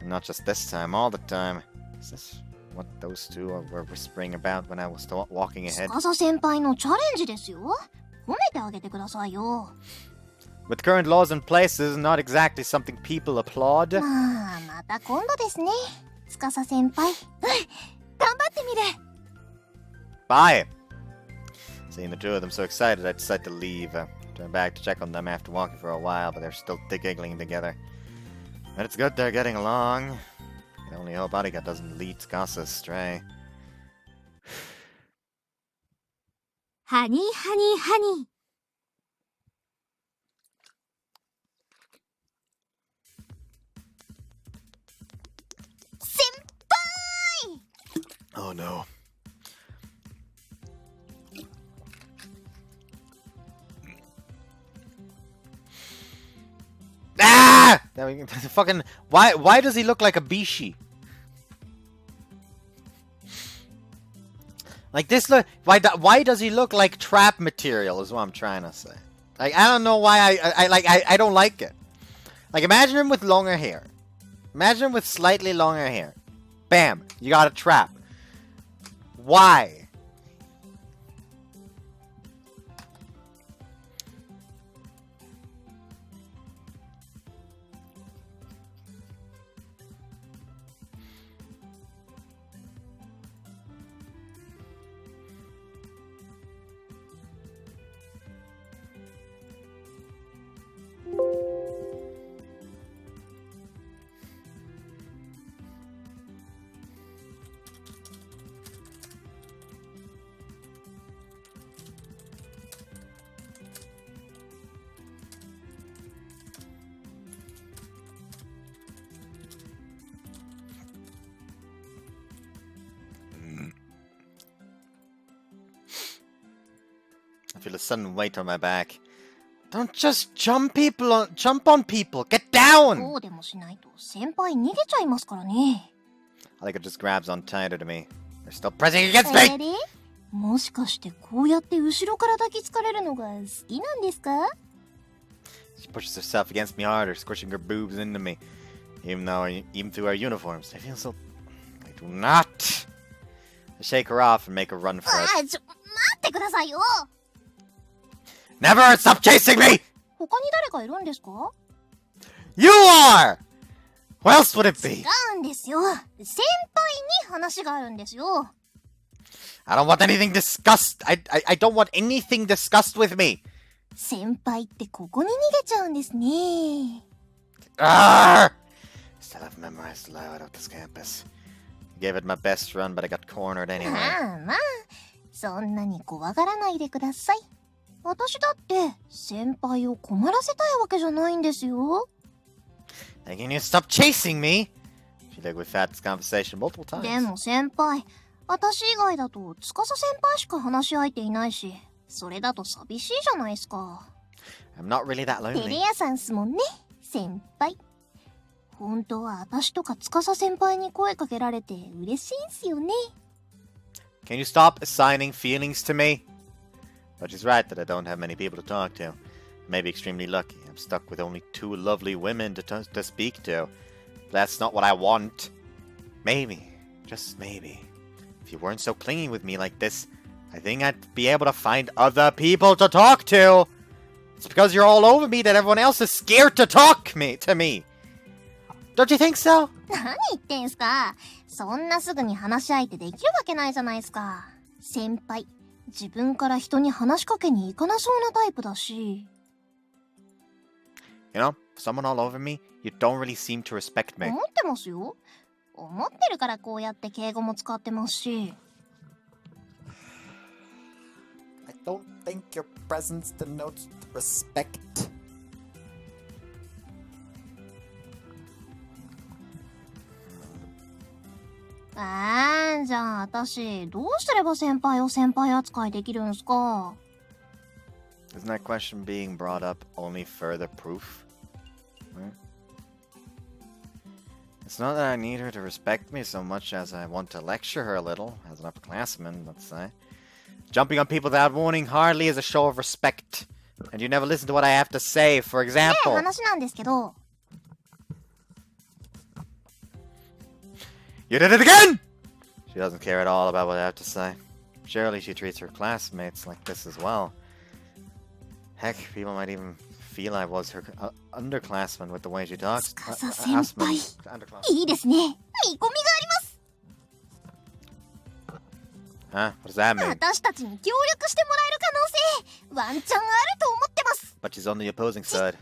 And not just this time, all the time. Is this what those two were whispering about when I was walking ahead. 司先輩のチャレンジですよ。褒めてあげてくださいよ。With current laws in place, this is not exactly something people applaud. まあ、また今度ですね。司先輩。頑張ってみる。 Bye! Seeing the two of them so excited, I decided to leave. Turned back to check on them after walking for a while, but they're still giggling together. But it's good they're getting along. I only hope Arika doesn't lead Skasa astray. ハニーハニーハニー。Oh no. Ah! Fucking why does he look like a bishi? Like this look why does he look like trap material is what I'm trying to say. Like I don't know why I don't like it. Like imagine him with longer hair. Imagine him with slightly longer hair. Bam, you got a trap. Why? I feel a sudden weight on my back. Don't just jump on people. Get down! そうでもしないと先輩逃げちゃいますからね。Alika just grabs on tighter to me. They're still pressing against それ me! でもしかしてこうやって後ろから抱きつかれるのが好きなんですか？ She pushes herself against me harder, squishing her boobs into me. Even through our uniforms, I feel so... I do not! I shake her off and make a run for it. 待ってくださいよ。 Never stop chasing me! 他に誰かいるんですか？ You are! Who else would it be? 違うんですよ。先輩に話があるんですよ。I don't want anything discussed. I don't want anything discussed with me. 先輩ってここに逃げちゃうんですね。Arrgh! Still have memorized the layout of this campus. I gave it my best run, but I got cornered anyway. まあまあ、そんなに怖がらないでください。私だって先輩を困らせたいわけじゃないんですよ。Hey, can you stop chasing me? She did with Fat's conversation multiple times. でも先輩、私以外だと司先輩しか話し相手いないし、それだと寂しいじゃないですか。I'm not really that テレ lonely. 屋さんすもんね、先輩。本当は私とか司先輩に声かけられて嬉しいんすよね。Can you stop assigning feelings to me? But she's right that I don't have many people to talk to. I may be extremely lucky. I'm stuck with only 2 lovely women to speak to. But that's not what I want. Maybe, just maybe, if you weren't so clingy with me like this, I think I'd be able to find other people to talk to. It's because you're all over me that everyone else is scared to talk to me. Don't you think so? 何言ってんすか。そんなすぐに話し相手できるわけないじゃないですか。先輩、自分から人に話しかけに行かなそうなタイプだし。You know, someone all over me, you don't really seem to respect me. 思ってますよ。思ってるからこうやって敬語も使ってますし。I don't think your presence denotes respect. じゃあ私どうすれば先輩を先輩扱いできるんすか？ Isn't that question being brought up only further proof? Right? It's not that I need her to respect me so much as I want to lecture her a little, as an upperclassman, let's say. Jumping on people without warning hardly is a show of respect. And you never listen to what I have to say, for ねえ example. 話なんですけど。You did it again! She doesn't care at all about what I have to say. Surely she treats her classmates like this as well. Heck, people might even feel I was her underclassman with the way she talks. 司先輩 Underclassman. いいですね。見込みがあります。 Huh? What does that mean? 私たちに協力してもらえる可能性ワンチャンあると思ってます。 But she's on the opposing side.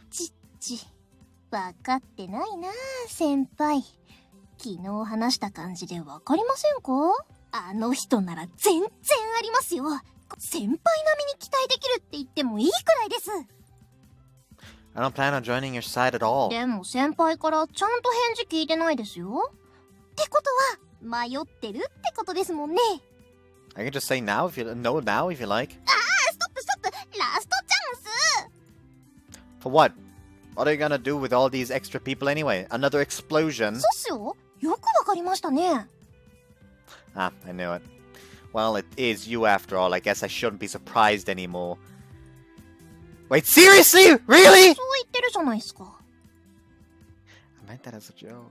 分かってないな先輩。昨日話した感じで分かりませんか？あの人なら全然ありますよ。先輩並みに期待できるって言ってもいいくらいです。 I don't plan on joining your side at all. でも先輩からちゃんと返事聞いてないですよ。ってことは迷ってるってことですもんね。 I can just say now if you no if you like. ストップラストチャンス。 For what? What are you gonna do with all these extra people anyway? Another explosion? そうっすよ。よくわかりましたね。 Ah, I knew it. Well, it is you after all. I guess I shouldn't be surprised anymore. Wait, seriously? Really? そう言ってるじゃないですか。 I meant that as a joke.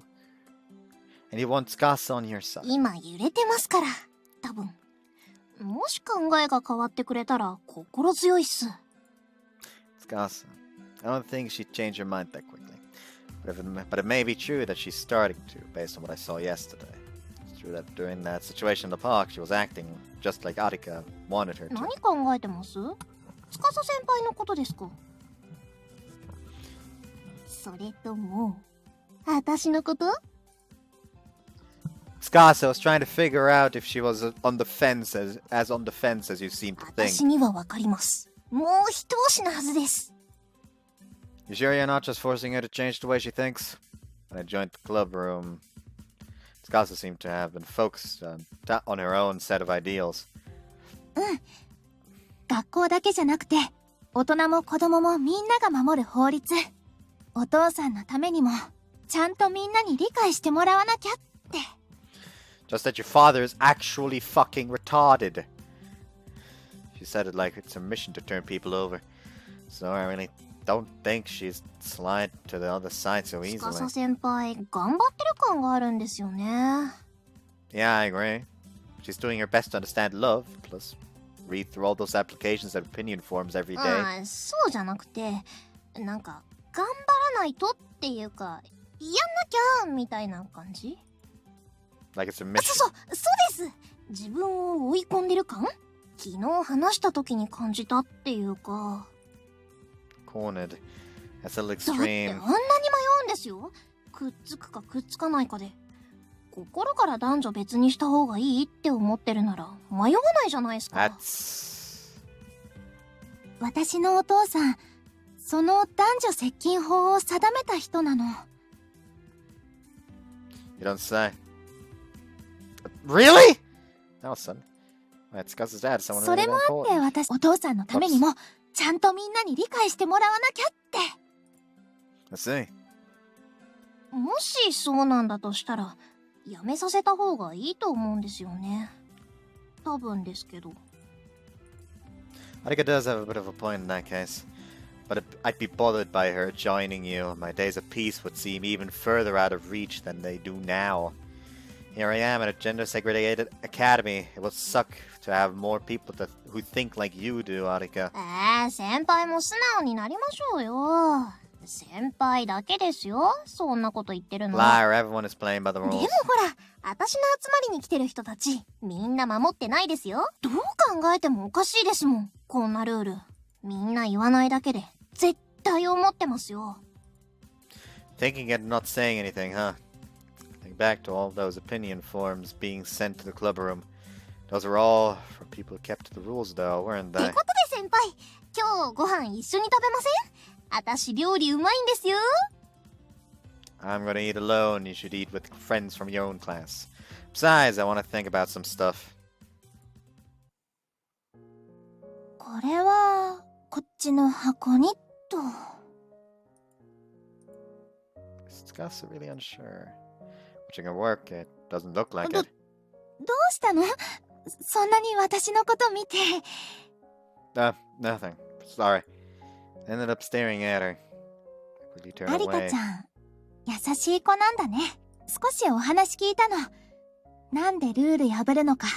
And you want Gus on your side. 今揺れてますから。多分。もし考えが変わってくれたら心強いっす。 Gus, I don't think she'd change her mind that quickly. But it may be true that she's starting to, based on what I saw yesterday. It's true that during that situation in the park, she was acting just like Arika wanted her to. 何考えてます？司先輩のことですか？それとも、私のこと？ Gus, I was trying to figure out if she was on the fence as on the fence as you seem to think. 私にはわかります。もう一押しなはずです。 You sure you're not just forcing her to change the way she thinks? When I joined the club room, Gus seemed to have been focused on her own set of ideals. 学校だけじゃなくて、大人も子供もみんなが守る法律。お父さんのためにも、ちゃんとみんなに理解してもらわなきゃって。Just that your father is actually fucking retarded. She said it like it's her mission to turn people over. So I really don't think she's slide to the other side so 司 easily. 先輩、頑張ってる感があるんですよね。 Yeah, I agree. She's doing her best to understand love, plus read through all those applications and opinion forms every day. そうじゃなくて、なんか、頑張らないとっていうか、やんなきゃみたいな感じ？ Like it's a mission. そうです。自分を追い込んでる感？昨日話した時に感じたっていうか。 Cornered. That's a little だってあん extreme. なに迷うんですよ。くっつくかくっつかないかで。心から男女別にした方がいいって思ってるなら迷わないじゃないですか。 That's... 私のお父さん、その男女接近法を定めた人なの。 You don't say. Really? Now sudden. It's Gus's dad. Someone そ really れもあって important. 私、お父さんのためにも、ちゃんとみんなに理解してもらわなきゃって。 I see. もしそうなんだとしたら、やめさせた方がいいと思うんですよね。多分ですけど。 Arika does have a bit of a point in that case. But I'd be bothered by her joining you. My days of peace would seem even further out of reach than they do now. Here I am at a gender-segregated academy. It would suck to have more people who think like you do, Arika. 先輩も素直になりましょうよ。先輩だけですよ。そんなこと言ってるの。 Liar, everyone is playing by the でも rules. ほら、私の集まりに来てる人たち、みんな守ってないですよ。どう考えてもおかしいですもん。こんなルール。みんな言わないだけで、絶対思ってますよ。 Thinking and not saying anything, huh? Think back to all those opinion forms being sent to the club room. Those were all for people who kept to the rules, though, weren't って they? ことで先輩、今日ご飯一緒に食べません？私料理うまいんですよ。 I'm gonna eat alone. You should eat with friends from your own class. Besides, I want to think about some stuff. これは、こっちの箱にと。Is Gus really unsure? Which can work. It doesn't look like ど it. うしたの？そんなに私のこと見て。 Nothing. Sorry. Ended up staring at her. Quickly turned アリカ away. ちゃん、優しい子なんだね。少しお話聞いたの。なんでルール破るのか。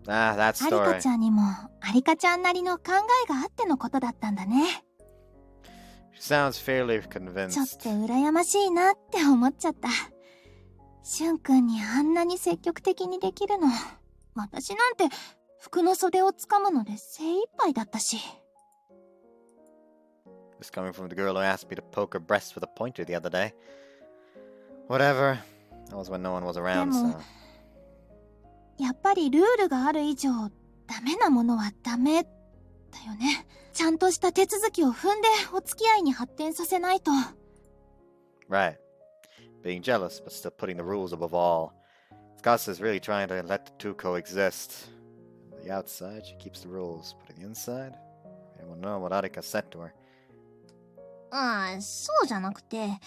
Ah, that アリカ story. ちゃんにもアリカちゃんなりの考えがあってのことだったんだね。 She sounds fairly ちょっ convinced. と羨ましいなって思っちゃった。しゅんくんにあんなに積極的にできるの。私なんて服の袖をつかむので精一杯だったし。 This coming from the girl who asked me to poke her breast with a pointer the other day. Whatever. That was when no one was around, so. やっぱりルールがある以上、ダメなものはダメだよね。ちゃんとした手続きを踏んでお付き合いに発展させないと。 Right. Being jealous, but still putting the rules above all. Skasa is really trying to let the two coexist. On the outside, she keeps the rules, but on the inside, anyone know what Arika said to her? ああ、そうじゃなくて、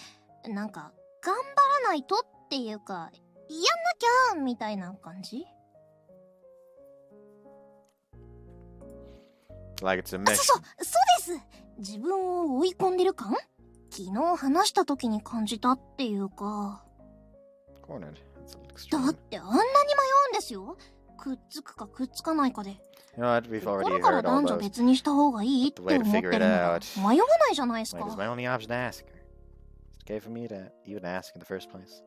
なんか、頑張らないとっていうか、やんなきゃみたいな感じ？ Like it's a そう mission. そうです。自分を追い込んでる感？昨日話した時に感じたっていうか。 Cornered. That's a little だ extreme. ってあんなに迷うんですよ。くっつくかくっつかないかで。 You know what? We've 心 already から heard all 男女 those. 別にした方がいいって思ってるなら迷わないじゃないですか。 Wait, it's my only option to ask her. It's okay for me to even ask in the first place.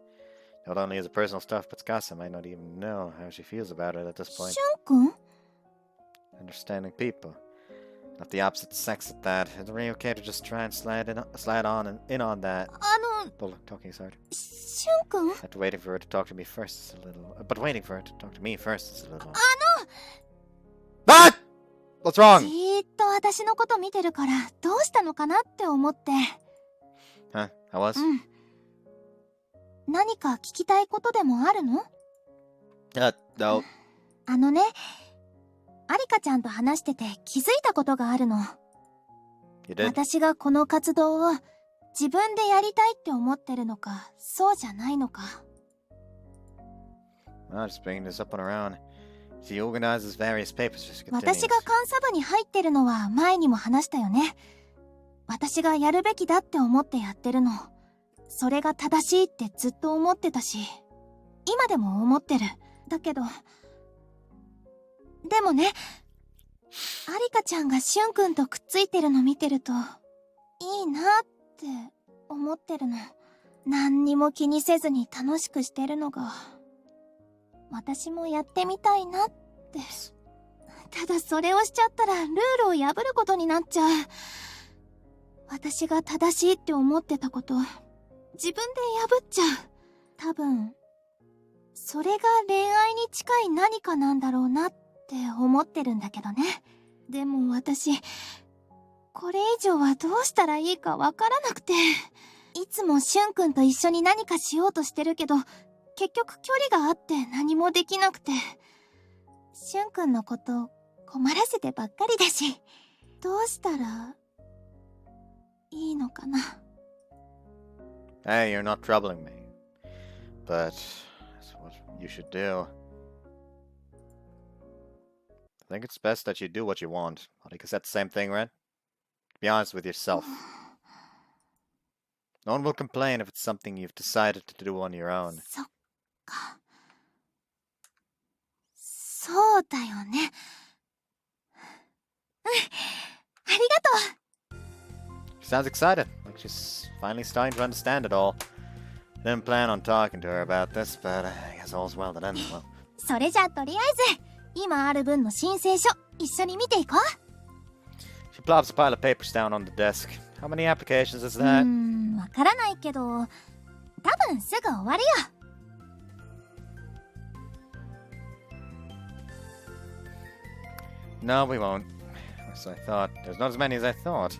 Not only is it personal stuff, but Skasa might not even know how she feels about it at this しゅ point. んくん？ Understanding people. Not the opposite sex at that. It's really okay to just try and slide on and in on that. あの、 Talking is hard. しゅんくん？ After waiting for her to talk to me first is a little. But waiting for her to talk to me first is a little. あの、 What? What's じ wrong? ーっと私のこと見てるからどうしたのかなって思って。 Huh? I was? うん。何か聞きたいことでもあるの？ No. あのね、アリカちゃんと話してて気づいたことがあるの。 You did? 私がこの活動を自分でやりたいって思ってるのか、そうじゃないのか。 Well, just bringing this up on her own. She organizes various papers. Just 私 continues. が監査部に入ってるのは前にも話したよね。私がやるべきだって思ってやってるの。それが正しいってずっと思ってたし、今でも思ってる。だけど、でもね、アリカちゃんがシュンくんとくっついてるの見てると、いいなって思ってるの。何にも気にせずに楽しくしてるのが、私もやってみたいなって。ただそれをしちゃったらルールを破ることになっちゃう。私が正しいって思ってたこと、自分で破っちゃう。多分、それが恋愛に近い何かなんだろうなって思ってるんだけどね。でも私、これ以上はどうしたらいいかわからなくて。いつもシュンくんと一緒に何かしようとしてるけど、結局距離があって何もできなくて。シュンくんのこと困らせてばっかりだし、どうしたらいいのかな。 Hey, you're not troubling me. But that's what you should do. I think it's best that you do what you want. Like, is that the same thing, right? Be honest with yourself. No one will complain if it's something you've decided to do on your own. そっか。そうだよね。うん。ありがとう。 She sounds excited, like she's finally starting to understand it all. I didn't plan on talking to her about this, but I guess all's well that ends well. それじゃあとりあえず、今ある分の申請書、一緒に見ていこう。 She plops a pile of papers down on the desk. How many applications is that? わからないけど、多分すぐ終わるよ。 No, we won't. As I thought. There's not as many as I thought.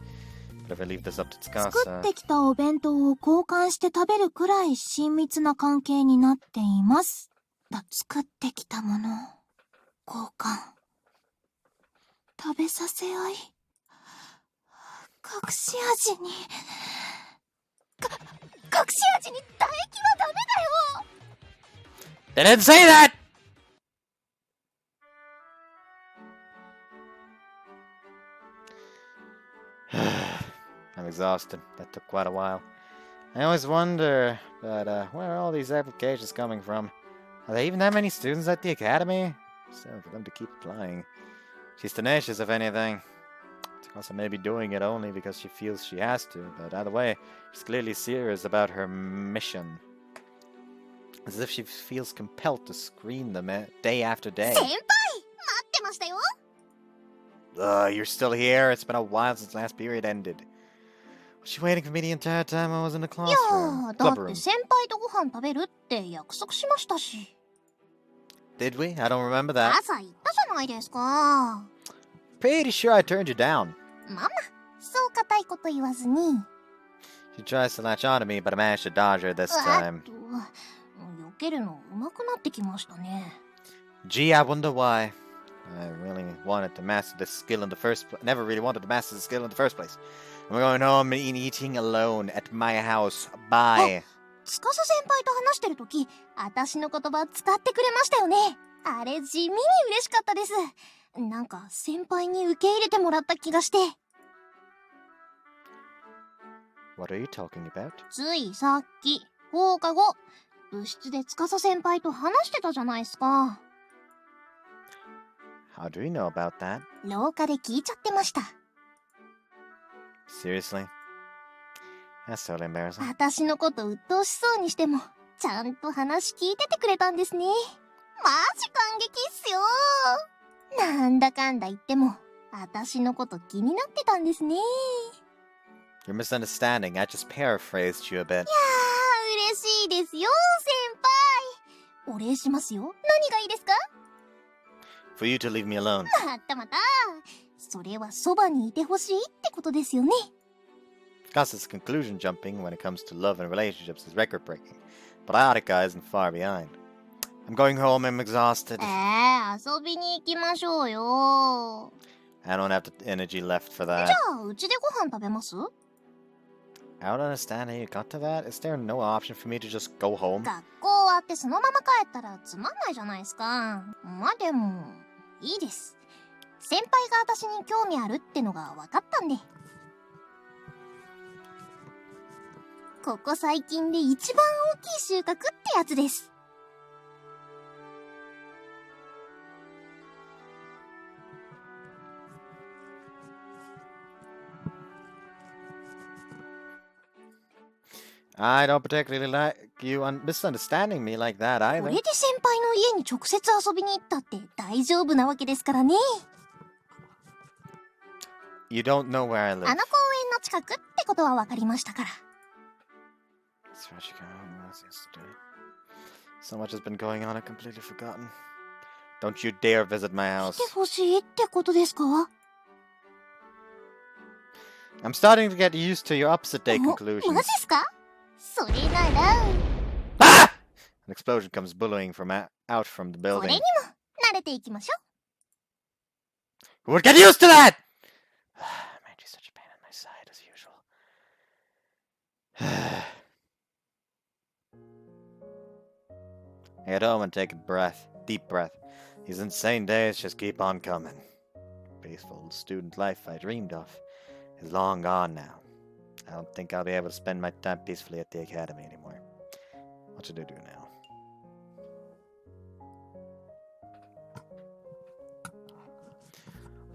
But if I leave this up to 作っ Tsukasa... てきたお弁当を交換して食べるくらい親密な関係になっています。作ってきたものを交換。食べさせ合い。隠し味に。隠し味に唾液はダメだよ。 They didn't say that! I'm exhausted. That took quite a while. I always wonder, but where are all these applications coming from? Are there even that many students at the academy? Still, for them to keep applying. She's tenacious, if anything. Takasa may be doing it only because she feels she has to, but either way, she's clearly serious about her mission. As if she feels compelled to screen them day after day. 先輩待ってましたよ You're still here? It's been a while since last period ended. Was she waiting for me the entire time I was in the いや classroom? ーだ Club って room. 先輩とご飯食べるって約束しましたし Did we? I don't remember that. 朝言ったじゃないですか Pretty sure I turned you down. ママそう固いこと言わずに She tries to latch onto me, but I managed to dodge her this あ time. と避けるの上手くなってきましたね Gee, I wonder why. I really wanted to master this skill in the first place. Never really wanted to master the skill in the first place. I'm going home and eating alone at my house. Bye. 司先輩と話してるとき私の言葉使ってくれましたよねあれ地味に嬉しかったですなんか先輩に受け入れてもらった気がして What are you talking about? ついさっき放課後部室で司先輩と話してたじゃないですか How do you know about that? 廊下で聞いちゃってました Seriously? That's totally embarrassing. 私のこと鬱陶しそうにしてもちゃんと話聞いててくれたんですねマジ感激っすよなんだかんだ言っても私のこと気になってたんですね You're misunderstanding. I just paraphrased you a bit. 嬉しいですよ先輩お礼しますよ何がいいですか For you to leave me alone. またまたそれはそばにいてほしいってことですよね Kasa's conclusion jumping when it comes to love and relationships is record breaking, but Ayaka isn't far behind. I'm going home, I'm exhausted. 遊びに行きましょうよ I don't have the energy left for じ that. ゃあうちでご飯食べます I don't understand how you got to that. Is there no option for me to just go home? 学校終わってそのまま帰ったらつまんないじゃないですかまあでもいいです先輩が私に興味あるってのが分かったんでここ最近で一番大きい収穫ってやつです I don't particularly like you misunderstanding me like that こ either. れで先輩の家に直接遊びに行ったって大丈夫なわけですからね You don't know where I あ live. の公園の近くってことは分かりましたから That's what she got on us yesterday. So much has been going on, I've completely forgotten. Don't you dare visit my 来 house. てほしいってことですか I'm starting to get used to your opposite day お conclusions. マジっすかそれなら Ah! An explosion comes billowing from out from the これに building. も慣れていきましょう Who would get used to that? Man, she's such a pain in my side as usual. I get home and take a deep breath. These insane days just keep on coming. Peaceful student life I dreamed of is long gone now. I don't think I'll be able to spend my time peacefully at the academy anymore. What should I do now?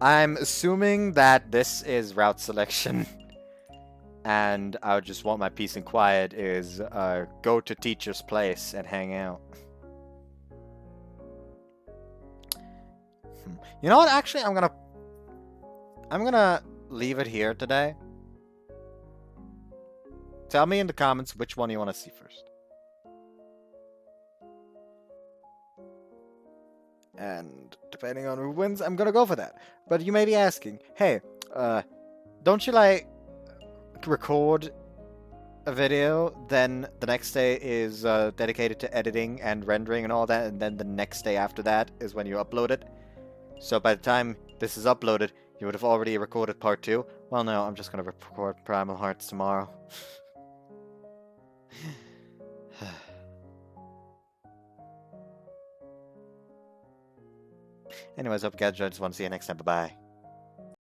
I'm assuming that this is route selection. And I would just want my peace and quiet is go to teacher's place and hang out. You know what? Actually, I'm gonna leave it here today. Tell me in the comments which one you want to see first. And depending on who wins, I'm gonna go for that. But you may be asking, hey, don't you like record a video, then the next day is dedicated to editing and rendering and all that, and then the next day after that is when you upload it? So by the time this is uploaded, you would have already recorded part 2? Well, no, I'm just gonna record Primal Hearts tomorrow. Anyways, hope you guys enjoyed. Just want to see you next time. Bye-bye.